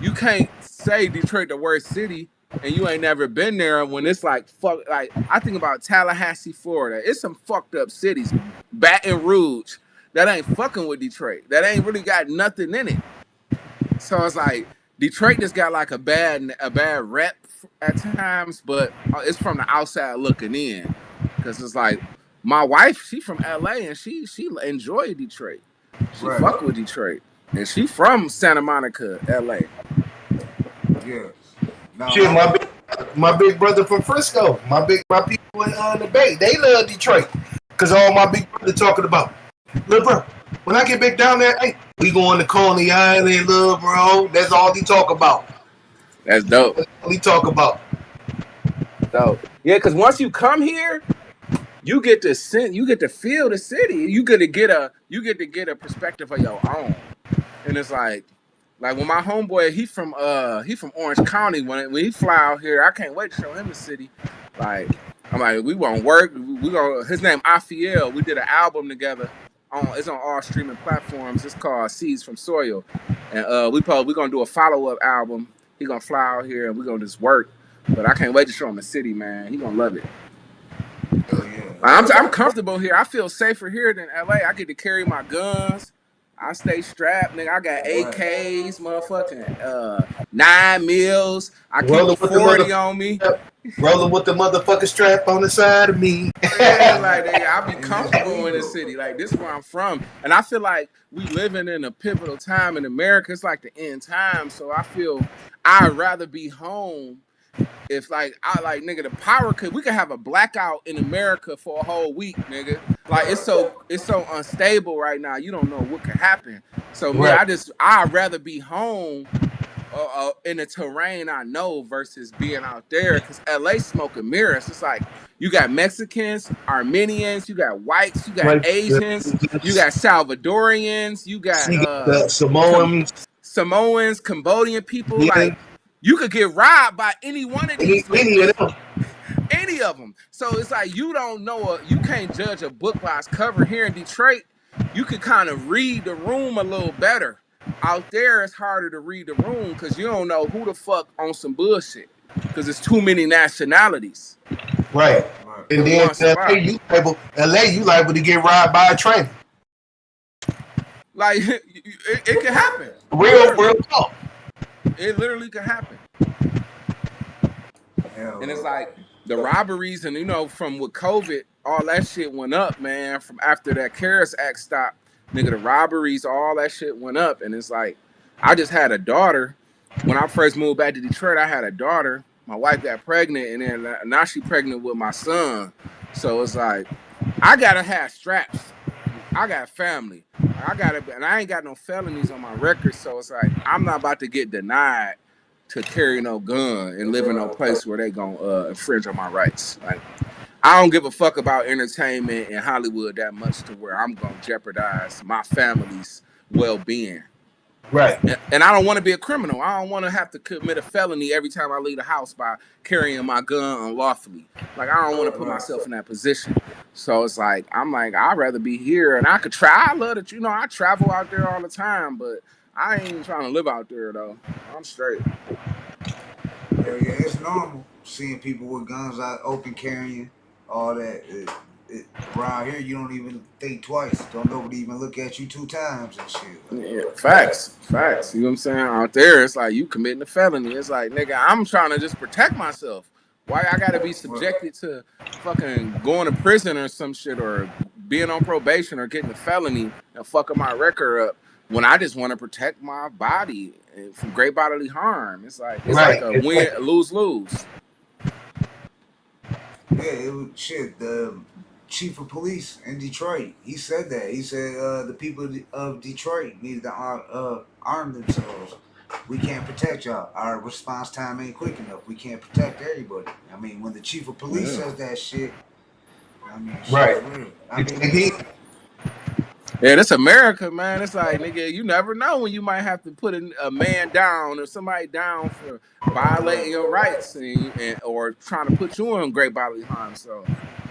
[SPEAKER 9] you can't say Detroit the worst city and you ain't never been there, when it's like fuck. Like, I think about Tallahassee, Florida. It's some fucked up cities. Baton Rouge, that ain't fucking with Detroit. That ain't really got nothing in it. So it's like Detroit just got like a bad rep at times, but it's from the outside looking in. Because it's like my wife, she from LA, and she enjoyed Detroit. She fuck with Detroit, and she from Santa Monica, LA.
[SPEAKER 13] Yeah.
[SPEAKER 21] No, shit, my big brother from Frisco, my people in the Bay, they love Detroit, cause all my big brother talking about, look, bro, when I get back down there, hey, we going to Coney Island, little bro. That's all he talk about.
[SPEAKER 9] That's dope.
[SPEAKER 21] That's all he talk about.
[SPEAKER 9] Dope. Yeah, cause once you come here, you get to feel the city. You get to get a perspective of your own, and it's like when my homeboy, he from Orange County. When he fly out here, I can't wait to show him the city. Like, I'm like, we won't work. His name Afiel. We did an album together. It's on all streaming platforms. It's called Seeds from Soil, and we gonna do a follow-up album. He gonna fly out here and we gonna just work. But I can't wait to show him the city, man. He gonna love it. I'm comfortable here. I feel safer here than LA. I get to carry my guns. I stay strapped, nigga. I got AKs, motherfucking 9 mils. I keep 40 on me.
[SPEAKER 21] Rolling with the motherfucking strap on the side of me.
[SPEAKER 9] Yeah, like I be comfortable in the city. Like this is where I'm from, and I feel like we living in a pivotal time in America. It's like the end time, so I feel I'd rather be home. If like I like nigga, the power we could have a blackout in America for a whole week, nigga. Like it's so unstable right now. You don't know what could happen. So me, I'd rather be home in the terrain I know versus being out there. Cause LA smoke and mirrors. It's like you got Mexicans, Armenians, you got whites, you got Asians, you got Salvadorians, you got Samoans, Cambodian people. Yeah. Like you could get robbed by any one of these. Any of them. So it's like you don't know. You can't judge a book by its cover. Here in Detroit, you could kind of read the room a little better. Out there, it's harder to read the room because you don't know who the fuck on some bullshit. Because it's too many nationalities.
[SPEAKER 21] Right. And then LA, you liable to get robbed by a train.
[SPEAKER 9] Like it can happen.
[SPEAKER 21] Real talk.
[SPEAKER 9] It literally could happen. And it's like the robberies and, you know, from with COVID, all that shit went up, man. From after that CARES Act stopped, nigga, the robberies, all that shit went up. And it's like, I just had a daughter. When I first moved back to Detroit, I had a daughter. My wife got pregnant, and then now she's pregnant with my son. So it's like, I gotta have straps. I got family. And I ain't got no felonies on my record. So it's like, I'm not about to get denied to carry no gun and live in no place where they gonna infringe on my rights. Like, I don't give a fuck about entertainment in Hollywood that much to where I'm gonna jeopardize my family's well-being.
[SPEAKER 21] Right.
[SPEAKER 9] And I don't want to be a criminal. I don't want to have to commit a felony every time I leave the house by carrying my gun unlawfully. Like, I don't want to put myself in that position. So it's like, I'm like, I'd rather be here, and I could try. I love that, you know, I travel out there all the time, but I ain't trying to live out there though. I'm straight.
[SPEAKER 13] Yeah, it's normal seeing people with guns out, open carrying, all that. Around here, you don't even think twice. Don't nobody even look at you 2 times and shit.
[SPEAKER 9] Yeah, facts. You know what I'm saying? Out there, it's like you committing a felony. It's like, nigga, I'm trying to just protect myself. Why I gotta be subjected to fucking going to prison or some shit, or being on probation or getting a felony and fucking my record up, when I just want to protect my body from great bodily harm? It's like like a win, lose-lose.
[SPEAKER 13] Yeah, it was shit. The chief of police in Detroit, he said that. He said the people of Detroit need to arm themselves. We can't protect y'all. Our response time ain't quick enough. We can't protect everybody. I mean, when the chief of police says that shit, I mean,
[SPEAKER 21] right.
[SPEAKER 13] I mean,
[SPEAKER 9] yeah, that's America, man. It's like, nigga, you never know when you might have to put a man down or somebody down for violating your rights and or trying to put you in great bodily harm. So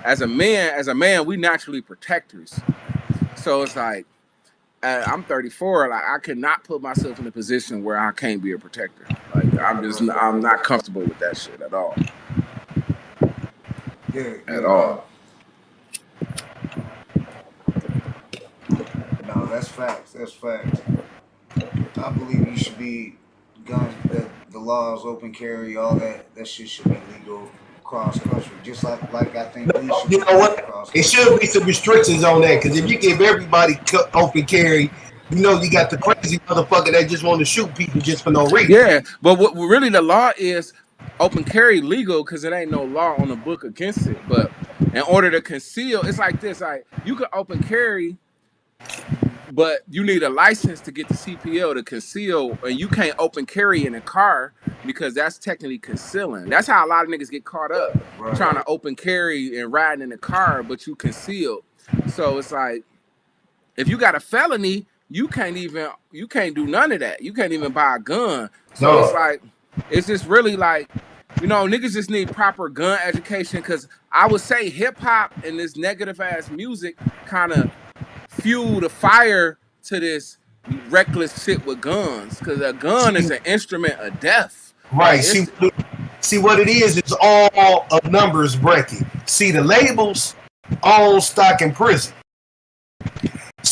[SPEAKER 9] as a man, we naturally protectors. So it's like, I'm 34. Like, I cannot put myself in a position where I can't be a protector. Like, I'm not comfortable with that shit at all.
[SPEAKER 13] Yeah,
[SPEAKER 9] at all.
[SPEAKER 13] No, that's facts. That's facts. I believe you should be guns. That the laws, open carry, all that shit should be legal across country. Just like I think we should.
[SPEAKER 21] You know what? It should be some restrictions on that, because if you give everybody open carry, you know you got the crazy motherfucker that just want to shoot people just for no reason.
[SPEAKER 9] Yeah, but what really the law is, open carry legal because it ain't no law on the book against it. But in order to conceal, it's like this: like, you can open carry, but you need a license to get the CPL to conceal, and you can't open carry in a car because that's technically concealing. That's how a lot of niggas get caught up, trying to open carry and riding in a car, but you concealed. So it's like, if you got a felony, you can't do none of that. You can't even buy a gun. So it's like, it's just really like, you know, niggas just need proper gun education, because I would say hip hop and this negative ass music kind of fuel the fire to this reckless shit with guns, because a gun is an instrument of death.
[SPEAKER 21] Right. See what it is? It's all a numbers bracket. See, the labels own stock in prison.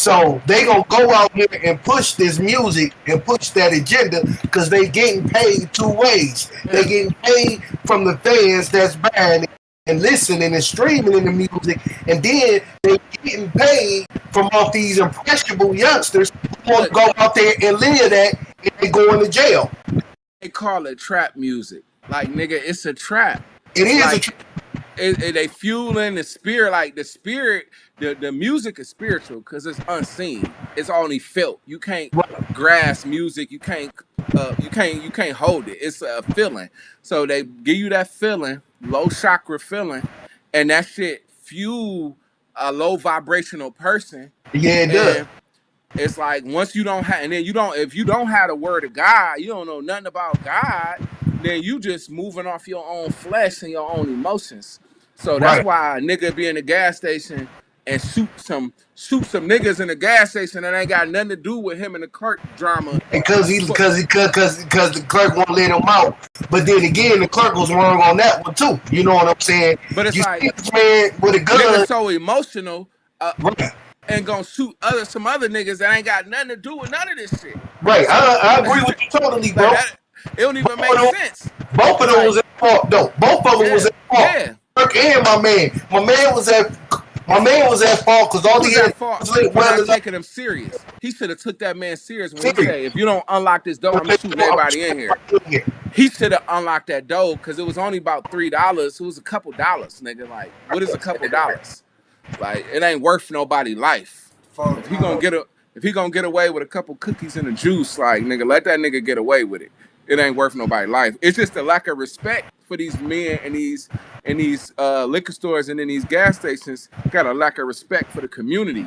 [SPEAKER 21] So they gonna go out here and push this music and push that agenda because they getting paid two ways. They getting paid from the fans that's buying it and listening and streaming in the music, and then they getting paid from all these impressionable youngsters who want to go out there and live that, and they going to jail.
[SPEAKER 9] They call it trap music. Like, nigga, it's a trap.
[SPEAKER 21] It is
[SPEAKER 9] like,
[SPEAKER 21] a trap.
[SPEAKER 9] They fueling the spirit, like the spirit, the music is spiritual because it's unseen. It's only felt. You can't grasp music. You can't hold it. It's a feeling. So they give you that feeling, low chakra feeling, and that shit fuel a low vibrational person.
[SPEAKER 21] Yeah, it does.
[SPEAKER 9] It's like once you don't have, and then if you don't have the word of God, you don't know nothing about God, then you just moving off your own flesh and your own emotions. So that's why a nigga be in the gas station and shoot some niggas in the gas station that ain't got nothing to do with him and the clerk drama.
[SPEAKER 21] Because the clerk won't let him out. But then again, the clerk was wrong on that one too. You know what I'm saying?
[SPEAKER 9] But it's
[SPEAKER 21] you
[SPEAKER 9] like
[SPEAKER 21] man with a gun,
[SPEAKER 9] nigga so emotional, and gonna shoot some other niggas that ain't got nothing to do with none of this shit.
[SPEAKER 21] Right, I agree with you totally, bro.
[SPEAKER 9] It don't even make sense.
[SPEAKER 21] Both of them was at fault, though. Both of them was at fault. Yeah. Clerk and my man. My man was at fault because all he had
[SPEAKER 9] was taking him serious. He should have took that man serious when he said, "If you don't unlock this door, I'm shooting everybody in here." He should have unlocked that door because it was only about $3. It was a couple dollars, nigga. Like, what is a couple dollars? Like, it ain't worth nobody life. If he gonna get away with a couple cookies and a juice, like, nigga, let that nigga get away with it. It ain't worth nobody life. It's just a lack of respect for these men and these liquor stores and in these gas stations. Got a lack of respect for the community,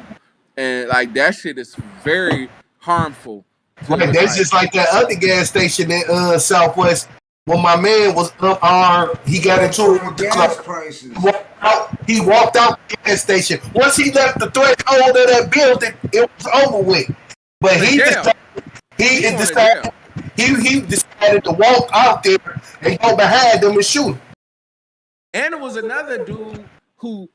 [SPEAKER 9] and like that shit is very harmful.
[SPEAKER 21] Right, that's just like that other gas station in Southwest. When my man was unarmed, he got into it with the clerk. He walked out the gas station. Once he left the threshold of that building, it was over with. But he decided to walk out there and go behind them and shoot.
[SPEAKER 9] And it was another dude who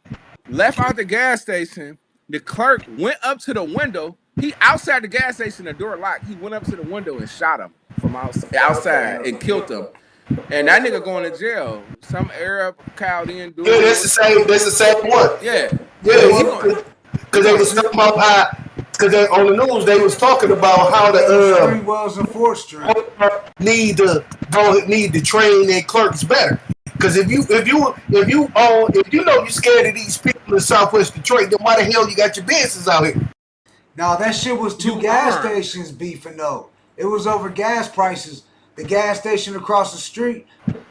[SPEAKER 9] left out the gas station. The clerk went up to the window. He outside the gas station, the door locked. He went up to the window and shot him from outside and killed him. And that nigga going to jail. Some Arab Chaldean dude.
[SPEAKER 21] Yeah, that's the same one.
[SPEAKER 9] Yeah.
[SPEAKER 21] Because they was talking about how, because on the news they was talking about how the
[SPEAKER 13] Street was in 4th Street
[SPEAKER 21] need to train their clerks better. Because if you know you're scared of these people in Southwest Detroit, then why the hell you got your business out here?
[SPEAKER 13] Now that shit was two gas stations beefing though. It was over gas prices. The gas station across the street,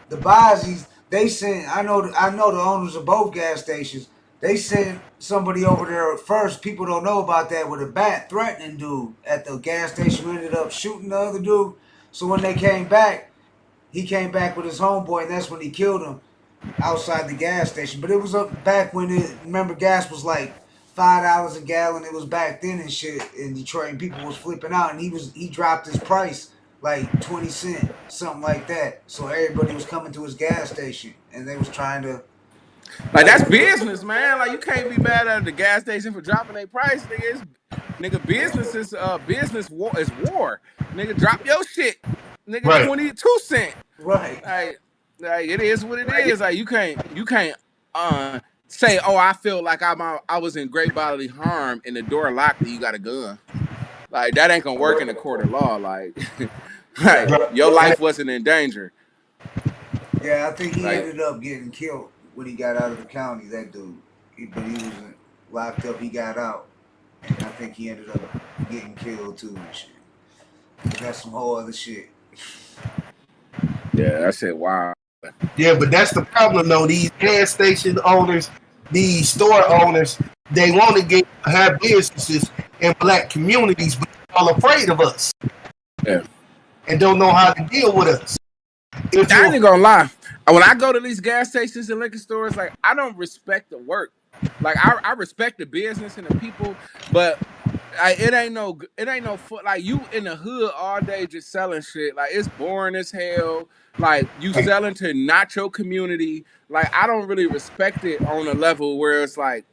[SPEAKER 13] the Bazzies, they sent. I know the owners of both gas stations. They sent somebody over there first. People don't know about that with a bat threatening dude at the gas station who ended up shooting the other dude. So when they came back, he came back with his homeboy, and that's when he killed him outside the gas station. But it was up back when remember gas was like $5 a gallon. It was back then and shit in Detroit, and people was flipping out, and he dropped his price like 20 cents, something like that. So everybody was coming to his gas station, and they was trying to.
[SPEAKER 9] Like, that's business, man. Like, you can't be mad at the gas station for dropping their price, nigga. Business is war. Nigga, drop your shit, nigga. Right. 22 cents.
[SPEAKER 13] Right.
[SPEAKER 9] Like it is what it is. Like you can't say, oh, I feel like I was in great bodily harm and the door locked and you got a gun. Like that ain't gonna work in the court of law. Like your life wasn't in danger.
[SPEAKER 13] Yeah, I think he ended up getting killed when he got out of the county. That dude, but he wasn't locked up. He got out, and I think he ended up getting killed too and shit. That's some whole other shit.
[SPEAKER 9] Yeah, that shit wild.
[SPEAKER 21] Yeah, but that's the problem though. These gas station owners, these store owners, they want to have businesses in black communities, but they're all afraid of us.
[SPEAKER 9] Yeah.
[SPEAKER 21] And don't know how to deal with us.
[SPEAKER 9] I ain't gonna lie. When I go to these gas stations and liquor stores, like I don't respect the work. Like I respect the business and the people, but it ain't no like you in the hood all day just selling shit. Like it's boring as hell. Like you selling to not your community. Like I don't really respect it on a level where it's like,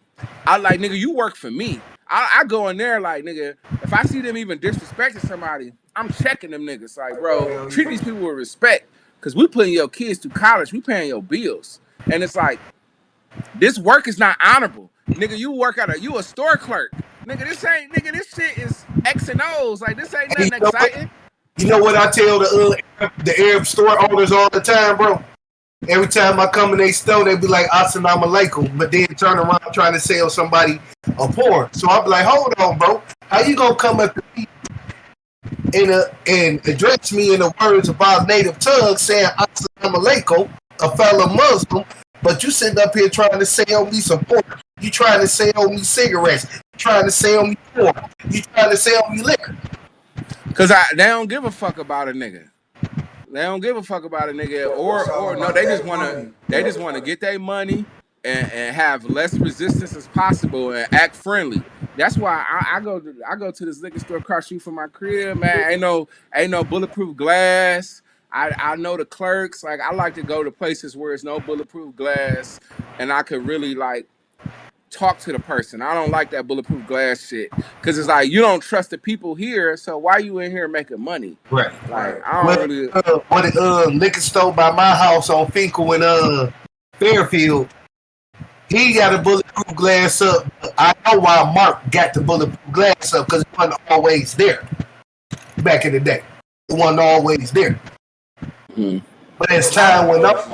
[SPEAKER 9] I like nigga, you work for me. I go in there like, nigga, if I see them even disrespecting somebody, I'm checking them niggas. Like, bro, treat these people with respect. Cause we putting your kids through college, we paying your bills. And it's like, this work is not honorable. Nigga, you a store clerk. Nigga, this shit is X and O's. Like, this ain't nothing exciting.
[SPEAKER 21] You know what I tell the Arab store owners all the time, bro? Every time I come in their store, they be like, Assalamu alaikum, but then turn around trying to sell somebody a porn. So I be like, hold on, bro. How you gonna come up to me and address me in the words of our native tongue saying Assalamu alaikum, a fellow Muslim, but you sitting up here trying to sell me some porn. You trying to sell me cigarettes. You trying to sell me porn. You trying to sell me liquor.
[SPEAKER 9] Cause they don't give a fuck about a nigga. They don't give a fuck about a nigga, or no, they just wanna get their money and have less resistance as possible and act friendly. That's why I go to this liquor store across the street from my crib, man. Ain't no bulletproof glass. I know the clerks. Like, I like to go to places where it's no bulletproof glass and I could really like talk to the person. I don't like that bulletproof glass shit because it's like you don't trust the people here, so why you in here making money?
[SPEAKER 21] Right.
[SPEAKER 9] Like, I don't really.
[SPEAKER 21] What liquor store by my house on Finkel in Fairfield, he got a bulletproof glass up. I know why Mark got the bulletproof glass up because it wasn't always there back in the day. It wasn't always there.
[SPEAKER 9] Mm-hmm.
[SPEAKER 21] But as time went up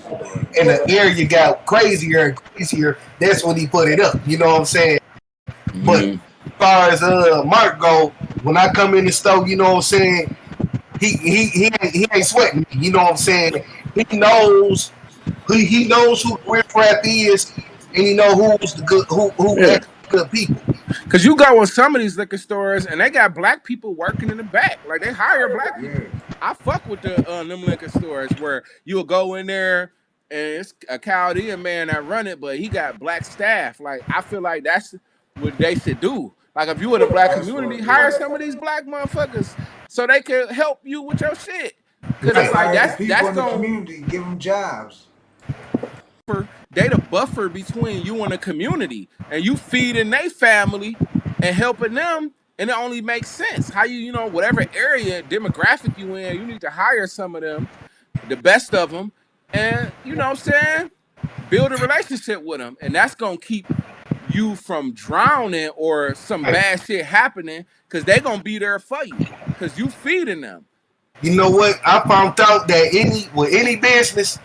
[SPEAKER 21] and the area got crazier and crazier, that's when he put it up. You know what I'm saying? Mm-hmm. But as far as Mark go, when I come in the store, you know what I'm saying, he ain't sweating me. You know what I'm saying? He knows who riffraff is, and he know who's the good good people.
[SPEAKER 9] Cause you go in some of these liquor stores and they got black people working in the back. Like, they hire black people. I fuck with them liquor stores where you'll go in there and it's a Chaldean man that run it, but he got black staff. Like, I feel like that's what they should do. Like, if you in a black community, hire some of these black motherfuckers so they can help you with your shit. Cause it's like that's
[SPEAKER 13] in the community, give them jobs.
[SPEAKER 9] They the buffer between you and the community, and you feeding their family and helping them, and it only makes sense. How you know, whatever area demographic you in, you need to hire some of them, the best of them, and you know what I'm saying, build a relationship with them, and that's gonna keep you from drowning or some bad shit happening, because they gonna be there for you, because you feeding them.
[SPEAKER 21] You know what? I found out that with any business,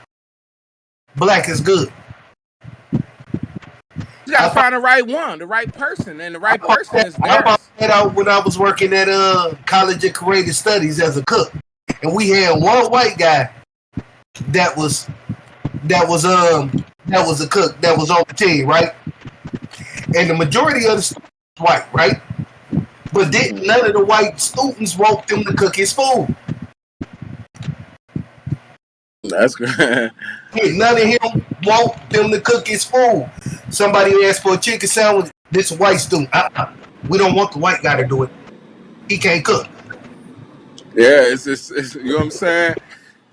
[SPEAKER 21] black is good.
[SPEAKER 9] You gotta find the right one, the right person, and the right person is there.
[SPEAKER 21] I found that out when I was working at College of Creative Studies as a cook, and we had one white guy that was a cook that was on the team, right? And the majority of the students was white, right? But none of the white students want them to cook his food.
[SPEAKER 9] That's great.
[SPEAKER 21] None of him want them to cook his food. Somebody asked for a chicken sandwich. This white student, we don't want the white guy to do it. He can't cook.
[SPEAKER 9] Yeah, it's you know what I'm saying?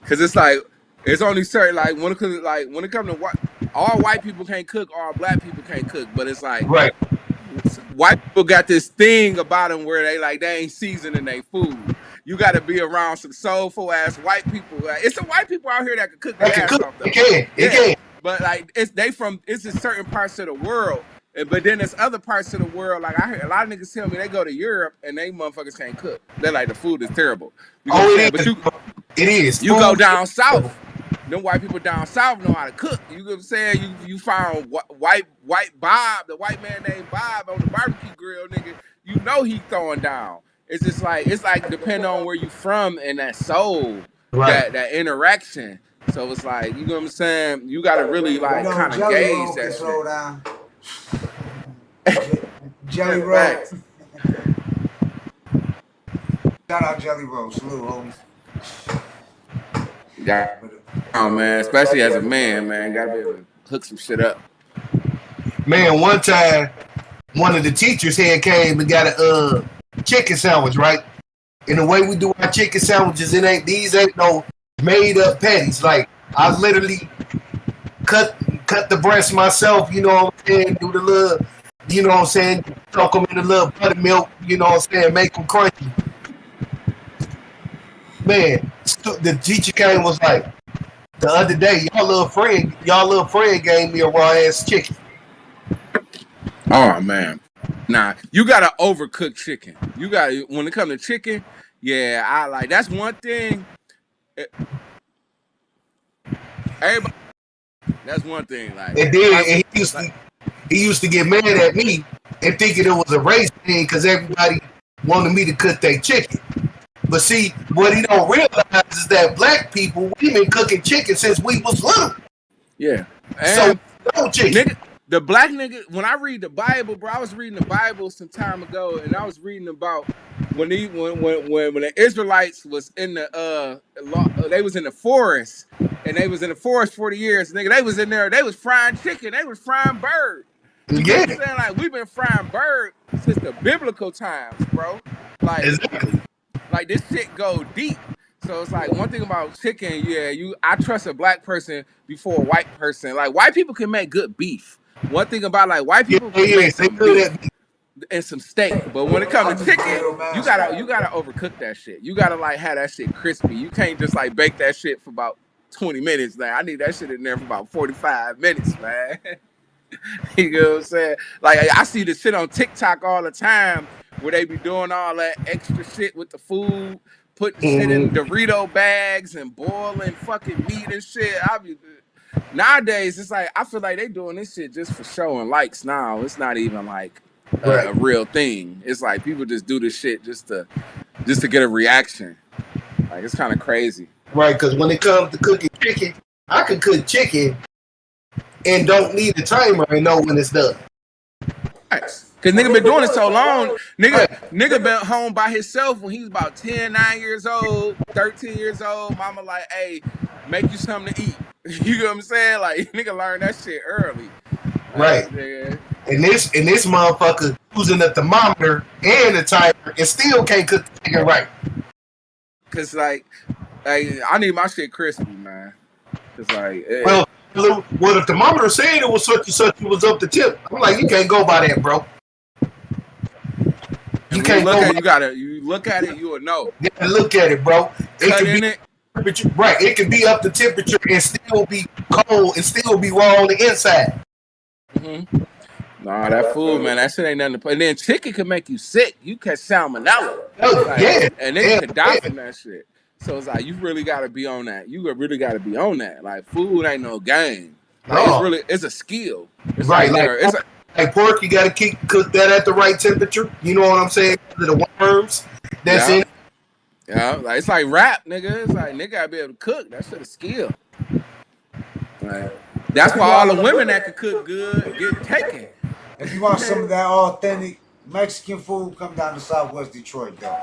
[SPEAKER 9] Because it's like it's only certain when it comes to all white people can't cook, all black people can't cook. But it's like
[SPEAKER 21] right.
[SPEAKER 9] White people got this thing about them where they ain't seasoning their food. You got to be around some soulful ass white people. It's some white people out here that can cook their ass off.
[SPEAKER 21] It can.
[SPEAKER 9] But like it's in certain parts of the world. But then there's other parts of the world. Like, I hear a lot of niggas tell me they go to Europe and they motherfuckers can't cook. They're like, the food is terrible.
[SPEAKER 21] It is.
[SPEAKER 9] You go down south. Them white people down south know how to cook. You know what I'm saying? You found white Bob, the white man named Bob on the barbecue grill, nigga. You know he throwing down. It's just like depending on where you from and that soul, right. that interaction. So it's like, you know what I'm saying? You gotta really kind of gauge that
[SPEAKER 13] shit. Jelly roll. Shout out Jelly Roll. Salute, homies.
[SPEAKER 9] Yeah. Oh man, especially as a man, gotta be able to hook some shit up.
[SPEAKER 21] Man, one time, one of the teachers here came and got a chicken sandwich, right? And the way we do our chicken sandwiches, these ain't no made up patties. Like, I literally cut the breast myself, you know what I'm saying? Do the little, you know what I'm saying? soak them in a little buttermilk, you know what I'm saying, make them crunchy. Man, the teacher came was like, the other day, y'all little friend gave me a raw ass chicken.
[SPEAKER 9] Oh man, nah, you gotta overcook chicken. You gotta, when it comes to chicken, yeah, I like, that's one thing. Everybody, that's one thing. Like,
[SPEAKER 21] And then and he used to get mad at me and thinking it was a race thing because everybody wanted me to cook their chicken. But see, what he don't realize is that black people, we been cooking chicken since we was little.
[SPEAKER 9] Yeah.
[SPEAKER 21] And so,
[SPEAKER 9] nigga, the black nigga, when I read the Bible, bro, I was reading the Bible some time ago, and I was reading about when the Israelites was in the they was in the forest, and they was in the forest 40 years, nigga. They was in there, they was frying chicken, they was frying bird. You know what I'm saying? Like, we've been frying bird since the biblical times, bro. Like,
[SPEAKER 21] exactly.
[SPEAKER 9] Like, this shit go deep. So it's like, one thing about chicken, yeah, I trust a black person before a white person. Like, white people can make good beef. One thing about, like, white people can make some beef and some steak. But when it comes to chicken, you gotta overcook that shit. You gotta, like, have that shit crispy. You can't just, like, bake that shit for about 20 minutes. Like, I need that shit in there for about 45 minutes, man. You know what I'm saying? Like, I see this shit on TikTok all the time where they be doing all that extra shit with the food, putting shit in Dorito bags and boiling fucking meat and shit. Nowadays, it's like, I feel like they doing this shit just for showing likes now. It's not even like a real thing. It's like people just do this shit just to get a reaction. Like, it's kind of crazy.
[SPEAKER 21] Right, because when it comes to cooking chicken, I can cook chicken and don't need a timer and know when it's done.
[SPEAKER 9] Nice. Cause nigga been doing it so long. Nigga been home by himself when he was about 10, 9 years old, 13 years old. Mama like, hey, make you something to eat. You know what I'm saying? Like, nigga learned that shit early.
[SPEAKER 21] Right. And this motherfucker using the thermometer and the timer and still can't cook the chicken right.
[SPEAKER 9] Cause like I need my shit crispy, man. Cause like,
[SPEAKER 21] well, the thermometer said it was such and such, it was up the tip. I'm like, you can't go by that, bro.
[SPEAKER 9] You can't look at it. You look at it, you will know.
[SPEAKER 21] You gotta look at it, bro. Right, it can be up to temperature and still be cold and still be raw on the inside.
[SPEAKER 9] Mm-hmm. Nah, that food, man, that shit ain't nothing to play. And then chicken can make you sick. You catch salmonella. Like, and then you can die from that shit. So it's like, you really gotta be on that. You really gotta be on that. Like, food ain't no game. Like, it's a skill. It's
[SPEAKER 21] right,
[SPEAKER 9] like
[SPEAKER 21] pork, you gotta cook that at the right temperature. You know what I'm saying? The worms that's in it.
[SPEAKER 9] Yeah, like, it's like rap, nigga. It's like, nigga gotta be able to cook. That shit a skill. Like, that's why all the women that can cook good get taken.
[SPEAKER 13] If you want some of that authentic Mexican food, come down to Southwest Detroit, though.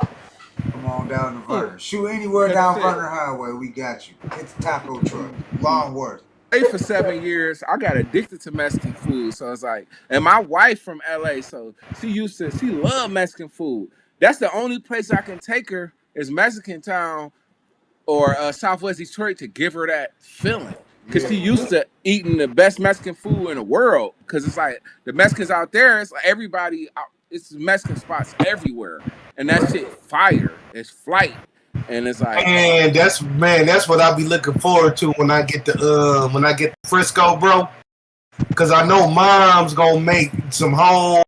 [SPEAKER 13] Come on down to Vernon. Shoot anywhere down Vernon Highway, we got you. Hit the taco truck. Longworth.
[SPEAKER 9] For 7 years, I got addicted to Mexican food. So it's like, and my wife from LA, so she loved Mexican food. That's the only place I can take her is Mexican Town or Southwest Detroit to give her that feeling. Because she used to eating the best Mexican food in the world. Because it's like, the Mexicans out there, it's like everybody, it's Mexican spots everywhere. And that shit fire. It's flight. And it's like,
[SPEAKER 21] and that's what I'll be looking forward to when I get to Frisco, bro. Because I know mom's gonna make some home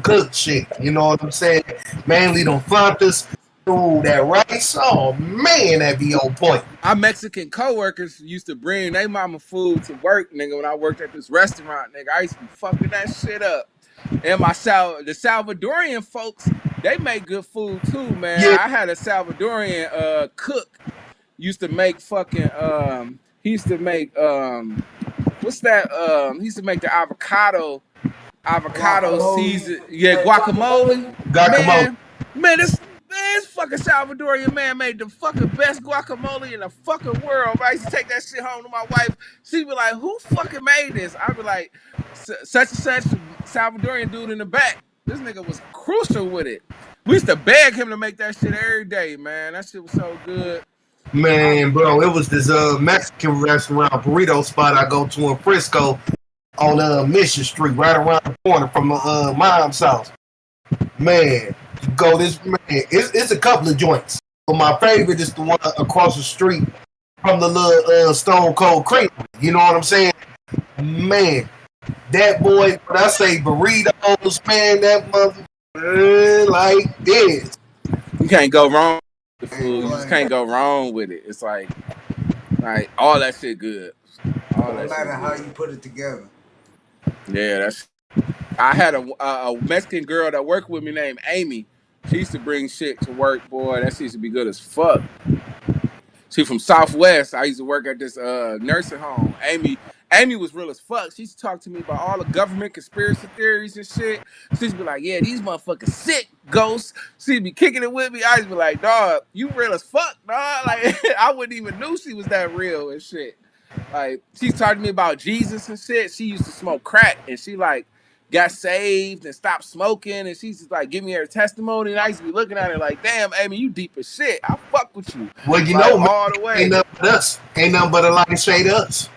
[SPEAKER 21] cooked shit. You know what I'm saying? Mainly them flautas. Ooh, that rice. Oh man, that be on point.
[SPEAKER 9] Our Mexican coworkers used to bring their mama food to work, nigga. When I worked at this restaurant, nigga, I used to be fucking that shit up. And the Salvadorian folks, they make good food too, man. Yeah. I had a Salvadorian cook used to make fucking he used to make what's that? He used to make the avocado season. Yeah, guacamole. Man, this fucking Salvadorian man made the fucking best guacamole in the fucking world. I used to take that shit home to my wife. She'd be like, who fucking made this? I'd be like, such and such Salvadorian dude in the back. This nigga was crucial with it. We used to beg him to make that shit every day, man. That shit was so good.
[SPEAKER 21] Man, bro, it was this Mexican restaurant burrito spot I go to in Frisco. on Mission Street, right around the corner from mom's house. Man, you go this man. It's a couple of joints, but my favorite is the one across the street from the little Stone Cold Creamery. You know what I'm saying? Man, that boy, when I say burritos, man, that mother like this.
[SPEAKER 9] You can't go wrong with the food. You just can't go wrong with it. It's like all that shit good. All
[SPEAKER 13] No
[SPEAKER 9] that
[SPEAKER 13] matter
[SPEAKER 9] shit
[SPEAKER 13] how
[SPEAKER 9] good.
[SPEAKER 13] you put it together.
[SPEAKER 9] Yeah, that's. I had a Mexican girl that worked with me named Amy. She used to bring shit to work, boy. That shit used to be good as fuck. She from Southwest. I used to work at this nursing home. Amy was real as fuck. She used to talk to me about all the government conspiracy theories and shit. She used to be like, yeah, these motherfuckers sick, ghosts. She'd be kicking it with me. I used to be like, dog, you real as fuck, dog. Like, I wouldn't even knew she was that real and shit. Like, she's talking to me about Jesus and shit. She used to smoke crack and she like got saved and stopped smoking, and she's just like giving me her testimony, and I used to be looking at her like, damn, Amy, you deep as shit. I fuck with you.
[SPEAKER 21] Well, you
[SPEAKER 9] like,
[SPEAKER 21] know, man,
[SPEAKER 9] all the way.
[SPEAKER 21] Ain't nothing but us. Ain't nothing but a line straight us.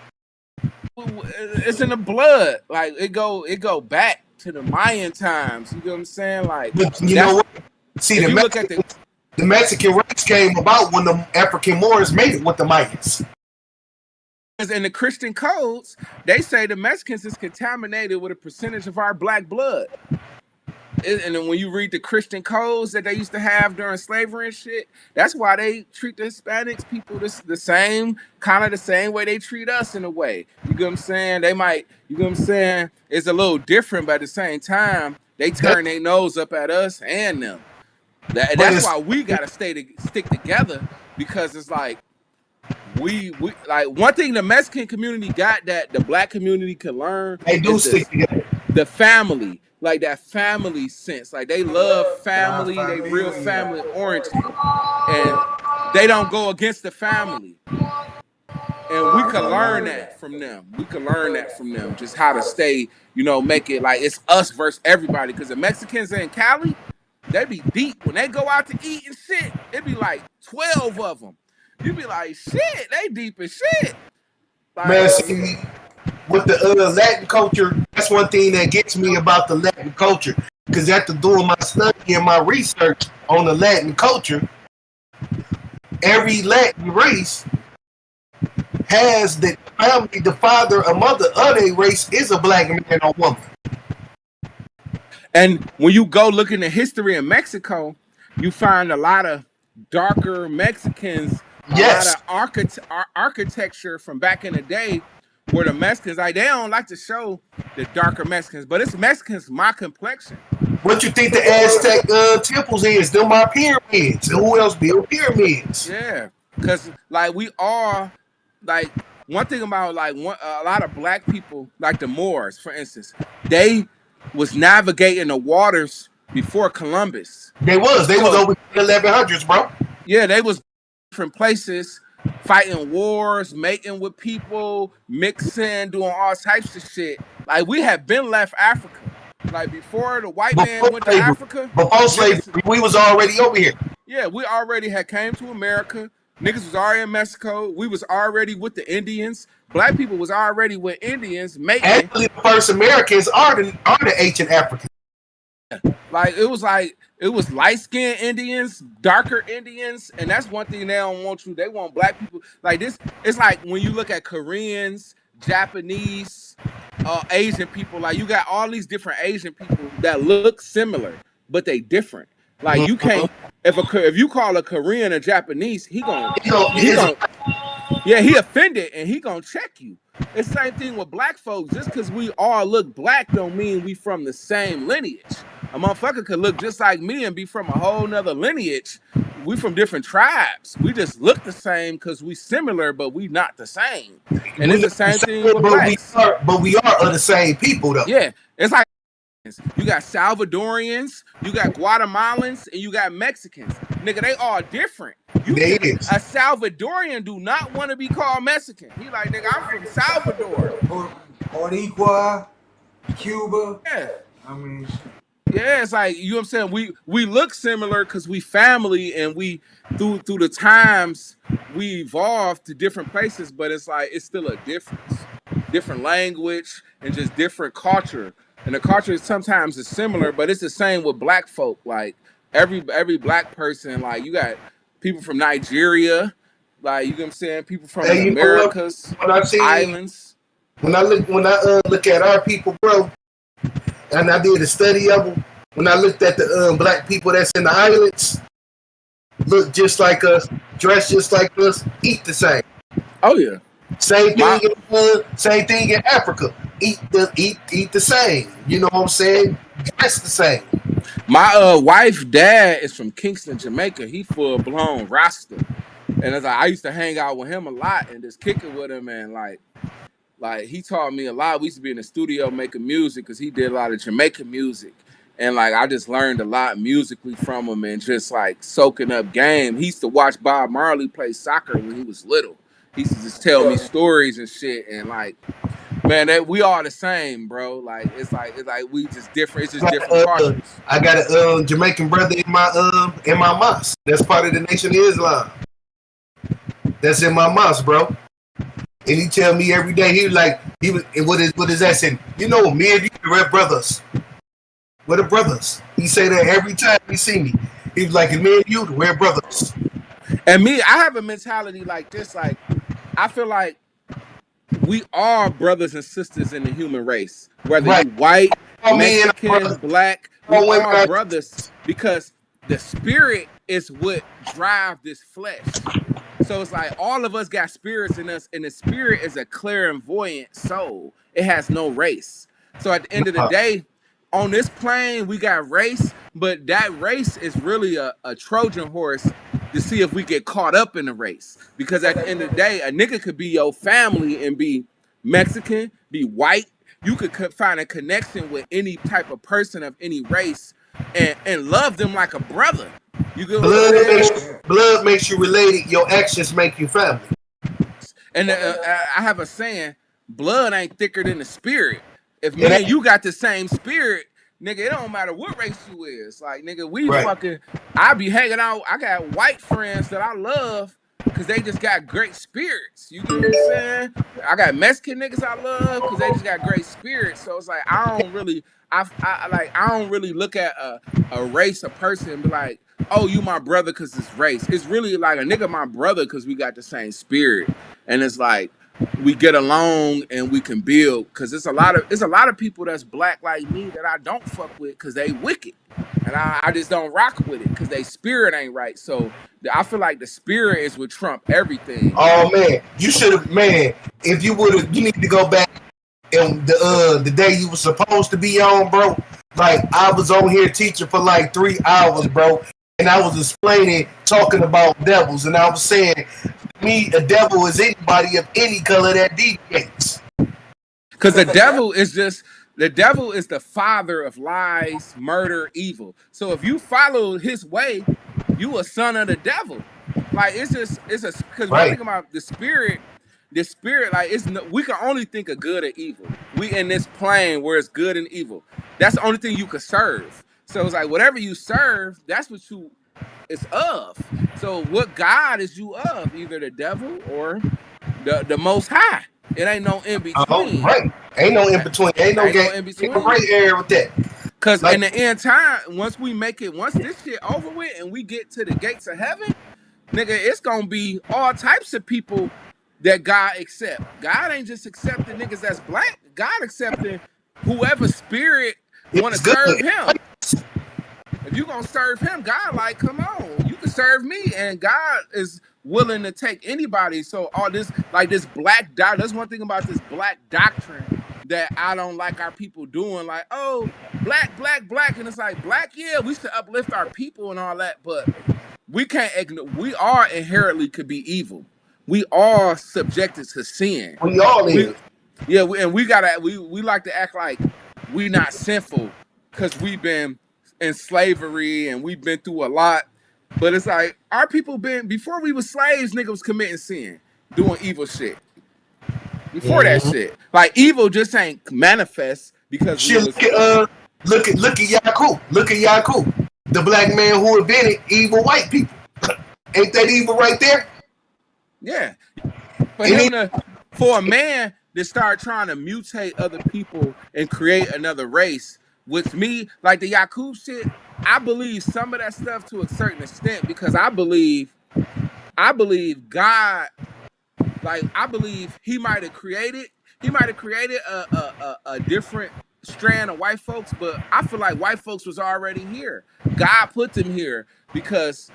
[SPEAKER 9] It's in the blood. Like it go back to the Mayan times. You know what I'm saying? Like,
[SPEAKER 21] but you know what? See, the Mexican race came about when the African Moors made it with the Mayans.
[SPEAKER 9] In the Christian codes, they say the Mexicans is contaminated with a percentage of our black blood. And then when you read the Christian codes that they used to have during slavery and shit, that's why they treat the Hispanics people the same, kind of the same way they treat us in a way. You get what I'm saying? They might, you get what I'm saying? It's a little different, but at the same time, they turn their nose up at us and them. That's why we gotta stick together, because it's like we like one thing the Mexican community got that the black community can learn.
[SPEAKER 21] They do stick together.
[SPEAKER 9] The family. Like that family sense, like they love family, they real family oriented, and they don't go against the family. And we can learn that from them. We can learn that from them, just how to stay, you know, make it like it's us versus everybody. Because the Mexicans in Cali, they be deep when they go out to eat and shit. It be like 12 of them. You be like, shit, they deep as shit. Like,
[SPEAKER 21] man, see, with the Latin culture, that's one thing that gets me about the Latin culture. Because after doing my study and my research on the Latin culture, every Latin race has the family, the father or mother of their race is a black man or woman.
[SPEAKER 9] And when you go look in the history of Mexico, you find a lot of darker Mexicans, a lot of architecture from back in the day. Where the Mexicans, like, they don't like to show the darker Mexicans, but it's Mexicans my complexion.
[SPEAKER 21] What you think the Aztec temples is? Them are pyramids. Who else built pyramids?
[SPEAKER 9] Yeah, because like we are, like one thing about like a lot of black people, like the Moors, for instance, they was navigating the waters before Columbus.
[SPEAKER 21] They was over the 1100s, bro.
[SPEAKER 9] Yeah, they was different places. Fighting wars, mating with people, mixing, doing all types of shit. Like we had been left Africa. Like before the white man went to Africa.
[SPEAKER 21] Before slavery, we was already over here.
[SPEAKER 9] Yeah, we already had came to America. Niggas was already in Mexico. We was already with the Indians. Black people was already with Indians mating.
[SPEAKER 21] Actually, the first Americans are the ancient Africans.
[SPEAKER 9] Like it was light-skinned Indians, darker Indians, and that's one thing they don't want you. They want black people like this. It's like when you look at Koreans, Japanese, Asian people. Like you got all these different Asian people that look similar, but they different. Like you can't if you call a Korean a Japanese, he offended and he gonna check you. It's the same thing with black folks. Just because we all look black don't mean we from the same lineage. A motherfucker could look just like me and be from a whole nother lineage. We from different tribes. We just look the same because we similar, but we not the same. And it's the same thing with blacks.
[SPEAKER 21] But we are of the same people, though.
[SPEAKER 9] Yeah, it's like you got Salvadorians, you got Guatemalans, and you got Mexicans. Nigga, they all different. A Salvadorian do not want to be called Mexican. He like, nigga, I'm from Salvador.
[SPEAKER 13] Boricua, Cuba.
[SPEAKER 9] Yeah.
[SPEAKER 13] I mean,
[SPEAKER 9] yeah, it's like, you know what I'm saying? We look similar because we family and we through the times we evolved to different places, but it's like it's still a difference. different language, and just different culture. And the culture sometimes is similar, but it's the same with black folk. Like every black person, like you got people from Nigeria, like you know what I'm saying, people from the
[SPEAKER 21] you know what?
[SPEAKER 9] Americas,
[SPEAKER 21] When I see,
[SPEAKER 9] islands.
[SPEAKER 21] when I look at our people, bro, and I did a study of them. When I looked at the black people that's in the islands, look just like us, dress just like us, eat the same.
[SPEAKER 9] Oh yeah.
[SPEAKER 21] Same thing in Africa. Eat the same. You know what I'm saying? Dress the same.
[SPEAKER 9] My wife's dad is from Kingston, Jamaica. He full blown Rasta, and as I used to hang out with him a lot and just kick it with him, and like he taught me a lot. We used to be in the studio making music because he did a lot of Jamaican music, and like I just learned a lot musically from him and just like soaking up game. He used to watch Bob Marley play soccer when he was little. He used to just tell me stories and shit, and like, man, we all the same, bro. Like it's like we just different. It's just different cultures.
[SPEAKER 21] I got a Jamaican brother in my mosque. That's part of the Nation of Islam. That's in my mosque, bro. And he tell me every day, what is that saying? You know, me and you, we're brothers. We're the brothers. He say that every time he see me. He's like, me and you, we're brothers.
[SPEAKER 9] And me, I have a mentality like this. Like, I feel like we are brothers and sisters in the human race. Whether you white, Mexican, black, we are brothers because the spirit is what drives this flesh. So it's like all of us got spirits in us, and the spirit is a clairvoyant soul. It has no race. So at the end of the day, on this plane, we got race, but that race is really a Trojan horse to see if we get caught up in the race. Because at the end of the day, a nigga could be your family and be Mexican, be white. You could find a connection with any type of person of any race and love them like a brother. You get
[SPEAKER 21] blood makes you related. Your actions make you family.
[SPEAKER 9] And I have a saying: blood ain't thicker than the spirit. If me and you got the same spirit, nigga, it don't matter what race you is. Like, nigga, we fucking. I be hanging out. I got white friends that I love because they just got great spirits. You get what I'm saying? I got Mexican niggas I love because they just got great spirits. So it's like I don't really look at a race, a person, and be like, oh, you my brother because it's race. It's really like a nigga my brother because we got the same spirit, and it's like we get along and we can build. Because it's a lot of people that's black like me that I don't fuck with because they wicked, and I just don't rock with it because they spirit ain't right. So I feel like the spirit is what trump everything.
[SPEAKER 21] Oh man, you should have, man. If you would have, you need to go back and the day you were supposed to be on, bro. Like I was on here teaching for like 3 hours, bro. And I was explaining, talking about devils, and I was saying, to me, a devil is anybody of any color that deviates.
[SPEAKER 9] Because the devil is the father of lies, murder, evil. So if you follow his way, you a son of the devil. Like because when I think about the spirit, like we can only think of good or evil. We in this plane where it's good and evil. That's the only thing you could serve. So it's like whatever you serve, that's what you is of. So what God is you of? Either the devil or the Most High. It ain't no in between.
[SPEAKER 21] Oh, right. Ain't no in between. Ain't no in between. Right area with that.
[SPEAKER 9] Cause in the end time, once this shit over with and we get to the gates of heaven, nigga, it's gonna be all types of people that God accept. God ain't just accepting niggas that's black. God accepting whoever spirit want to serve him. If you gonna serve him, God like, come on, you can serve me, and God is willing to take anybody. So all this, like this black doctrine, that's one thing about this black doctrine that I don't like our people doing. Like, oh, black, and it's like black, yeah, we should uplift our people and all that, but we can't ignore. We are inherently could be evil. We are subjected to sin.
[SPEAKER 21] We all is.
[SPEAKER 9] Yeah, we like to act like we not sinful because we've been in slavery and we've been through a lot. But it's like our people before we were slaves, niggas was committing sin, doing evil shit. Before that shit, like evil just ain't manifest because
[SPEAKER 21] shit. Look at Yaku. Look at Yaku, the black man who invented evil white people. Ain't that evil right there?
[SPEAKER 9] Yeah. For a man that start trying to mutate other people and create another race. With me, like the Yakub shit, I believe some of that stuff to a certain extent because I believe God, like I believe he might have created a different strand of white folks, but I feel like white folks was already here. God put them here because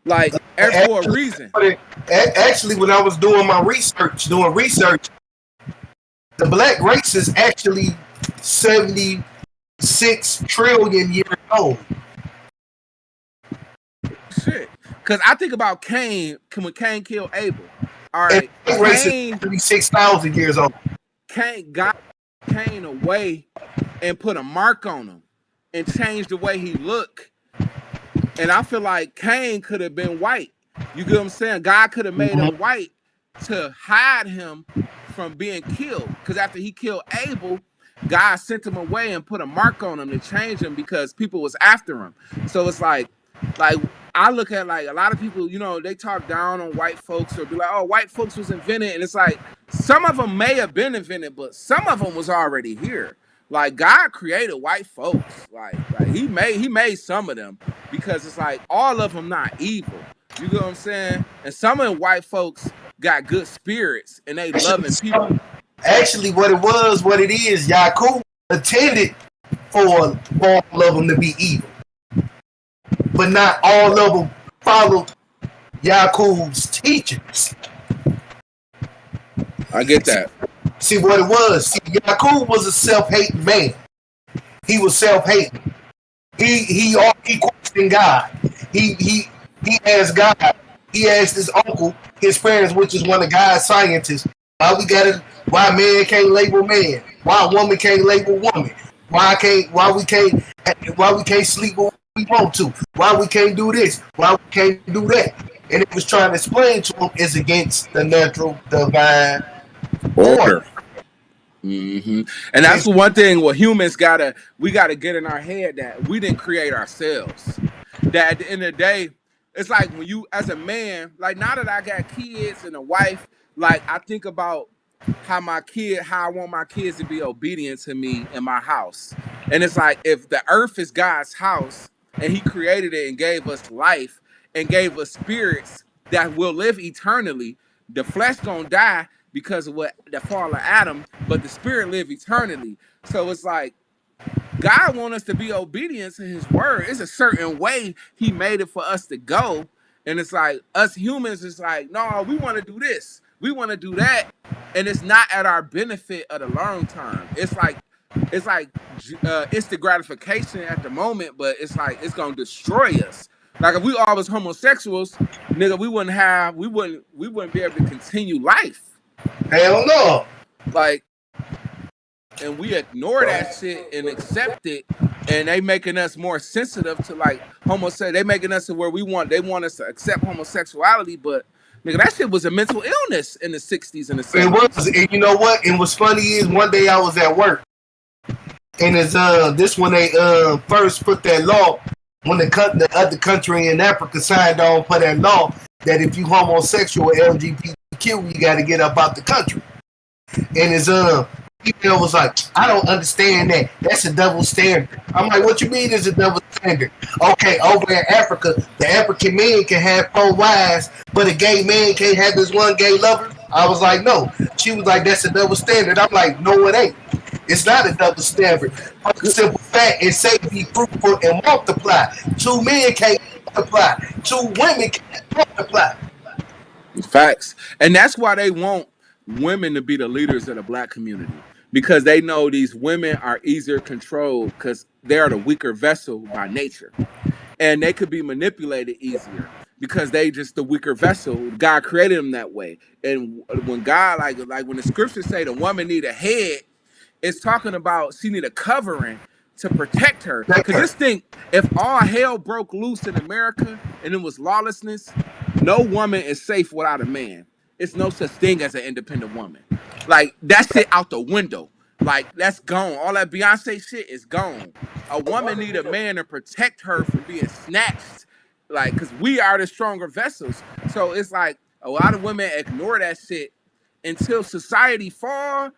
[SPEAKER 9] like for a reason.
[SPEAKER 21] Actually, when I was doing research, the black race is actually 76 trillion years old.
[SPEAKER 9] Shit. Because I think about Cain, when Cain killed Abel. All right.
[SPEAKER 21] Cain race is 36,000 years old.
[SPEAKER 9] Cain got Cain away and put a mark on him and changed the way he looked. And I feel like Cain could have been white. You get what I'm saying? God could have made him white to hide him from being killed. Because after he killed Abel, God sent him away and put a mark on him to change him because people was after him. So it's like I look at like a lot of people, you know, they talk down on white folks or be like, oh, white folks was invented. And it's like some of them may have been invented, but some of them was already here. Like God created white folks. Like he made some of them because it's like all of them not evil. You get what I'm saying? And some of the white folks got good spirits and they loving people.
[SPEAKER 21] Actually, what it is, Yakub intended for all of them to be evil. But not all of them followed Yakub's teachings.
[SPEAKER 9] I get that.
[SPEAKER 21] See what it was. See, Yakub was a self-hating man. He was self-hating. He questioned God. He asked God. He asked his uncle, his parents, which is one of God's scientists, why man can't label man? Why a woman can't label woman? Why we can't sleep when we want to? Why we can't do this? Why we can't do that? And it was trying to explain to him it's against the natural divine order.
[SPEAKER 9] Mm-hmm. And that's one thing what humans we gotta get in our head that we didn't create ourselves. That at the end of the day, it's like when you as a man, like now that I got kids and a wife, like I think about how I want my kids to be obedient to me in my house. And it's like if the earth is God's house and he created it and gave us life and gave us spirits that will live eternally, the flesh gonna die because of what the fall of Adam, but the spirit live eternally. So it's like God wants us to be obedient to his word. It's a certain way he made it for us to go. And it's like us humans is like, no, we want to do this. We want to do that. And it's not at our benefit of the long term. It's like instant gratification at the moment, but it's like it's gonna destroy us. Like if we all was homosexuals, nigga, we wouldn't be able to continue life.
[SPEAKER 21] Hell no.
[SPEAKER 9] Like, and we ignore that shit and accept it, and they making us more sensitive to like homosexuality. They making us to where they want us to accept homosexuality, but nigga, that shit was a mental illness in the 60s and the 70s.
[SPEAKER 21] It was, and you know what? And what's funny is one day I was at work, and it's this when they first put that law when the other country in Africa signed on for that law that if you homosexual or LGBTQ, you got to get up out the country. And his email was like, I don't understand that. That's a double standard. I'm like, what you mean is a double standard? Okay, over in Africa, the African man can have 4 wives, but a gay man can't have this one gay lover. I was like, no. She was like, that's a double standard. I'm like, no, it ain't. It's not a double standard. The simple fact is say be fruitful and multiply. 2 men can't multiply. 2 women can't multiply.
[SPEAKER 9] Facts. And that's why they want women to be the leaders of the black community, because they know these women are easier controlled because they're the weaker vessel by nature, and they could be manipulated easier because they just the weaker vessel. God created them that way. And when God like when the scriptures say the woman need a head, it's talking about she need a covering to protect her. Because just think, if all hell broke loose in America and it was lawlessness, no woman is safe without a man. It's no such thing as an independent woman. Like, that's it out the window. Like, that's gone. All that Beyonce shit is gone. A woman need a man to protect her from being snatched. Like, because we are the stronger vessels. So it's like a lot of women ignore that shit until society fall,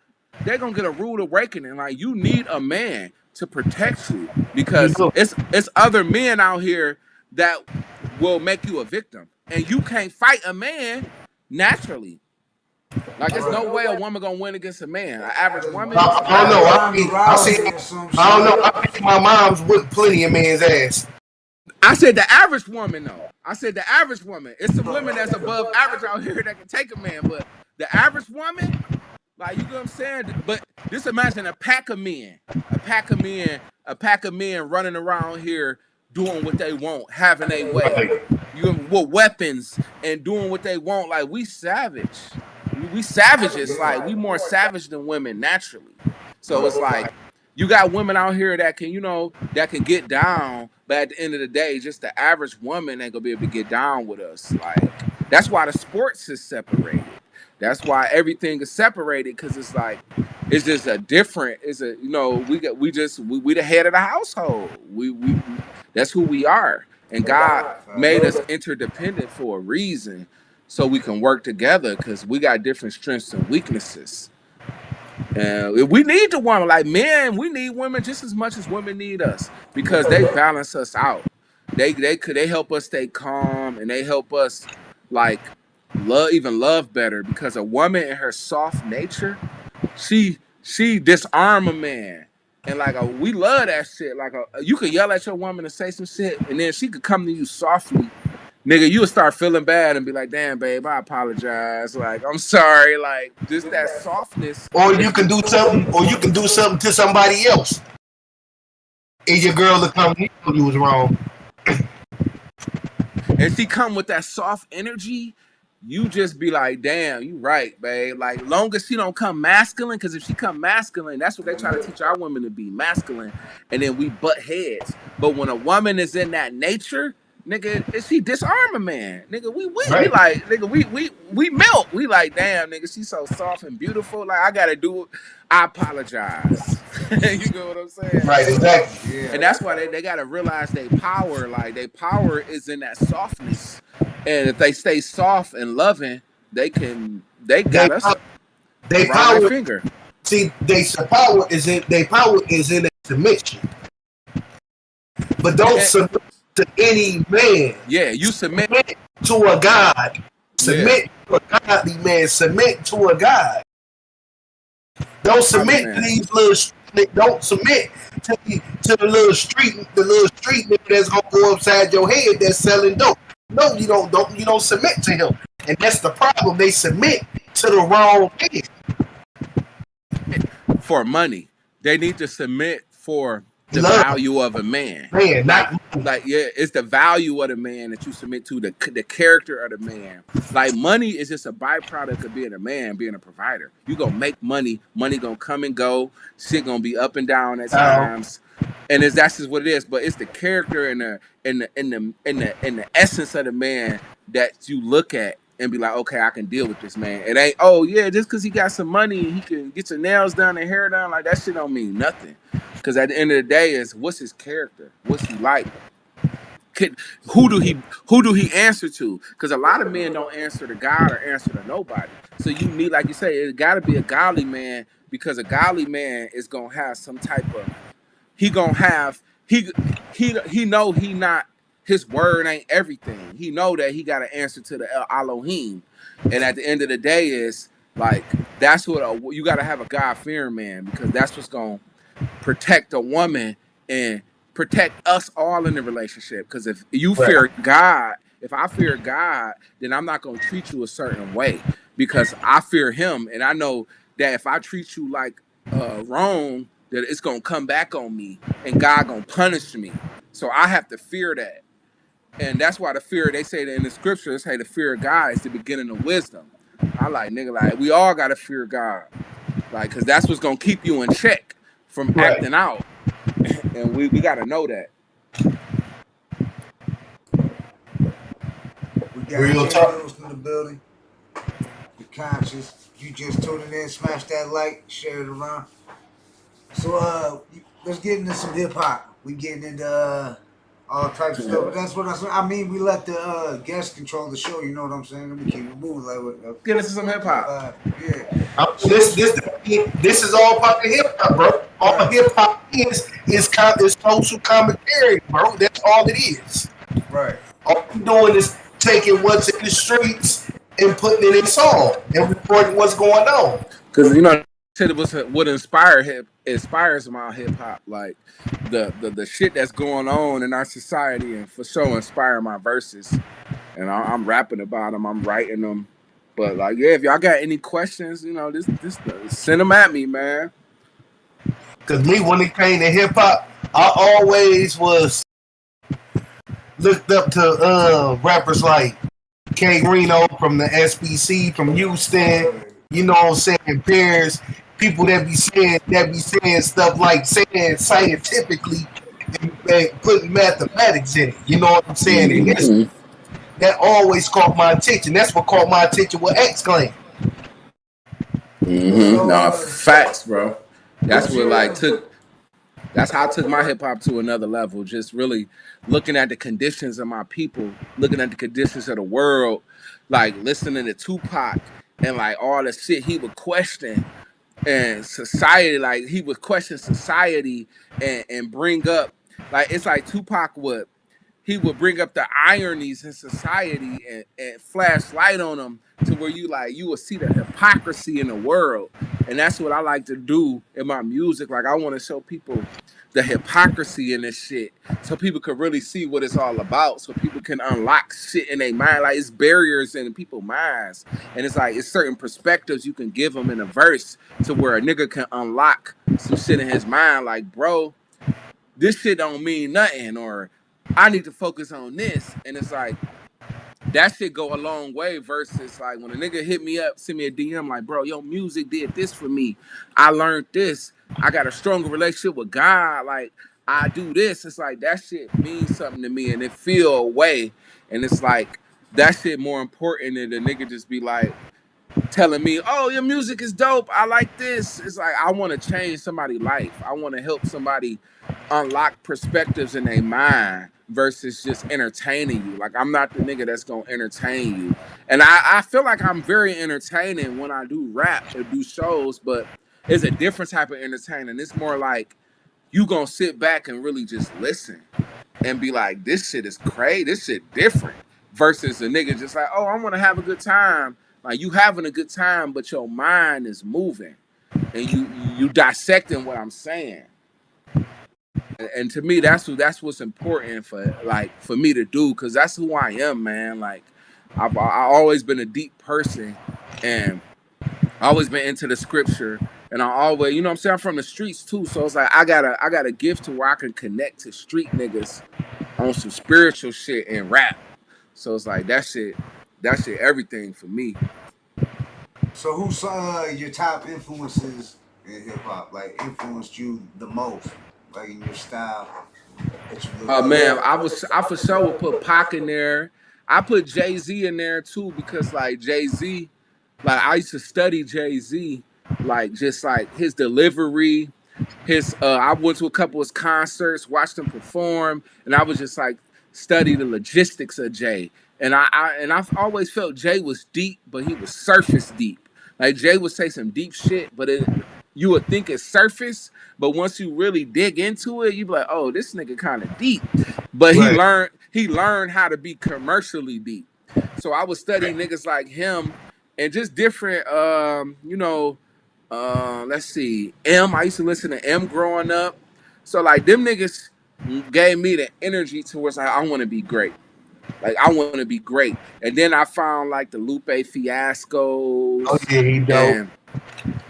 [SPEAKER 9] they're gonna get a rude awakening. Like you need a man to protect you because it's other men out here that will make you a victim, and you can't fight a man naturally. Like there's no way a woman gonna win against a man. An average woman.
[SPEAKER 21] I don't know. I don't know. I think my mom's whipped plenty of men's ass.
[SPEAKER 9] I said the average woman, though. I said the average woman. It's some women that's above average out here that can take a man, but the average woman, like you know what I'm saying. But just imagine a pack of men running around here doing what they want, having a way, with weapons and doing what they want. Like we savage. We savages, like we more savage than women naturally. So it's like you got women out here that can, that can get down, but at the end of the day, just the average woman ain't gonna be able to get down with us. Like that's why the sports is separated. That's why everything is separated because it's like it's just a different. It's a we the head of the household. We that's who we are, and God made us interdependent for a reason. So we can work together because we got different strengths and weaknesses. And we need the woman, like men, we need women just as much as women need us because they balance us out. They help us stay calm and they help us like love better because a woman in her soft nature, she disarm a man. And like we love that shit. Like you could yell at your woman and say some shit, and then she could come to you softly. Nigga, you'll start feeling bad and be like, damn, babe, I apologize. Like, I'm sorry. Like, just that softness.
[SPEAKER 21] Or you can do something to somebody else. And your girl will come and tell you was wrong.
[SPEAKER 9] And she come with that soft energy, you just be like, damn, you right, babe. Like, long as she don't come masculine, because if she come masculine, that's what they try to teach our women to be, masculine. And then we butt heads. But when a woman is in that nature, nigga, if she disarm a man, nigga, we right. We like, nigga, we melt. We like, damn, nigga, she's so soft and beautiful. Like, I gotta do it. I apologize. You know what I'm saying?
[SPEAKER 21] Right, exactly.
[SPEAKER 9] Yeah. And that's why they gotta realize their power. Like, their power is in that softness. And if they stay soft and loving, they got us.
[SPEAKER 21] They power finger. See, their power is in their submission. But don't submit to any man.
[SPEAKER 9] Yeah, you submit
[SPEAKER 21] to a God. Submit to a godly man. Submit to a God. Don't submit to these little. Don't submit to the little street nigga that's gonna go upside your head that's selling dope. No, you don't. You don't submit to him, and that's the problem. They submit to the wrong man.
[SPEAKER 9] For money, they need to submit for the value of a man. It's the value of the man that you submit to, the character of the man. Like, money is just a byproduct of being a man, being a provider. You gonna make money gonna come and go, shit gonna be up and down at times, and that's just what it is. But it's the character and the essence of the man that you look at and be like, okay, I can deal with this man. It ain't, oh yeah, just because he got some money and he can get your nails done and hair done, like that shit don't mean nothing. Because at the end of the day, is what's his character? What's he like? Who do he answer to? Because a lot of men don't answer to God or answer to nobody. So you need, like you say, it got to be a godly man, because a godly man is gonna have some type of. He know he not. His word ain't everything. He know that he got to answer to the Elohim, and at the end of the day, is like that's what you got to have a God-fearing man, because that's what's gonna protect a woman and protect us all in the relationship. Because if you fear God, if I fear God, then I'm not gonna treat you a certain way, because I fear Him, and I know that if I treat you like wrong, that it's gonna come back on me, and God gonna punish me. So I have to fear that. And that's why the fear, they say that in the scriptures, hey, the fear of God is the beginning of wisdom. I like, nigga, like, we all got to fear God. Like, because that's what's going to keep you in check from acting out. And we got to know that.
[SPEAKER 13] We got real talk in the building. The Conscious. You just tuning in, smash that like, share it around. So, let's get into some hip-hop. We getting into all types of stuff. But that's what I mean. We let the guests control the show. You know what I'm saying? Let me keep it moving. Like,
[SPEAKER 9] Get us some hip hop.
[SPEAKER 13] Yeah.
[SPEAKER 21] This is all part of hip hop, bro. All hip hop is social commentary, bro. That's all it is.
[SPEAKER 13] Right.
[SPEAKER 21] All we're doing is taking what's in the streets and putting it in song and reporting what's going on.
[SPEAKER 9] Because you know, shit was what inspires my hip hop, like the shit that's going on in our society, and for sure inspire my verses. And I'm rapping about them, I'm writing them. But like, yeah, if y'all got any questions, you know, this send them at me, man.
[SPEAKER 21] Cause me, when it came to hip hop, I always was looked up to rappers like K Reno from the SBC from Houston. You know what I'm saying? Paris, people that be saying stuff like saying scientifically and putting mathematics in it. You know what I'm saying? And that always caught my attention. That's what caught my attention with X-Clan.
[SPEAKER 9] Nah, facts, bro. That's what that's how I took my hip hop to another level. Just really looking at the conditions of my people, looking at the conditions of the world, like listening to Tupac and like all the shit he would question and society, like he would question society and bring up, like it's like Tupac would bring up the ironies in society and flash light on them to where you will see the hypocrisy in the world. And that's what I like to do in my music. Like I want to show people the hypocrisy in this shit so people can really see what it's all about, so people can unlock shit in their mind. Like it's barriers in people's minds, and it's like it's certain perspectives you can give them in a verse to where a nigga can unlock some shit in his mind, like, bro, this shit don't mean nothing, or I need to focus on this. And it's like that shit go a long way versus like when a nigga hit me up, send me a DM like, bro, your music did this for me. I learned this. I got a stronger relationship with God. Like I do this. It's like that shit means something to me and it feel a way. And it's like that shit more important than the nigga just be like telling me, oh, your music is dope. I like this. It's like I want to change somebody's life. I want to help somebody unlock perspectives in their mind versus just entertaining you. Like I'm not the nigga that's gonna entertain you. And I feel like I'm very entertaining when I do rap or do shows, but it's a different type of entertaining. It's more like you gonna sit back and really just listen and be like, this shit is crazy, this shit different. Versus a nigga just like, oh, I wanna have a good time. Like you having a good time, but your mind is moving and you dissecting what I'm saying. And to me, that's what's important for me to do, because that's who I am, man. Like I've always been a deep person, and I always been into the scripture, and I always, you know what I'm saying, I'm from the streets too, so it's like I got a gift to where I can connect to street niggas on some spiritual shit and rap. So it's like that shit everything for me.
[SPEAKER 13] So who's your top influences in hip hop? Like influenced you the most, like in your style?
[SPEAKER 9] Man, I for sure would put Pac in there. I put Jay-Z in there too, because like Jay-Z, like I used to study Jay-Z, like just like his delivery, I went to a couple of his concerts, watched him perform, and I was just like study the logistics of Jay. And I've always felt Jay was deep, but he was surface deep. Like Jay would say some deep shit, but you would think it's surface, but once you really dig into it, you be like, oh, this nigga kind of deep. But he learned how to be commercially deep. So I was studying niggas like him and just different, let's see, I used to listen to M growing up. So like them niggas gave me the energy towards like, I want to be great. Like I want to be great. And then I found like the Lupe Fiascos.
[SPEAKER 21] Oh yeah, he dope.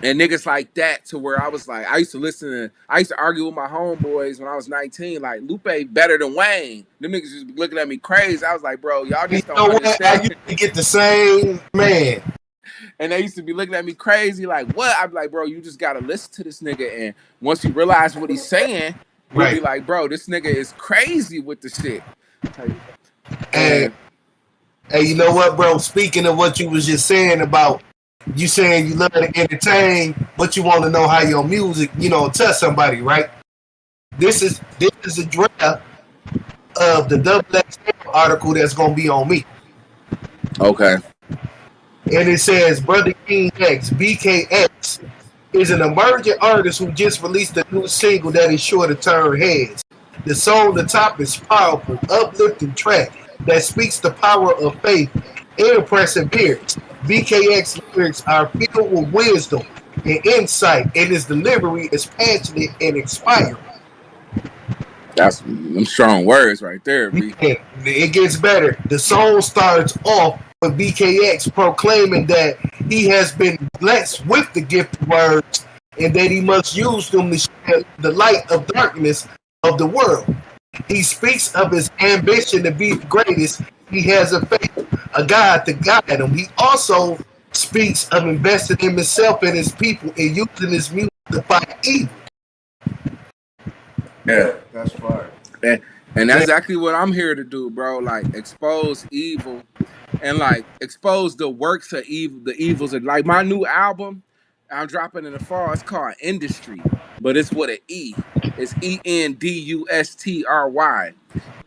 [SPEAKER 9] And niggas like that, to where I was like, I used to argue with my homeboys when I was 19, like Lupe better than Wayne. Them niggas just be looking at me crazy. I was like, bro, y'all just don't understand.
[SPEAKER 21] I used to get the same man.
[SPEAKER 9] And they used to be looking at me crazy, like, what? I'd be like, bro, you just gotta listen to this nigga, and once you realize what he's saying, you'll be like, bro, this nigga is crazy with the shit.
[SPEAKER 21] Hey, you know what, bro? Speaking of what you was just saying about you saying you love to entertain, but you want to know how your music, touch somebody, right? This is a draft of the XXL article that's gonna be on me.
[SPEAKER 9] Okay.
[SPEAKER 21] And it says Brother King X, BKX, is an emerging artist who just released a new single that is sure to turn heads. The song The Top is powerful, uplifting track that speaks the power of faith and perseverance. BKX lyrics are filled with wisdom and insight, and his delivery is passionate and inspiring.
[SPEAKER 9] That's them strong words right there, B.
[SPEAKER 21] It gets better. The song starts off with BKX proclaiming that he has been blessed with the gift of words and that he must use them to share the light of darkness of the world. He speaks of his ambition to be the greatest. He has a faith, a God to guide him. He also speaks of investing in himself and his people and using his music to fight evil.
[SPEAKER 9] Yeah,
[SPEAKER 13] that's fire.
[SPEAKER 9] And that's exactly what I'm here to do, bro. Like expose evil and like expose the works of evil, the evils of like my new album I'm dropping in the fall. It's called Industry, but it's with an E. It's ENDUSTRY,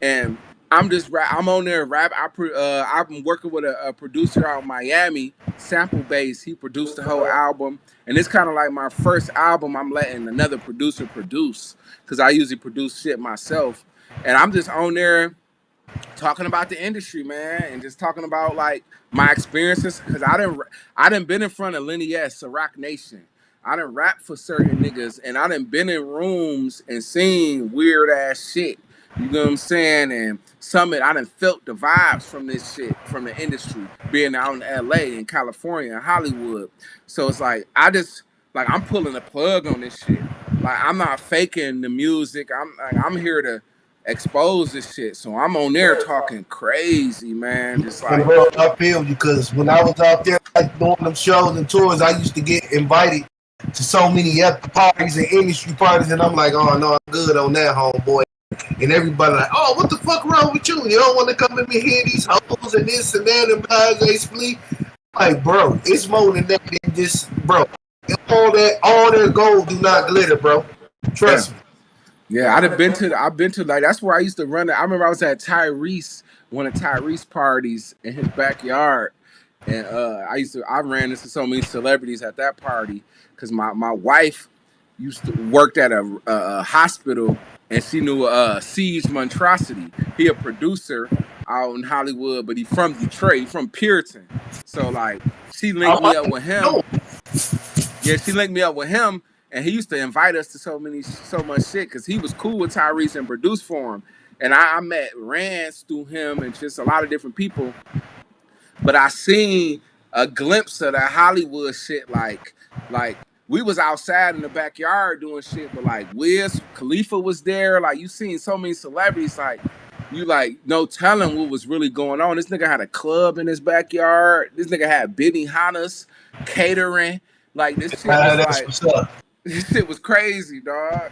[SPEAKER 9] and I'm just I'm on there rap. I'm working with a producer out in Miami, Sample Base. He produced the whole album, and it's kind of like my first album. I'm letting another producer produce because I usually produce shit myself, and I'm just on there talking about the industry, man, and just talking about like my experiences because I done been in front of Lenny S, Rock Nation. I done rap for certain niggas, and I done been in rooms and seen weird ass shit. You know what I'm saying? And I done felt the vibes from this shit, from the industry, being out in LA and California and Hollywood. So it's like I'm pulling the plug on this shit. Like I'm not faking the music. I'm here to expose this shit. So I'm on there talking crazy, man. Just like,
[SPEAKER 21] and bro, I feel you because when I was out there like doing them shows and tours, I used to get invited to so many after parties and industry parties, and I'm like, oh no, I'm good on that, homeboy. And everybody like, oh, what the fuck wrong with you? You don't want to come in and hear these hoes and this and that and blase split. Like, bro, it's more than that than just, bro. All that gold do not glitter, bro. Trust me.
[SPEAKER 9] Yeah, I've been to like that's where I used to run it. I remember I was at one of Tyrese parties in his backyard, and I ran into so many celebrities at that party because my wife used to worked at a hospital, and she knew Siege Monstrosity. He a producer out in Hollywood, but he from Detroit, he from Puritan. So like she linked me up with him. Yeah, she linked me up with him. And he used to invite us to so much shit because he was cool with Tyrese and produced for him. And I met Rance through him and just a lot of different people. But I seen a glimpse of that Hollywood shit. Like we was outside in the backyard doing shit, but like Wiz Khalifa was there. Like you seen so many celebrities. Like you like no telling what was really going on. This nigga had a club in his backyard. This nigga had Benny Hanna's catering. Like this shit was like.
[SPEAKER 21] What's up.
[SPEAKER 9] This shit was crazy, dog.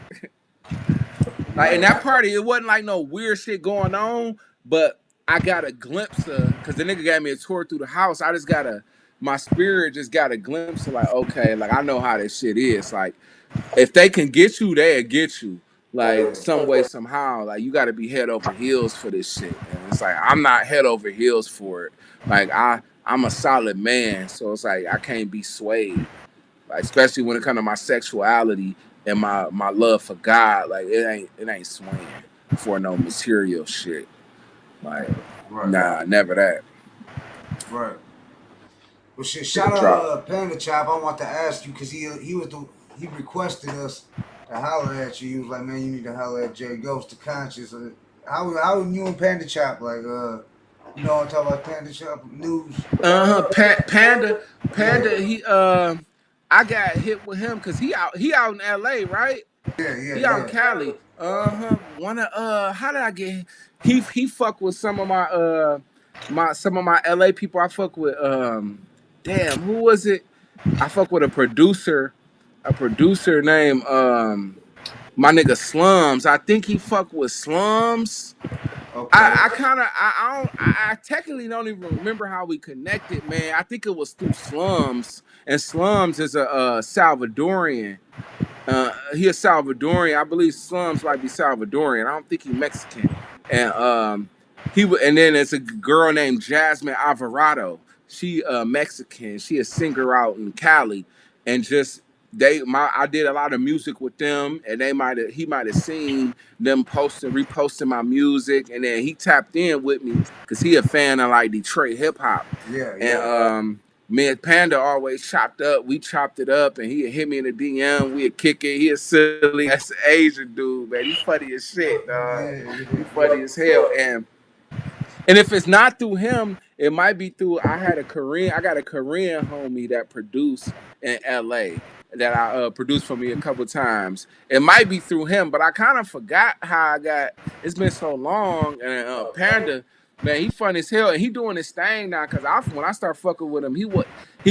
[SPEAKER 9] Like in that party, it wasn't like no weird shit going on, but I got a glimpse of because the nigga gave me a tour through the house. My spirit just got a glimpse of like, okay, like I know how this shit is. Like if they can get you, they'll get you. Like some way, somehow, like you got to be head over heels for this shit. And it's like I'm not head over heels for it. Like I'm a solid man, so it's like I can't be swayed. Like, especially when it comes to my sexuality and my love for God, like it ain't swaying for no material shit. Like, nah, never that.
[SPEAKER 13] Right. Well, shit. Shout out Panda Chop. I want to ask you because he requested us to holler at you. He was like, man, you need to holler at Jay Ghost to Concious. How you and Panda Chop like? You know what I'm talking about? Panda Chop news.
[SPEAKER 9] Panda. I got hit with him because he out in LA, right?
[SPEAKER 13] Yeah.
[SPEAKER 9] He out in Cali. How did I get he fuck with some of my LA people. I fuck with damn, who was it? I fuck with a producer named my nigga Slums. I think he fuck with Slums. Okay. I technically don't even remember how we connected, man. I think it was through Slums, and Slums is a Salvadorian, He a Salvadorian. I believe Slums might be Salvadorian. I don't think he's Mexican. And and then there's a girl named Jasmine Alvarado. She Mexican. She a singer out in Cali, and just I did a lot of music with them, and he might have seen them reposting my music, and then he tapped in with me because he a fan of like Detroit hip hop.
[SPEAKER 13] Yeah.
[SPEAKER 9] And me and Panda always chopped up. We chopped it up, and he'd hit me in the DM. We'd kick it. He a silly ass Asian dude, man. He funny as shit, dog. He funny as hell. And if it's not through him, it might be through. I got a Korean homie that produced in LA that I produced for me a couple times. It might be through him, but I kind of forgot how I got. It's been so long, and Panda. Man, he funny as hell, and he doing his thing now. Cause when I start fucking with him, he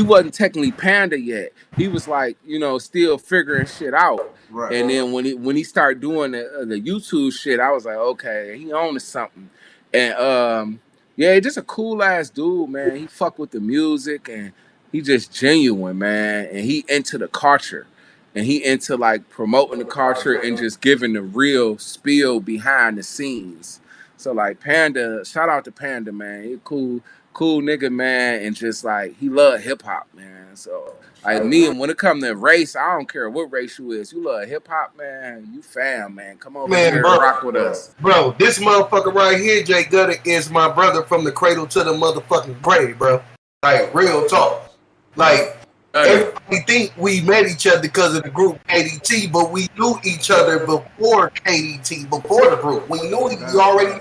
[SPEAKER 9] wasn't technically Panda yet. He was like, still figuring shit out.
[SPEAKER 13] Right.
[SPEAKER 9] And then when he started doing the YouTube shit, I was like, okay, he on to something. And yeah, just a cool ass dude, man. He fuck with the music, and he just genuine, man. And he into the culture, and he into like promoting the culture and just giving the real spiel behind the scenes. So like Panda, shout out to Panda, man. He cool nigga, man, and just like he love hip hop, man. So like me, and when it come to race, I don't care what race you is. You love hip hop, man. You fam, man. Come over here and rock with us,
[SPEAKER 21] bro. This motherfucker right here, Jay Gutta, is my brother from the cradle to the motherfucking grave, bro. Like real talk. Like everybody think we met each other because of the group KDT, but we knew each other before KDT, before the group. We knew we already.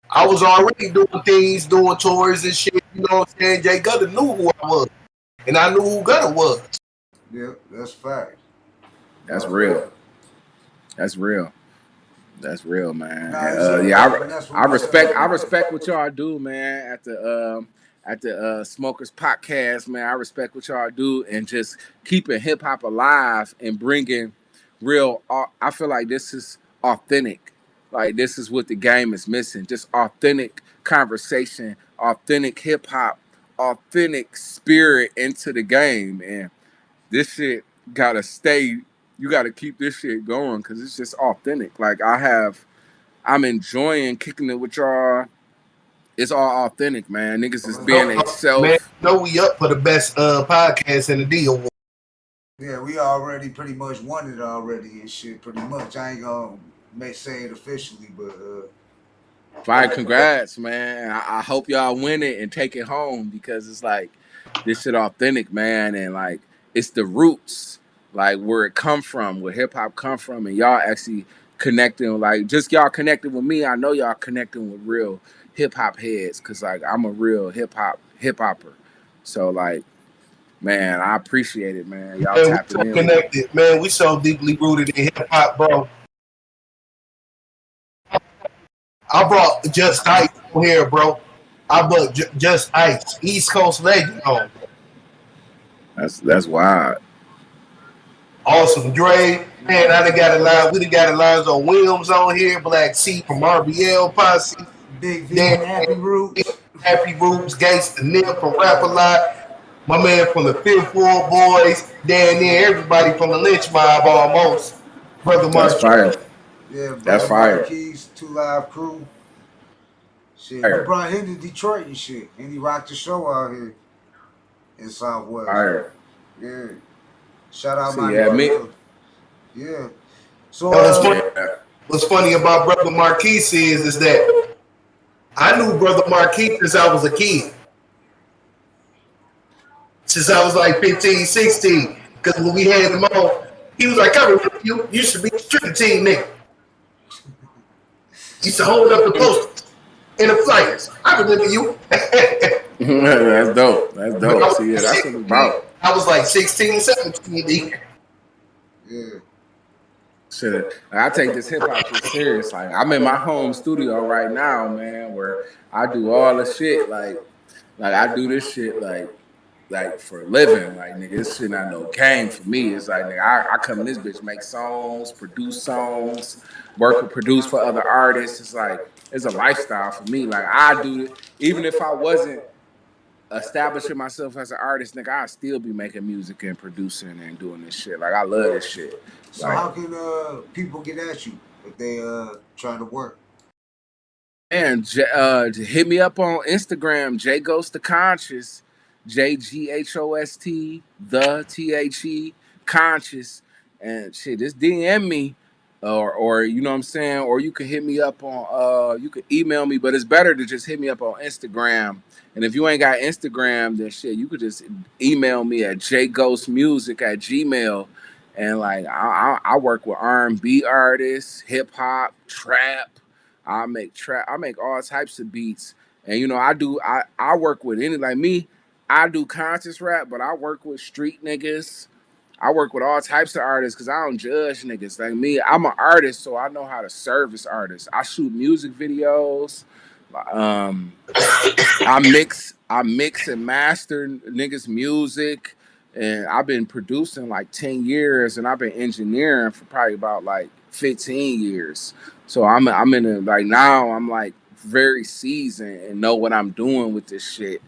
[SPEAKER 21] I was already doing things, doing tours and shit. You know what I'm saying? Jay Gutta knew who I was, and I knew who Gutta was.
[SPEAKER 13] Yeah, that's fact.
[SPEAKER 9] That's real. That's real. That's real, man. I respect what y'all do, man. At the Smokers Podcast, man. I respect what y'all do, and just keeping hip hop alive and bringing real. I feel like this is authentic. Like this is what the game is missing. Just authentic conversation, authentic hip hop, authentic spirit into the game, and this shit gotta stay. You gotta keep this shit going because it's just authentic. Like I'm enjoying kicking it with y'all. It's all authentic, man. Niggas is being themselves.
[SPEAKER 21] Man, we up for the best podcast in the D award.
[SPEAKER 13] Yeah, we already pretty much won it already and shit. Pretty much. I ain't gonna say it officially, but
[SPEAKER 9] fine, congrats, man. I hope y'all win it and take it home because it's like this shit authentic, man, and like it's the roots, like where it come from, where hip hop come from, and y'all actually connecting, like just y'all connecting with me. I know y'all connecting with real hip hop heads, cause like I'm a real hip hopper. So like, man, I appreciate it, man. Y'all tapping in.
[SPEAKER 21] Connected, man. We so deeply rooted in hip hop, bro. I brought Just Ice here, bro. I brought Just Ice, East Coast legend on.
[SPEAKER 9] That's wild.
[SPEAKER 21] Awesome, Dre. Man, I done got a line. We done got a lines on Williams on here. Black C from RBL Posse.
[SPEAKER 13] Big V, Happy Roots.
[SPEAKER 21] Gangsta Nip from Rap A Lot. My man from the Fifth Ward Boys. Dan there, everybody from the Lynch Mob almost. Brother Mark.
[SPEAKER 9] That's fire.
[SPEAKER 13] Yeah,
[SPEAKER 9] that's fire.
[SPEAKER 13] Keys, 2 Live Crew. Shit, I brought him to Detroit and shit, and he rocked the show out here in Southwest.
[SPEAKER 9] Fire.
[SPEAKER 13] Yeah. Shout out my
[SPEAKER 21] nigga.
[SPEAKER 13] Yeah. So
[SPEAKER 21] what's funny about Brother Marquise is that I knew Brother Marquise since I was a kid. Since I was like 15, 16. Because when we had him on, he was like, you should be a street team nigga. Used to hold up the posters and the flyers. I remember you.
[SPEAKER 9] That's dope. That's dope. See, yeah, that's what it's about.
[SPEAKER 21] I was like 16, 17.
[SPEAKER 13] Yeah.
[SPEAKER 9] Shit, I take this hip hop shit serious. Like I'm in my home studio right now, man, where I do all the shit. Like I do this shit like for a living. Like nigga, this shit not no game for me. It's like nigga, I come in this bitch, make songs, produce songs, produce for other artists. It's like it's a lifestyle for me. Like I do it, even if I wasn't establishing myself as an artist, nigga, I'd still be making music and producing and doing this shit. Like I love this shit.
[SPEAKER 13] So
[SPEAKER 9] Like,
[SPEAKER 13] how can people get at you if they trying to work?
[SPEAKER 9] and hit me up on Instagram, J Ghost the Conscious, JGHOST the THE Conscious, and shit, just DM me, or you know what I'm saying, or you can hit me up on you can email me, but it's better to just hit me up on Instagram. And if you ain't got Instagram, then shit, you could just email me at jghostmusic@gmail. And like I work with R&B artists, hip hop, trap. I make trap. I make all types of beats, and you know I work with any like me. I do conscious rap, but I work with street niggas. I work with all types of artists because I don't judge niggas. Like me, I'm an artist, so I know how to service artists. I shoot music videos. Um, I mix and master niggas' music, and I've been producing like 10 years, and I've been engineering for probably about like 15 years. So I'm in a like now I'm like very seasoned and know what I'm doing with this shit.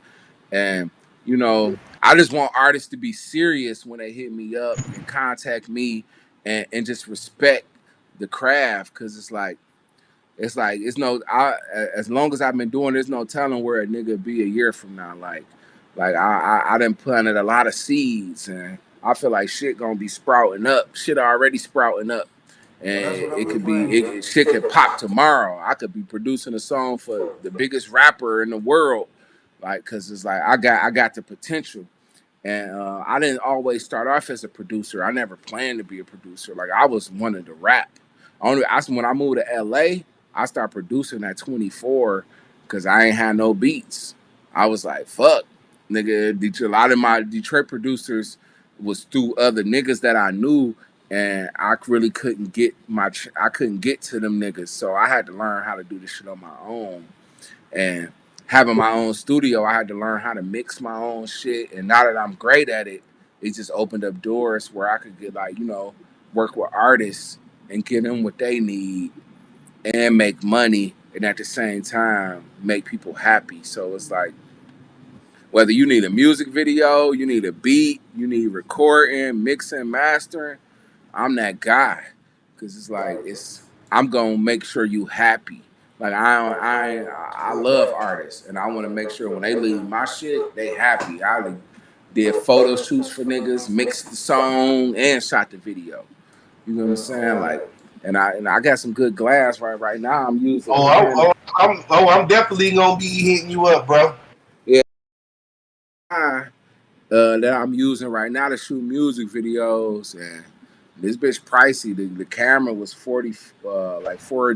[SPEAKER 9] And you know, I just want artists to be serious when they hit me up and contact me and just respect the craft, because it's no as long as I've been doing, there's no telling where a nigga be a year from now. Like I done planted a lot of seeds, and I feel like shit gonna be sprouting up. Shit already sprouting up, and it could be shit could pop tomorrow. I could be producing a song for the biggest rapper in the world, like, cause it's like I got the potential. And I didn't always start off as a producer. I never planned to be a producer. Like I was wanting to rap. When I moved to LA, I started producing at 24 because I ain't had no beats. I was like, fuck, nigga. A lot of my Detroit producers was through other niggas that I knew, and I really couldn't get I couldn't get to them niggas. So I had to learn how to do this shit on my own. And having my own studio, I had to learn how to mix my own shit. And now that I'm great at it, it just opened up doors where I could get like, you know, work with artists and give them what they need and make money, and at the same time make people happy. So it's like, whether you need a music video, you need a beat, you need recording, mixing, mastering, I'm that guy. Cause it's like I'm gonna make sure you happy. Like I love artists, and I want to make sure when they leave my shit, they happy. I did photo shoots for niggas, mixed the song, and shot the video. You know what I'm saying? Like, and I got some good glass right now. I'm using.
[SPEAKER 21] I'm definitely gonna be hitting you up, bro.
[SPEAKER 9] Yeah. That I'm using right now to shoot music videos, and this bitch pricey. The camera was 40, like four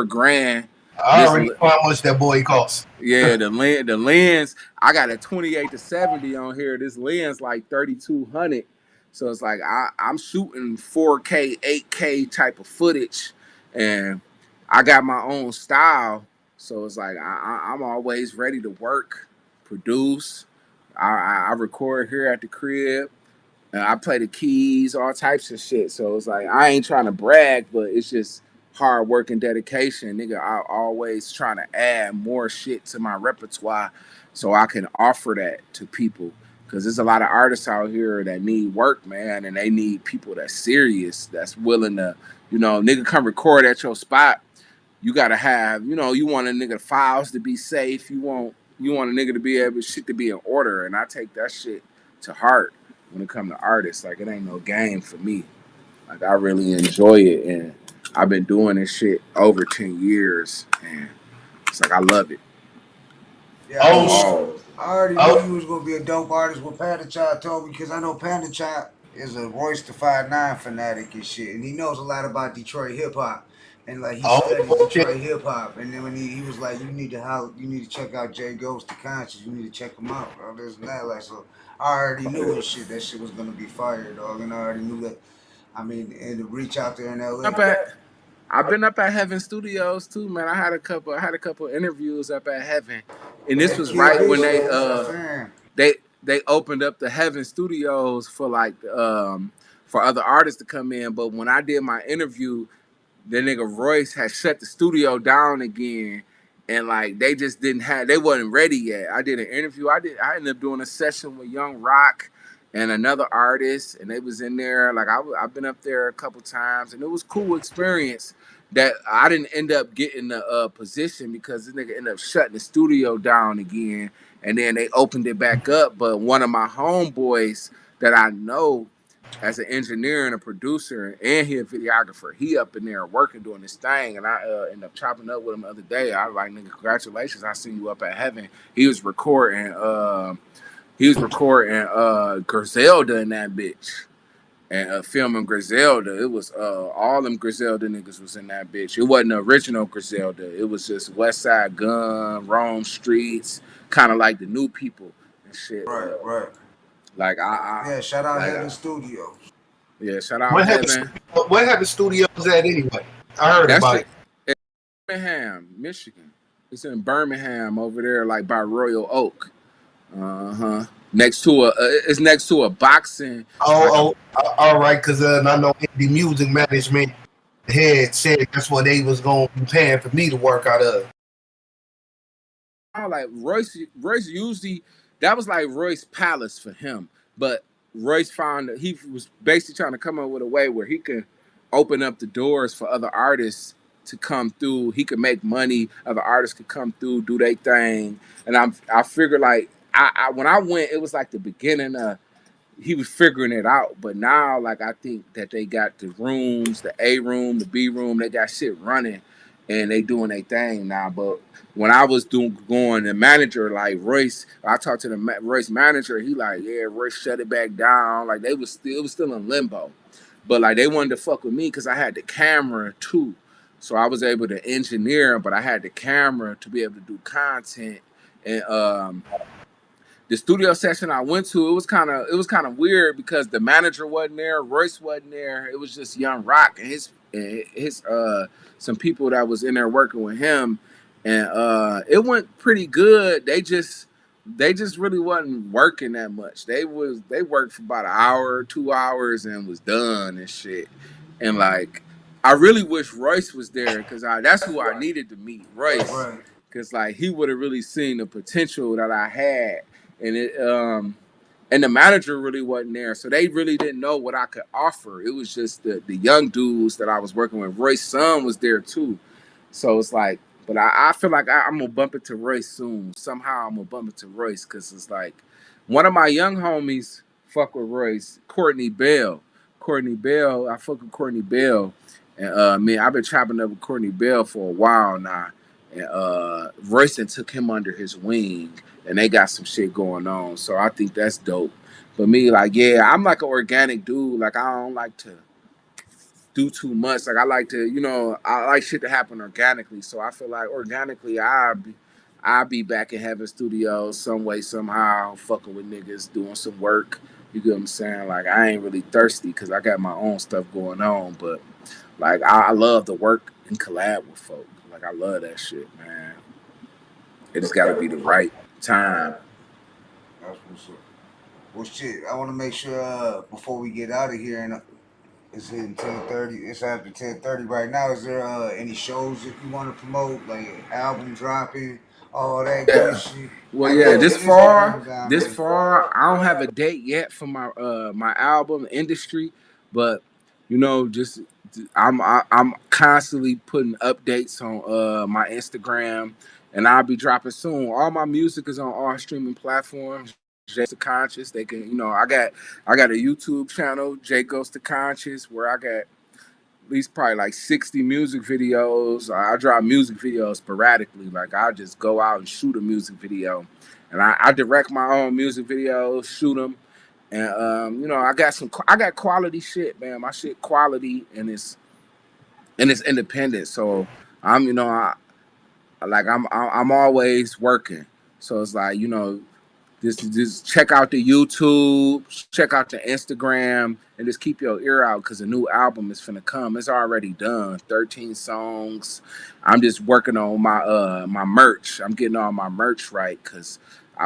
[SPEAKER 9] grand.
[SPEAKER 21] I already know how much that boy costs.
[SPEAKER 9] Yeah, the lens. I got a 28-70 on here. This lens like 3200. So it's like I'm shooting 4K, 8K type of footage, and I got my own style. So it's like I'm always ready to work, produce. I record here at the crib. I play the keys, all types of shit. So it's like I ain't trying to brag, but it's just hard work and dedication, nigga. I always trying to add more shit to my repertoire so I can offer that to people. Cause there's a lot of artists out here that need work, man, and they need people that's serious, that's willing to, you know, nigga come record at your spot. You gotta have, you know, you want a nigga files to be safe. You want a nigga to be able shit to be in order, and I take that shit to heart when it comes to artists. Like, it ain't no game for me. Like, I really enjoy it, and I've been doing this shit over 10 years, and it's like I love it.
[SPEAKER 13] Yeah, I already knew you was gonna be a dope artist when Panda Child told me, because I know Panda Child is a Royce the 5'9" fanatic and shit, and he knows a lot about Detroit hip hop, and like he studies Detroit hip hop. And then when he was like, you need to check out J Ghost the Conscious, you need to check him out, bro. This and that, like, so I already knew his shit. That shit was gonna be fire, dog, and I already knew that. I mean, and to reach out there in LA.
[SPEAKER 9] I've been up at Heaven Studios too, man. I had a couple interviews up at Heaven, and this was right when they opened up the Heaven Studios for like for other artists to come in. But when I did my interview, the nigga Royce had shut the studio down again, and like they just they wasn't ready yet. I did an interview. I ended up doing a session with Young Rock and another artist, and they was in there. Like I've been up there a couple times, and it was cool experience. That I didn't end up getting the position because this nigga ended up shutting the studio down again, and then they opened it back up. But one of my homeboys that I know as an engineer and a producer, and he a videographer, he up in there working doing this thing, and I ended up chopping up with him the other day. I was like, nigga, congratulations, I seen you up at Heaven. He was recording Griselda in that bitch. And filming Griselda, it was all them Griselda niggas was in that bitch. It wasn't the original Griselda. It was just West Side Gun, Rome Streets, kind of like the new people and shit.
[SPEAKER 13] Right.
[SPEAKER 9] Like
[SPEAKER 13] shout out
[SPEAKER 9] like,
[SPEAKER 13] Heaven Studios.
[SPEAKER 9] Yeah, shout out Heaven.
[SPEAKER 21] Where Heaven Studios at anyway? I heard about it.
[SPEAKER 9] It's Birmingham, Michigan. It's in Birmingham over there, like by Royal Oak. Next to it's next to a boxing.
[SPEAKER 21] All right, because I know Indie Music Management head said that's what they was gonna be paying for me to work out of.
[SPEAKER 9] Like Royce usually that was like Royce Palace for him, but Royce found that he was basically trying to come up with a way where he could open up the doors for other artists to come through. He could make money. Other artists could come through, do their thing, and I figured like. I when I went, it was like the beginning of he was figuring it out. But now, like I think that they got the rooms, the A room, the B room, they got shit running, and they doing their thing now. But when I was going, the manager like Royce, I talked to the Royce manager. He like, yeah, Royce shut it back down. Like it was still in limbo, but like they wanted to fuck with me because I had the camera too, so I was able to engineer, but I had the camera to be able to do content and the studio session I went to, it was kind of weird because the manager wasn't there, Royce wasn't there. It was just Young Rock and his some people that was in there working with him, and it went pretty good. They just really wasn't working that much. They worked for about an hour, 2 hours, and was done and shit. And like, I really wish Royce was there because that's who I needed to meet, Royce, because like he would have really seen the potential that I had. And and the manager really wasn't there, so they really didn't know what I could offer. It was just the young dudes that I was working with. Roy's son was there too, so it's like. But I feel like I'm gonna bump into Royce soon. Somehow I'm gonna bump into Royce because it's like one of my young homies fuck with Royce, Courtney Bell. I fuck with Courtney Bell, and man, I've been chopping up with Courtney Bell for a while now. And Royce took him under his wing, and they got some shit going on. So I think that's dope. But me, like, yeah, I'm like an organic dude. Like, I don't like to do too much. Like, I like to, I like shit to happen organically. So I feel like organically, I'll be back in Heaven Studios some way, somehow, fucking with niggas, doing some work. You get what I'm saying? Like, I ain't really thirsty because I got my own stuff going on. But, like, I love to work and collab with folk. Like, I love that shit, man. It just got to be the right time.
[SPEAKER 13] That's what's up. Well, shit, I want to make sure before we get out of here, and it's in 10:30. It's after 10:30 right now. Is there any shows that you want to promote, like album dropping, all that good shit?
[SPEAKER 9] Well, yeah, this far, I don't have a date yet for my my album Industry, but just I'm constantly putting updates on my Instagram, and I'll be dropping soon. All my music is on all streaming platforms. Jay Goes to Conscious. They can, I got a YouTube channel, Jay Goes to Conscious, where I got at least probably like 60 music videos. I drop music videos sporadically. Like I just go out and shoot a music video, and I direct my own music videos, shoot them, and I got quality shit, man. My shit quality and it's independent. So I'm always working. So it's like just check out the YouTube, check out the Instagram, and just keep your ear out because a new album is finna come. It's already done, 13 songs. I'm just working on my my merch. I'm getting all my merch right because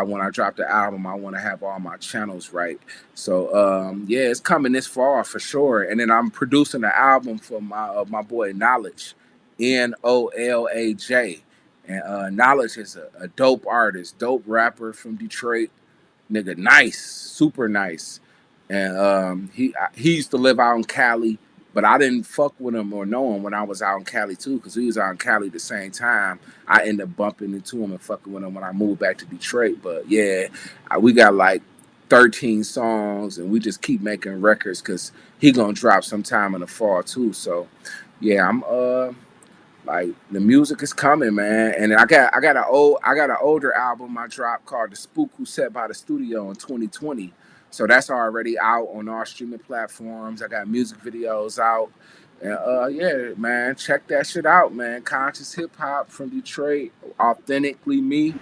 [SPEAKER 9] when I drop the album, I want to have all my channels right. So yeah, it's coming this fall for sure. And then I'm producing the album for my boy Knowledge, Nolaj, And Knowledge is a dope artist, dope rapper from Detroit. Nigga, nice, super nice. And he used to live out in Cali, but I didn't fuck with him or know him when I was out in Cali too, because we was out in Cali the same time. I ended up bumping into him and fucking with him when I moved back to Detroit. But yeah, we got like 13 songs, and we just keep making records because he gonna drop sometime in the fall too. So yeah, I'm like the music is coming, man. And I got an older album I dropped called The Spook Who Set by the Studio in 2020. So that's already out on all streaming platforms. I got music videos out. And yeah, man, check that shit out, man. Conscious hip hop from Detroit, authentically me.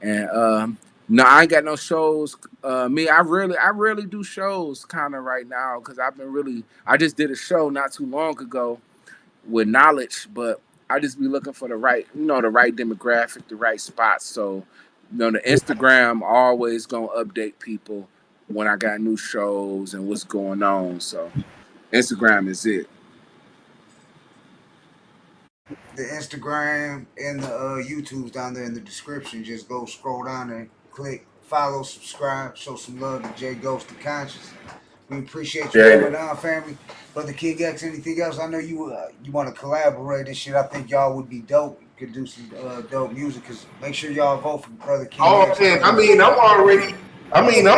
[SPEAKER 9] And no, I ain't got no shows. I rarely do shows kind of right now because I just did a show not too long ago with Knowledge, but I just be looking for the right demographic, the right spots. So, the Instagram always gonna update people when I got new shows and what's going on. So, Instagram is it.
[SPEAKER 13] The Instagram and the YouTube's down there in the description. Just go scroll down and click follow, subscribe, show some love to J Ghost and Conscious. We appreciate you coming on, family. Brother King X, anything else? I know you want to collaborate and shit. I think y'all would be dope. You could do some dope music. Cause make sure y'all vote for Brother King X.
[SPEAKER 21] Man, I'm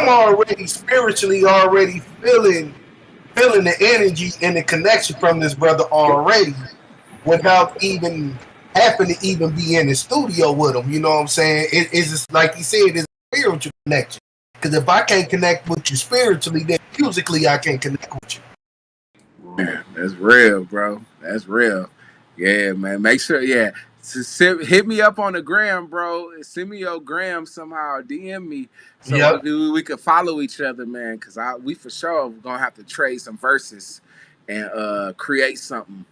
[SPEAKER 21] already spiritually already feeling the energy and the connection from this brother already, without even having to even be in the studio with him. You know what I'm saying? It's just like he said, it's a spiritual connection. Because if I can't connect with you spiritually, then musically I can't connect with you.
[SPEAKER 9] Yeah, that's real, bro. That's real. Yeah, man. Make sure, hit me up on the gram, bro. Send me your gram somehow. DM me so we could follow each other, man. Because we for sure gonna have to trade some verses and create something.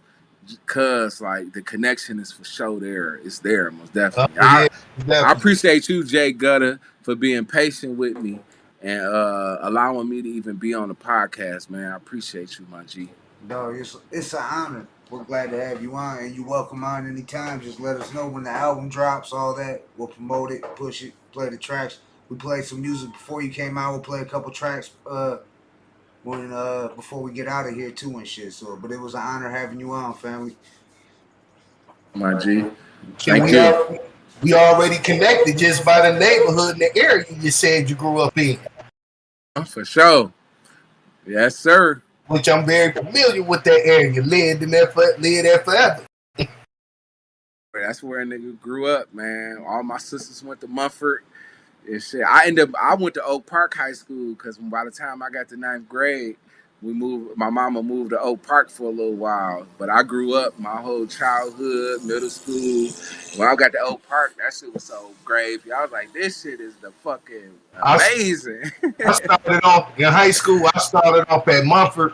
[SPEAKER 9] Cause like the connection is for sure there. It's there, most definitely. I appreciate you, Jay Gutta, for being patient with me and allowing me to even be on the podcast, man. I appreciate you, my G.
[SPEAKER 13] No, it's an honor. We're glad to have you on, and you're welcome on anytime. Just let us know when the album drops, all that. We'll promote it, push it, play the tracks. We played some music before you came out. We'll play a couple tracks before we get out of here too and shit. So, but it was an honor having you on, family.
[SPEAKER 9] My G.
[SPEAKER 21] We already connected just by the neighborhood and the area you said you grew up in.
[SPEAKER 9] For sure. Yes, sir.
[SPEAKER 21] Which I'm very familiar with that area. Lived there forever.
[SPEAKER 9] That's where a nigga grew up, man. All my sisters went to Mumford and shit. I went to Oak Park High School because by the time I got to 9th grade, my mama moved to Oak Park for a little while. But I grew up my whole childhood, middle school. When I got to Oak Park, that shit was so gravy. I was like, this shit is the fucking amazing.
[SPEAKER 21] I started off in high school. I started off at Mumford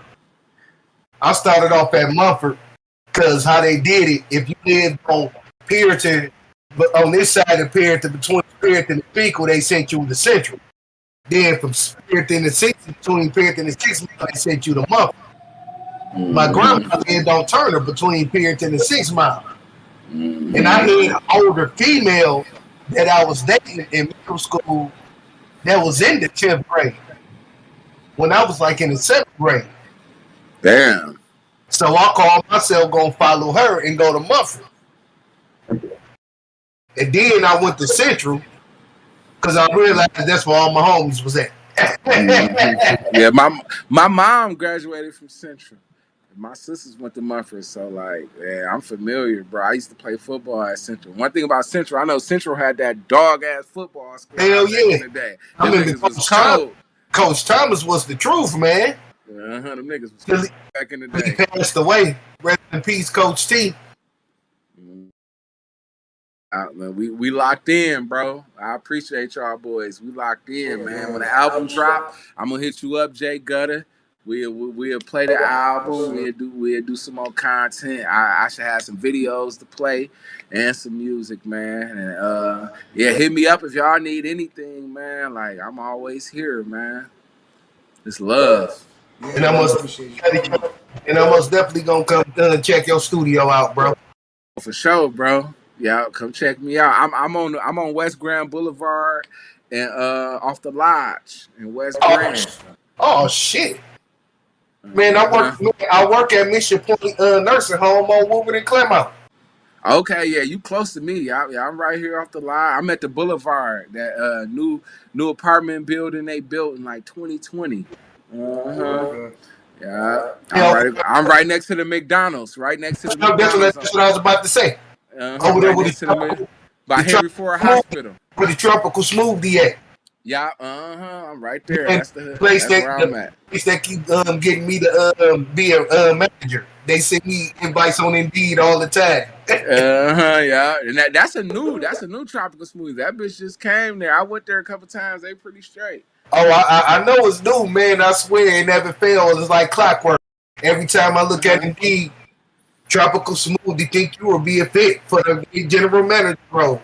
[SPEAKER 21] because how they did it, if you lived on Puritan, but on this side of Puritan, between Puritan and Fecal, they sent you to Central. Then from Puritan and 6, between Puritan and 6 Mile, they sent you to Mumford. My grandma lived on Turner between Puritan and 6 Mile. And I had an older female that I was dating in middle school that was in the 10th grade when I was like in the 7th grade.
[SPEAKER 9] Damn.
[SPEAKER 21] So I called myself gonna follow her and go to Mumford. And then I went to Central because I realized that's where all my homies was at.
[SPEAKER 9] Yeah, my mom graduated from Central. My sisters went to Mumford, so like, yeah, I'm familiar, bro. I used to play football at Central. One thing about Central, I know Central had that dog ass football squad.
[SPEAKER 21] Hell yeah!
[SPEAKER 9] In the day.
[SPEAKER 21] I mean, Coach Thomas was the truth, man.
[SPEAKER 9] Them niggas was back in the day.
[SPEAKER 21] He passed away. Rest in peace, Coach T.
[SPEAKER 9] We locked in, bro. I appreciate y'all boys. We locked in, man. When the album drop, I'm gonna hit you up, Jay Gutta. We'll play the album. We'll do some more content. I should have some videos to play and some music, man. And hit me up if y'all need anything, man. Like I'm always here, man. It's love.
[SPEAKER 21] And I'm most definitely gonna come and check your studio out, bro.
[SPEAKER 9] For sure, bro. Yeah, come check me out. I'm on West Grand Boulevard and off the Lodge in West Grand.
[SPEAKER 21] Oh shit. Man, I work at Mission Point nursing home on Woburn and Claremont.
[SPEAKER 9] Okay, yeah, you close to me. Yeah, I'm right here off the line. I'm at the Boulevard, that new apartment building they built in like 2020. Yeah, I'm right next to the McDonald's. Right next to the McDonald's.
[SPEAKER 21] That's what I was about to say. Over there
[SPEAKER 9] Right next to the by Henry Ford Hospital.
[SPEAKER 21] Where the tropical smoothie at?
[SPEAKER 9] Yeah, I'm right there.
[SPEAKER 21] And
[SPEAKER 9] That's the
[SPEAKER 21] place
[SPEAKER 9] that's where I'm at.
[SPEAKER 21] Place that keep getting me to be a manager. They send me invites on Indeed all the time.
[SPEAKER 9] Yeah, and that's a new tropical smoothie. That bitch just came there. I went there a couple times. They pretty straight.
[SPEAKER 21] Oh, I know it's new, man. I swear it never fails. It's like clockwork. Every time I look at Indeed, tropical smoothie, think you will be a fit for the general manager role.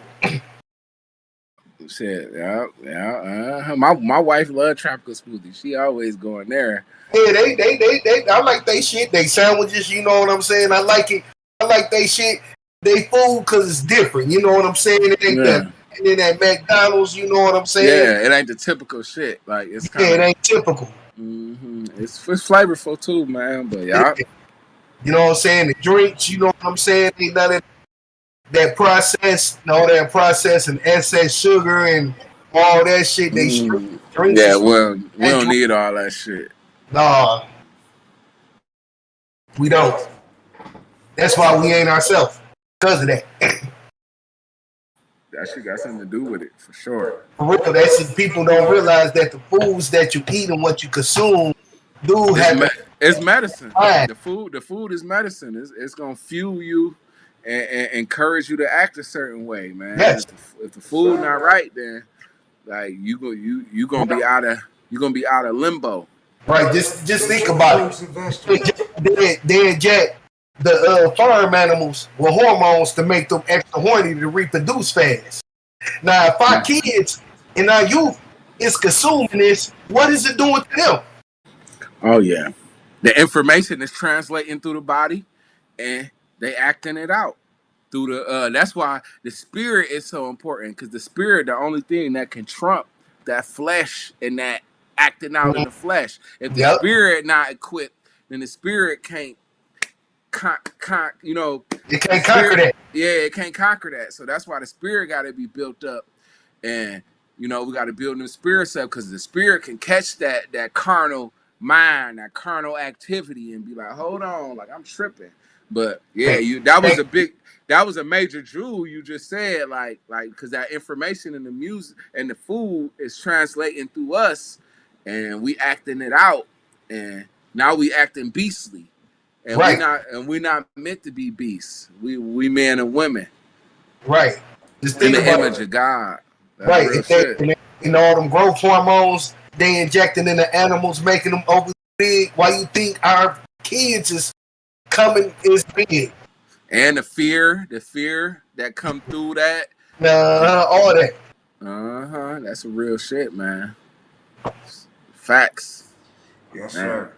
[SPEAKER 9] Shit, yeah. My wife loves tropical smoothie. She always going there.
[SPEAKER 21] Yeah, they I like they shit. They sandwiches, you know what I'm saying? I like it. I like they shit. They food because it's different. You know what I'm saying? It ain't that. And then at McDonald's, you know what I'm saying?
[SPEAKER 9] Yeah, it ain't the typical shit. Like it's kind
[SPEAKER 21] it ain't typical.
[SPEAKER 9] It's flavorful too, man. But yeah,
[SPEAKER 21] you know what I'm saying? The drinks, you know what I'm saying? Ain't none of that process, all that process and excess sugar and all that shit. They drinks.
[SPEAKER 9] Yeah, well, we don't need all that shit.
[SPEAKER 21] Nah, we don't. That's why we ain't ourselves. Because of that.
[SPEAKER 9] That shit got something to do with it, for sure.
[SPEAKER 21] For real, that's people don't realize that the foods that you eat and what you consume
[SPEAKER 9] it's medicine. The food is medicine. It's gonna fuel you and encourage you to act a certain way, man.
[SPEAKER 21] Yes.
[SPEAKER 9] If the food not right, then like you gonna be out of limbo.
[SPEAKER 21] Right. Just think about it. They inject the farm animals with hormones to make them extra horny to reproduce fast. Now, if our kids and our youth is consuming this, what is it doing to them?
[SPEAKER 9] Oh yeah, the information is translating through the body, and they acting it out through the. That's why the spirit is so important, because the spirit, the only thing that can trump that flesh and that acting out in the flesh. If the spirit not equipped, then the spirit can't.
[SPEAKER 21] It can't conquer that.
[SPEAKER 9] Yeah, it can't conquer that. So that's why the spirit got to be built up, and we got to build the spirit up, because the spirit can catch that carnal mind, that carnal activity, and be like, hold on, like I'm tripping. But yeah, that was a major jewel you just said, like because that information and the music and the food is translating through us, and we acting it out, and now we acting beastly. And we're not meant to be beasts. We men and women.
[SPEAKER 21] Right. Just think
[SPEAKER 9] in the
[SPEAKER 21] about
[SPEAKER 9] image of God. That's
[SPEAKER 21] right.
[SPEAKER 9] real shit.
[SPEAKER 21] And all them growth hormones they injecting in the animals, making them over big. Why you think our kids is coming is big?
[SPEAKER 9] And the fear that come through that.
[SPEAKER 21] All that.
[SPEAKER 9] That's a real shit, man. Facts.
[SPEAKER 13] Yes,
[SPEAKER 9] man.
[SPEAKER 13] sir.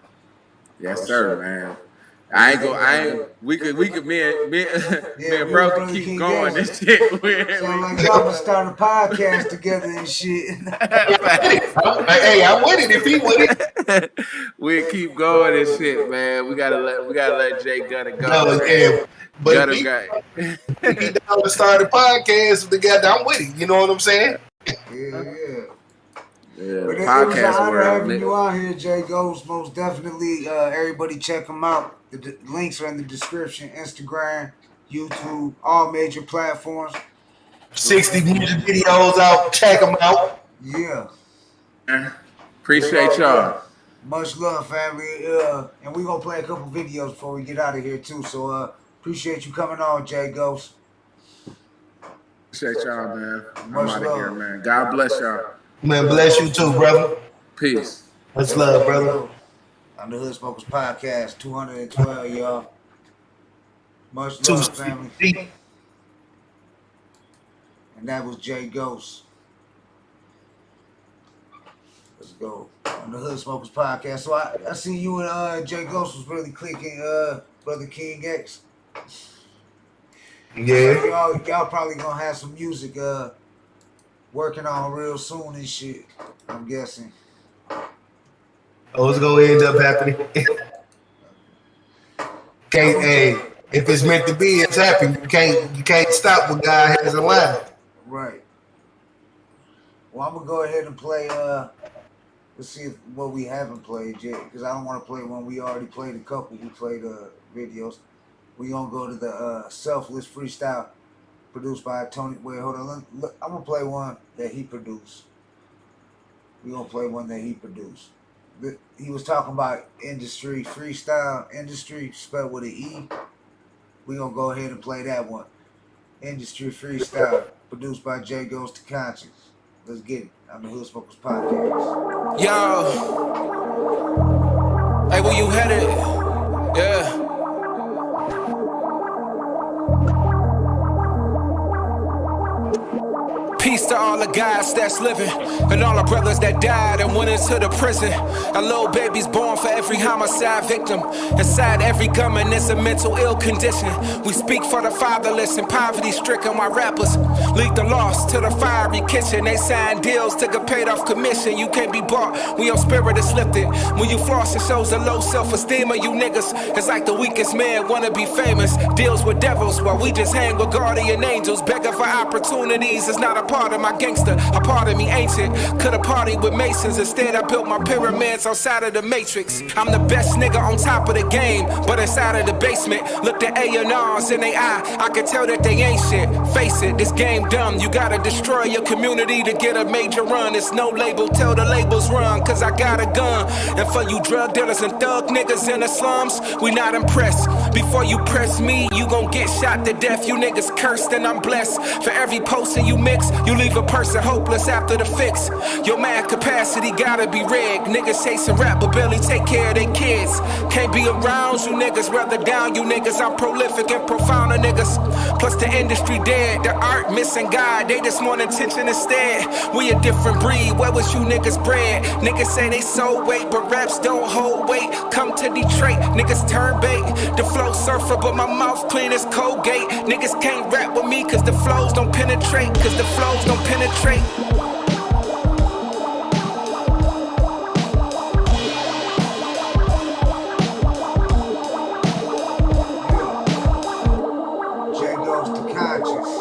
[SPEAKER 9] Yes, sir, man. We could me and bro can keep going this shit.
[SPEAKER 13] Sound like y'all can start a podcast together and shit.
[SPEAKER 21] Hey, I'm with it if he with
[SPEAKER 9] it. We'll keep going this shit, man. We gotta let Jay Gutta go.
[SPEAKER 21] But if he down to start a podcast together, I'm with it. You know what I'm saying?
[SPEAKER 9] Yeah,
[SPEAKER 13] but
[SPEAKER 9] podcast
[SPEAKER 13] it was an honor
[SPEAKER 9] world.
[SPEAKER 13] having you on here, Jay Ghost. Most definitely, everybody check him out. The links are in the description. Instagram, YouTube, all major platforms.
[SPEAKER 21] 60 music videos out. Check them out.
[SPEAKER 13] Yeah.
[SPEAKER 9] Appreciate y'all.
[SPEAKER 13] Much love, family. And we're going to play a couple videos before we get out of here, too. So, appreciate you coming on, Jay Ghost.
[SPEAKER 9] Appreciate y'all, man. I'm
[SPEAKER 13] Much
[SPEAKER 9] out of
[SPEAKER 13] love.
[SPEAKER 9] here, man. God bless y'all.
[SPEAKER 21] Man, bless you too, brother.
[SPEAKER 9] Peace.
[SPEAKER 21] Much love, brother.
[SPEAKER 13] On the Hood Smokers Podcast, 212, y'all. Much love, family. And that was Jay Ghost. Let's go. On the Hood Smokers Podcast. So I see you and Jay Ghost was really clicking, Brother King X.
[SPEAKER 21] Yeah.
[SPEAKER 13] Y'all probably gonna have some music working on real soon and shit. I'm guessing.
[SPEAKER 21] Oh, it's gonna end up happening. Hey, if it's meant to be, it's happening. You can't stop what God has in line.
[SPEAKER 13] Right. Well, I'm gonna go ahead and play. Let's see what we haven't played yet, because I don't want to play one. We already played a couple. We played videos. We gonna go to the Selfless Freestyle, produced by Tony. Wait, hold on. Look, I'm gonna play one that he produced. We gonna play one that he produced. He was talking about industry freestyle, industry spelled with an E. We gonna go ahead and play that one. Industry freestyle, produced by J Goes to Concious. Let's get it on the Hood Smokers Podcast.
[SPEAKER 20] Yo, hey, where you headed? Yeah. Peace to all the guys that's living, and all the brothers that died and went into the prison. A little baby's born for every homicide victim. Inside every gunman is a mental ill condition. We speak for the fatherless and poverty-stricken, while rappers lead the lost to the fiery kitchen. They sign deals to get paid off commission. You can't be bought when your spirit is lifted. When you floss, it shows a low self-esteem of you niggas. It's like the weakest man wanna be famous. Deals with devils while we just hang with guardian angels. Begging for opportunities is not a part of my gangster, a part of me ancient. Could've partied with Masons, instead I built my pyramids outside of the matrix. I'm the best nigga on top of the game, but inside of the basement, look the A&Rs in they eye, I can tell that they ain't shit. Face it, this game dumb, you gotta destroy your community to get a major run. It's no label, tell the labels run, cause I got a gun. And for you drug dealers and thug niggas in the slums, we not impressed. Before you press me, you gon' get shot to death. You niggas cursed and I'm blessed. For every potion you mix, you leave a person hopeless after the fix. Your mad capacity gotta be rigged. Niggas chasing rap but barely take care of their kids. Can't be around you niggas, rather down you niggas. I'm prolific and profounder niggas. Plus the industry dead, the art missing God. They just want attention instead. We a different breed, where was you niggas bred? Niggas say they sold weight, but raps don't hold weight. Come to Detroit, niggas turn bait. The flow surfer, but my mouth clean as Colgate. Niggas can't rap with me cause the flows don't penetrate. Cause the flows don't penetrate.
[SPEAKER 13] J Goes to Concious.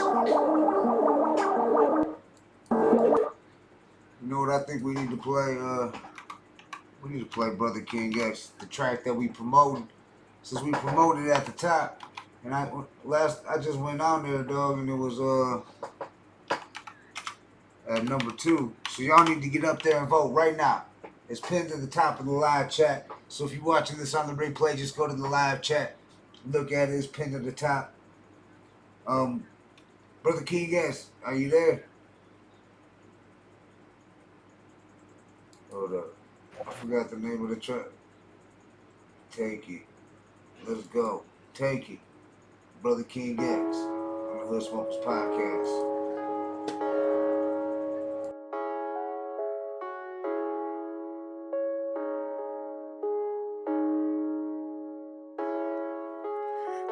[SPEAKER 13] You know what I think we need to play? We need to play Brother King X, the track that we promoted. Since we promoted it at the top, and I just went on there, dog, and it was at number 2. So y'all need to get up there and vote right now. It's pinned at the top of the live chat. So if you're watching this on the replay, just go to the live chat. Look at it. It's pinned at the top. Brother King S, are you there? Hold up. I forgot the name of the track. Take it. Let's go. Take it. Brother King X on the Hood Smokers Podcast.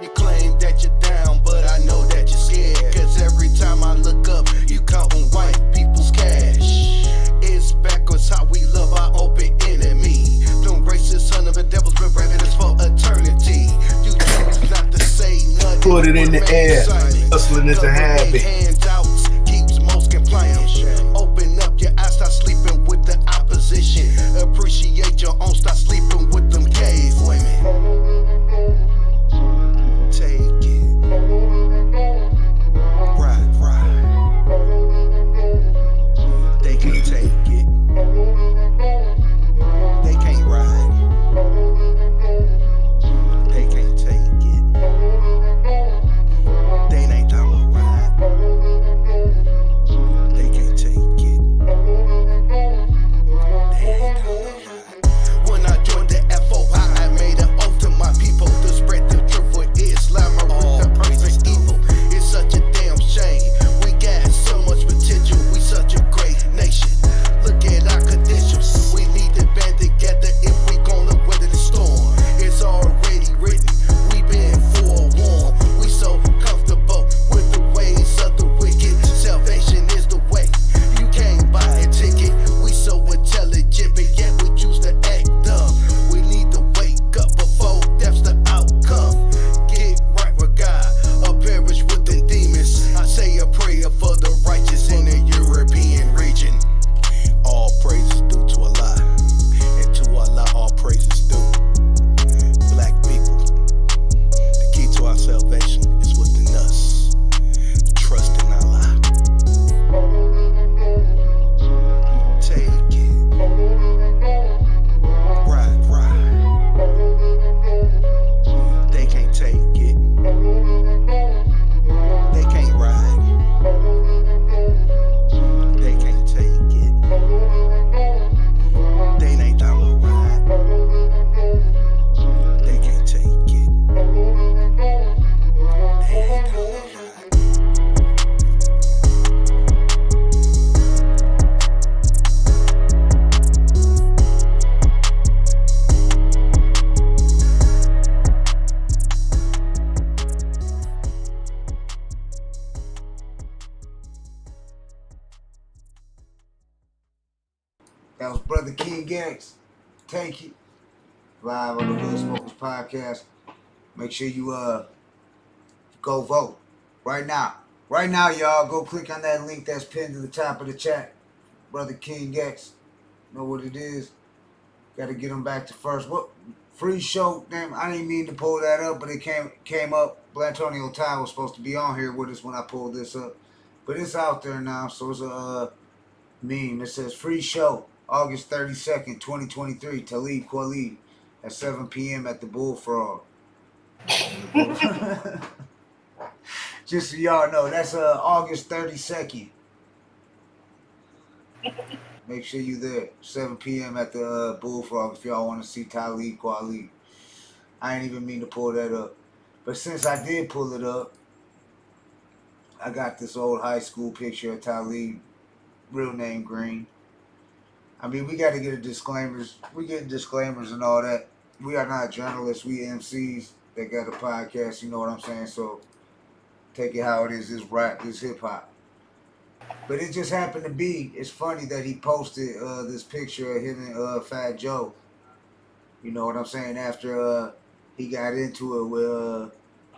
[SPEAKER 18] You claim that you're down, but I know that you're scared. Cause every time I look up, you counting white people's cash. It's backwards how we love our open enemy. Them racist son of a devil's been rapping us for eternity. You choose not to say nothing.
[SPEAKER 21] Put it in the air. Hustling is a habit.
[SPEAKER 18] Handouts keeps most compliant. Open up your eyes, stop sleeping with the opposition. Appreciate your own, stop sleeping with them cave women. Take it. Right. They can't take it. They can't ride. They can't take it. They ain't down to ride.
[SPEAKER 13] Gangs, take it. Live on the Hood Smokers Podcast. Make sure you go vote right now. Right now, y'all, go click on that link that's pinned to the top of the chat. Brother King X, know what it is. Got to get him back to first. What free show? Damn, I didn't mean to pull that up, but it came up. Blatonio Todd was supposed to be on here with us when I pulled this up, but it's out there now. So it's a meme. It says free show, August 32nd, 2023. Talib Kweli at 7 p.m. at the Bullfrog. Just so y'all know, that's August 32nd. Make sure you there, 7 p.m. at the Bullfrog if y'all want to see Talib Kweli. I ain't even mean to pull that up. But since I did pull it up, I got this old high school picture of Talib, real name Green. I mean, we got to get a disclaimers. We get disclaimers and all that. We are not journalists. We MCs that got a podcast, you know what I'm saying? So take it how it is. This rap, this hip hop. But it just happened to be, it's funny that he posted this picture of him and Fat Joe. You know what I'm saying? After he got into it with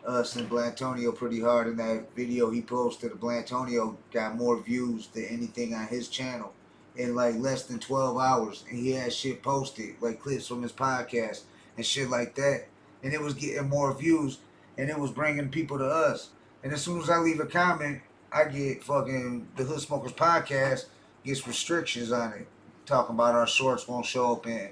[SPEAKER 13] us and Blatonio pretty hard in that video he posted. Blatonio got more views than anything on his channel in like less than 12 hours. And he had shit posted, like clips from his podcast and shit like that. And it was getting more views and it was bringing people to us. And as soon as I leave a comment, I get fucking the Hood Smokers Podcast gets restrictions on it. Talking about our shorts won't show up and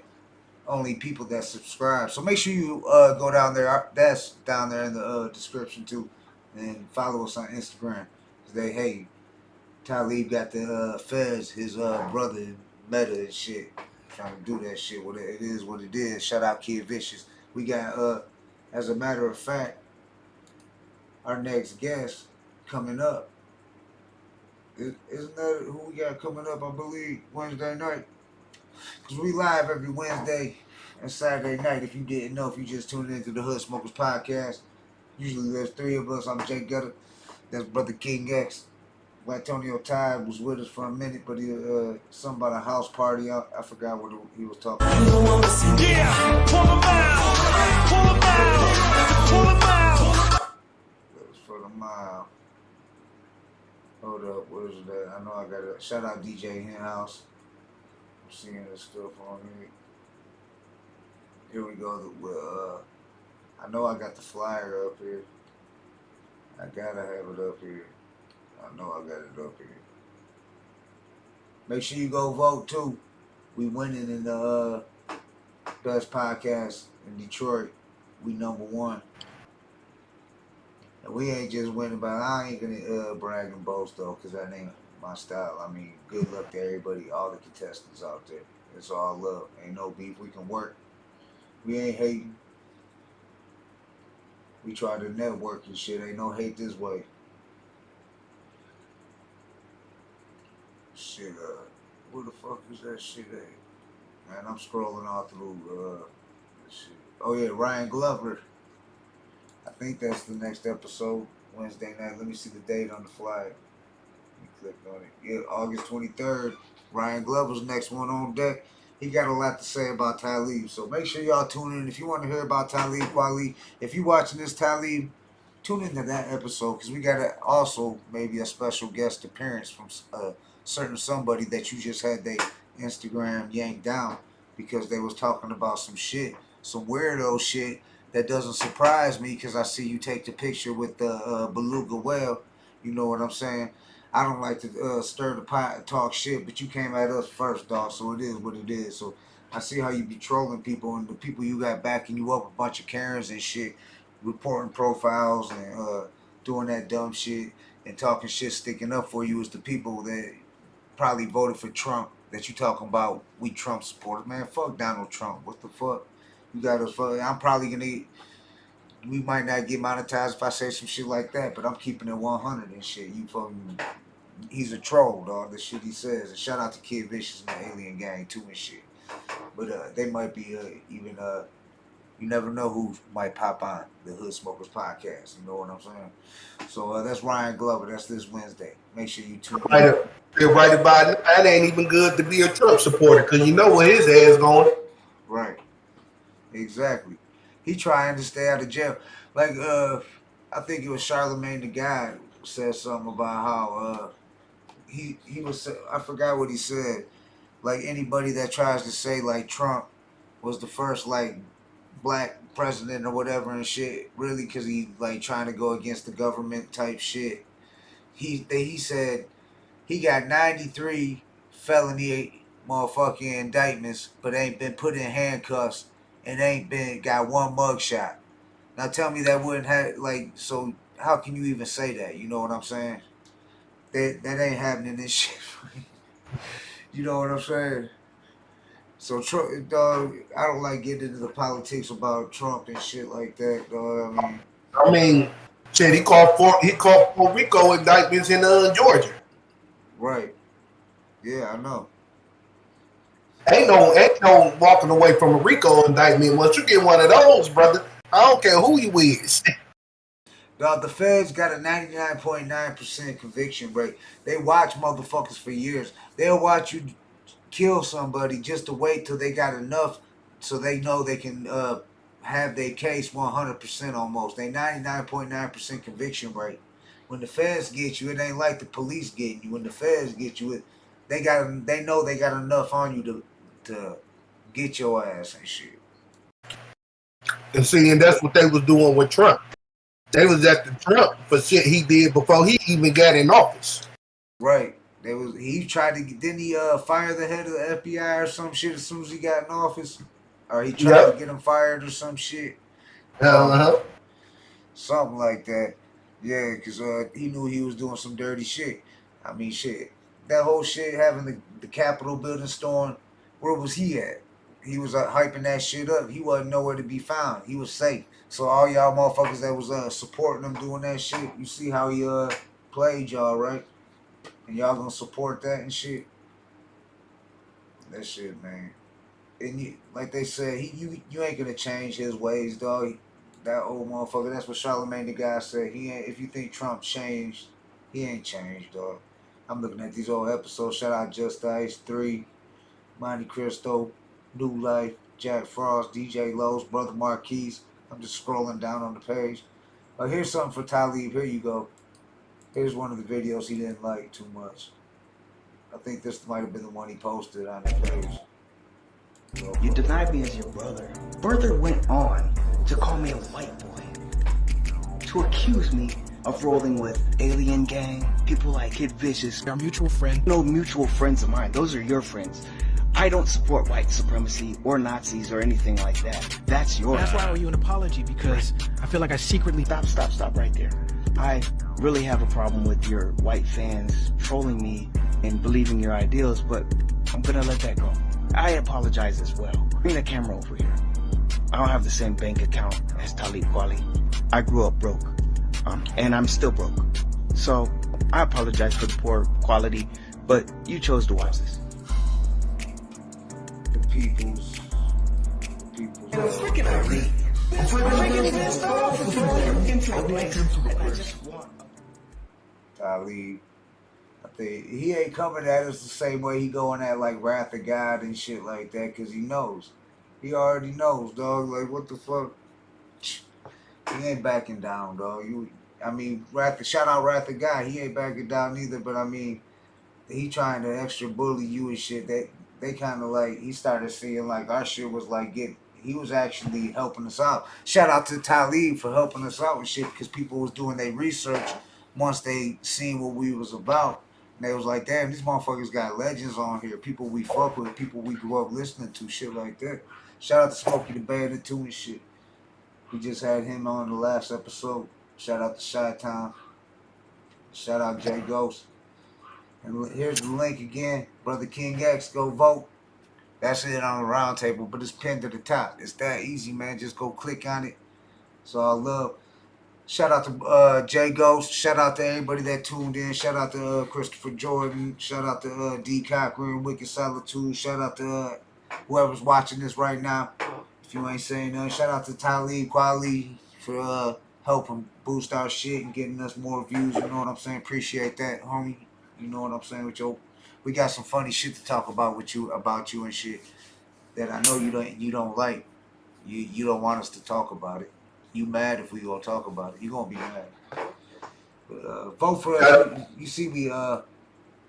[SPEAKER 13] only people that subscribe. So make sure you go down there. That's down there in the description too. And follow us on Instagram. Hey, Talib got the feds, his brother, Meta and shit. Trying to do that shit. It is what it is. Shout out Kid Vicious. We got, as a matter of fact, our next guest coming up. Isn't that who we got coming up, I believe, Wednesday night? Because we live every Wednesday and Saturday night. If you didn't know, if you just tuned into the Hood Smokers Podcast, usually there's three of us. I'm Jay Gutta. That's Brother King X. Blatonio Todd was with us for a minute, but he something about a house party. I forgot what he was talking about.
[SPEAKER 17] Yeah, pull him out. Pull him out. Pull him out.
[SPEAKER 13] That was for the mile. Hold up, what is that? I know I got to shout out DJ Henhouse. I'm seeing this stuff on here. Here we go. I know I got the flyer up here. I gotta have it up here. I know I got it up here. Make sure you go vote too. We winning in the best podcast in Detroit. We #1. And we ain't just winning, but I ain't gonna brag and boast though, cause that ain't my style. I mean, good luck to everybody, all the contestants out there. It's all love. Ain't no beef. We can work. We ain't hating. We try to network and shit. Ain't no hate this way. Shit, where the fuck is that shit at? Man, I'm scrolling all through shit. Oh yeah, Ryan Glover. I think that's the next episode, Wednesday night. Let me see the date on the flyer. Let me click on it. Yeah, August 23rd. Ryan Glover's next one on deck. He got a lot to say about Talib. So make sure y'all tune in. If you want to hear about Talib Kweli, if you watching this Talib, tune into that episode because we got also maybe a special guest appearance from certain somebody that you just had their Instagram yanked down because they was talking about some shit, some weirdo shit that doesn't surprise me because I see you take the picture with the beluga whale. You know what I'm saying? I don't like to stir the pot and talk shit, but you came at us first, dog, so it is what it is. So I see how you be trolling people, and the people you got backing you up, a bunch of Karens and shit, reporting profiles and doing that dumb shit and talking shit, sticking up for you is the people that probably voted for Trump that you talking about. We Trump supporters. Man, fuck Donald Trump. What the fuck? You got us. I'm probably going to... We might not get monetized if I say some shit like that, but I'm keeping it 100 and shit. You fucking... He's a troll, dog, the shit he says. And shout out to Kid Vicious and the Alien Gang, too, and shit. But they might be even You never know who might pop on the Hood Smokers podcast. You know what I'm saying? So that's Ryan Glover. That's this Wednesday. Make sure you tune in.
[SPEAKER 21] Right about it. That ain't even good to be a Trump supporter because you know where his ass going.
[SPEAKER 13] Right. Exactly. He trying to stay out of jail. Like I think it was Charlemagne the Guy said something about how he was, I forgot what he said. Like anybody that tries to say like Trump was the first like black president or whatever and shit, really, because he like trying to go against the government type shit. He said he got 93 felony motherfucking indictments, but ain't been put in handcuffs and ain't been got one mugshot. Now tell me that wouldn't have like, so how can you even say that? You know what I'm saying? That ain't happening this shit. You know what I'm saying? So Trump, dog, I don't like getting into the politics about Trump and shit like that, dog.
[SPEAKER 21] I mean, shit, he called Puerto Rico indictments in Georgia.
[SPEAKER 13] Right. Yeah, I know.
[SPEAKER 21] Ain't no walking away from a RICO indictment. Once you get one of those, brother, I don't care who you is.
[SPEAKER 13] Dog, the feds got a 99.9% conviction rate. They watch motherfuckers for years. They'll watch you kill somebody just to wait till they got enough so they know they can have their case 100% almost. They 99.9% conviction rate. When the feds get you, it ain't like the police getting you. When the feds get you, they know they got enough on you to get your ass and shit.
[SPEAKER 21] And see, and that's what they was doing with Trump. They was after Trump for shit he did before he even got in office.
[SPEAKER 13] Right. He tried to, didn't he fire the head of the FBI or some shit as soon as he got in office? Or he tried to get him fired or some shit? Something like that. Yeah, because he knew he was doing some dirty shit. I mean, shit. That whole shit, having the Capitol building stormed, where was he at? He was hyping that shit up. He wasn't nowhere to be found. He was safe. So all y'all motherfuckers that was supporting him doing that shit, you see how he played y'all, right? And y'all gonna support that and shit. That shit, man. And you, like they said, you ain't gonna change his ways, dog. That old motherfucker. That's what Charlemagne the Guy said. He ain't. If you think Trump changed, he ain't changed, dog. I'm looking at these old episodes. Shout out Just Ice 3, Monte Cristo, New Life, Jack Frost, DJ Lowe's, Brother Marquise. I'm just scrolling down on the page. Here's something for Talib. Here you go. Here's one of the videos he didn't like too much. I think this might have been the one he posted on the page.
[SPEAKER 4] You denied me as your brother. Further went on to call me a white boy. To accuse me of rolling with Alien Gang, people like Kid Vicious. Our mutual friend. No mutual friends of mine. Those are your friends. I don't support white supremacy or Nazis or anything like that. That's yours.
[SPEAKER 22] That's why I owe you an apology, because I feel like I secretly...
[SPEAKER 4] Stop right there. I really have a problem with your white fans trolling me and believing your ideals, but I'm gonna let that go. I apologize as well. Bring the camera over here. I don't have the same bank account as Talib Kweli. I grew up broke, and I'm still broke. So I apologize for the poor quality, but you chose to watch this.
[SPEAKER 13] The people's. Talib. I think he ain't coming at us the same way he going at like Wrath of God and shit like that, because he knows. He already knows, dog. Like, what the fuck? He ain't backing down, dog. Shout out Wrath of God. He ain't backing down either, but I mean, he trying to extra bully you and shit. They kind of like, he started seeing like our shit was like he was actually helping us out. Shout out to Talib for helping us out and shit, because people was doing their research once they seen what we was about. And they was like, damn, these motherfuckers got legends on here. People we fuck with, people we grew up listening to, shit like that. Shout out to Smokey the Bandit too and shit. We just had him on the last episode. Shout out to Chi-Town. Shout out J Ghost. And here's the link again. Brother King X, go vote. That's it on the round table, but it's pinned to the top. It's that easy, man. Just go click on it. It's all love. Shout out to J Ghost. Shout out to everybody that tuned in. Shout out to Christopher Jordan. Shout out to D Cochran, Wicked Solitude. Shout out to whoever's watching this right now. If you ain't saying nothing, shout out to Talib Kweli for helping boost our shit and getting us more views. You know what I'm saying? Appreciate that, homie. You know what I'm saying? We got some funny shit to talk about about you and shit that I know you don't like. You don't want us to talk about it. You mad if we gonna talk about it? You gonna be mad. But vote for us. You see, we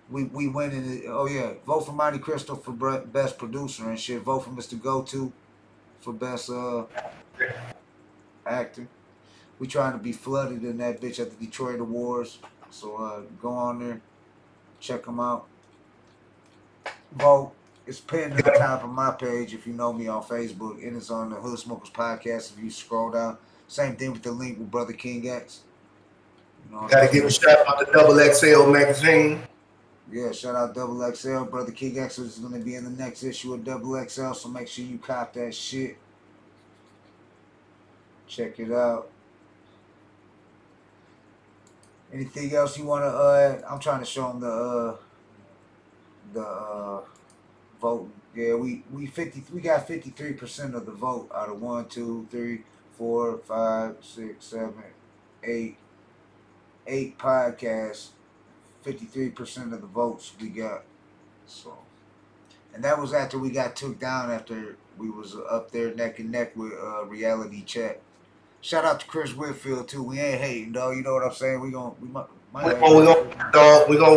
[SPEAKER 13] win in it. Oh yeah, vote for Monte Cristo for best producer and shit. Vote for Mr. Go-To for best actor. We trying to be flooded in that bitch at the Detroit Awards. So go on there, check them out. Vote. It's pinned at the top of my page if you know me on Facebook, and it's on the Hood Smokers Podcast if you scroll down. Same thing with the link with Brother King X. You know,
[SPEAKER 21] gotta give a shout out to Double XL magazine.
[SPEAKER 13] Yeah, shout out Double XL. Brother King X is going to be in the next issue of Double XL, so make sure you cop that shit. Check it out. Anything else you want to add? I'm trying to show them the vote. Yeah, we got 53% of the vote out of 1, 2, 3, 4, 5, 6, 7, 8 podcasts. 53% of the votes we got. So, and that was after we got took down after we was up there neck and neck with Reality Chat. Shout out to Chris Whitfield too. We ain't hating, dog. You know what I'm saying? We gonna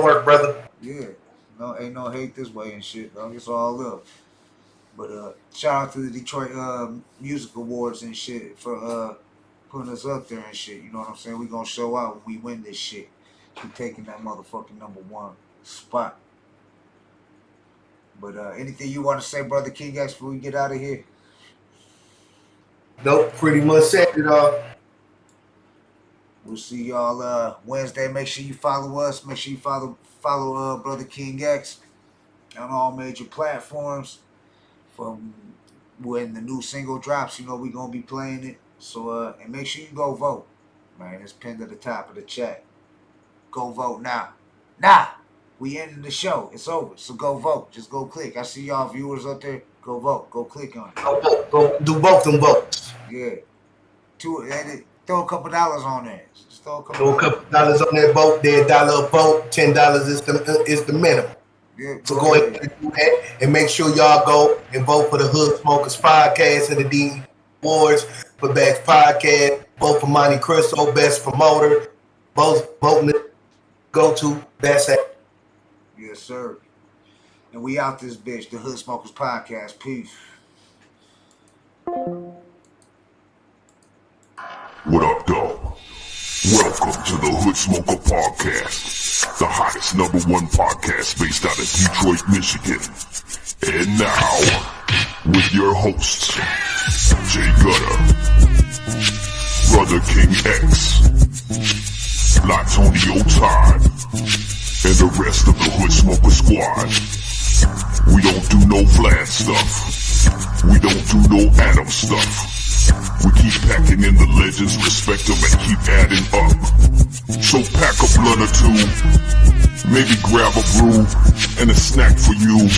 [SPEAKER 13] work, brother. Yeah. No, ain't no hate this way and shit, dog. It's all love. But shout out to the Detroit Music Awards and shit for putting us up there and shit. You know what I'm saying? We gonna show out when we win this shit. We taking that motherfucking #1 spot. But anything you want to say, Brother King X, before we get out of here?
[SPEAKER 21] Nope, pretty much said it all.
[SPEAKER 13] We'll see y'all Wednesday. Make sure you follow us. Make sure you follow Brother King X on all major platforms. From when the new single drops, you know we gonna be playing it. So and make sure you go vote. Man, it's pinned at the top of the chat. Go vote now. We ending the show. It's over. So go vote. Just go click. I see y'all viewers up there. Go vote. Go click on it.
[SPEAKER 21] Go do both them votes.
[SPEAKER 13] Yeah. Throw a couple dollars on there. Just throw a couple
[SPEAKER 21] dollars on that vote. They're $1 a vote. $10 is the minimum.
[SPEAKER 13] Yeah,
[SPEAKER 21] so go ahead and do that. And make sure y'all go and vote for the Hood Smokers Podcast and the D Awards for Best Podcast. Vote for Monte Cristo, Best Promoter. Both voting Go-To Best Actor.
[SPEAKER 13] Yes, sir. And we out this bitch, the Hood Smokers Podcast. Peace.
[SPEAKER 6] What up, dog? Welcome to the Hood Smoker Podcast, the hottest #1 podcast based out of Detroit, Michigan. And now, with your hosts, Jay Gutta, Brother King X, Blatonio Todd, and the rest of the Hood Smoker Squad. We don't do no Vlad stuff. We don't do no Adam stuff. We keep packing in the legends, respect them, and keep adding up. So pack a blunt or two, maybe grab a brew and a snack for you.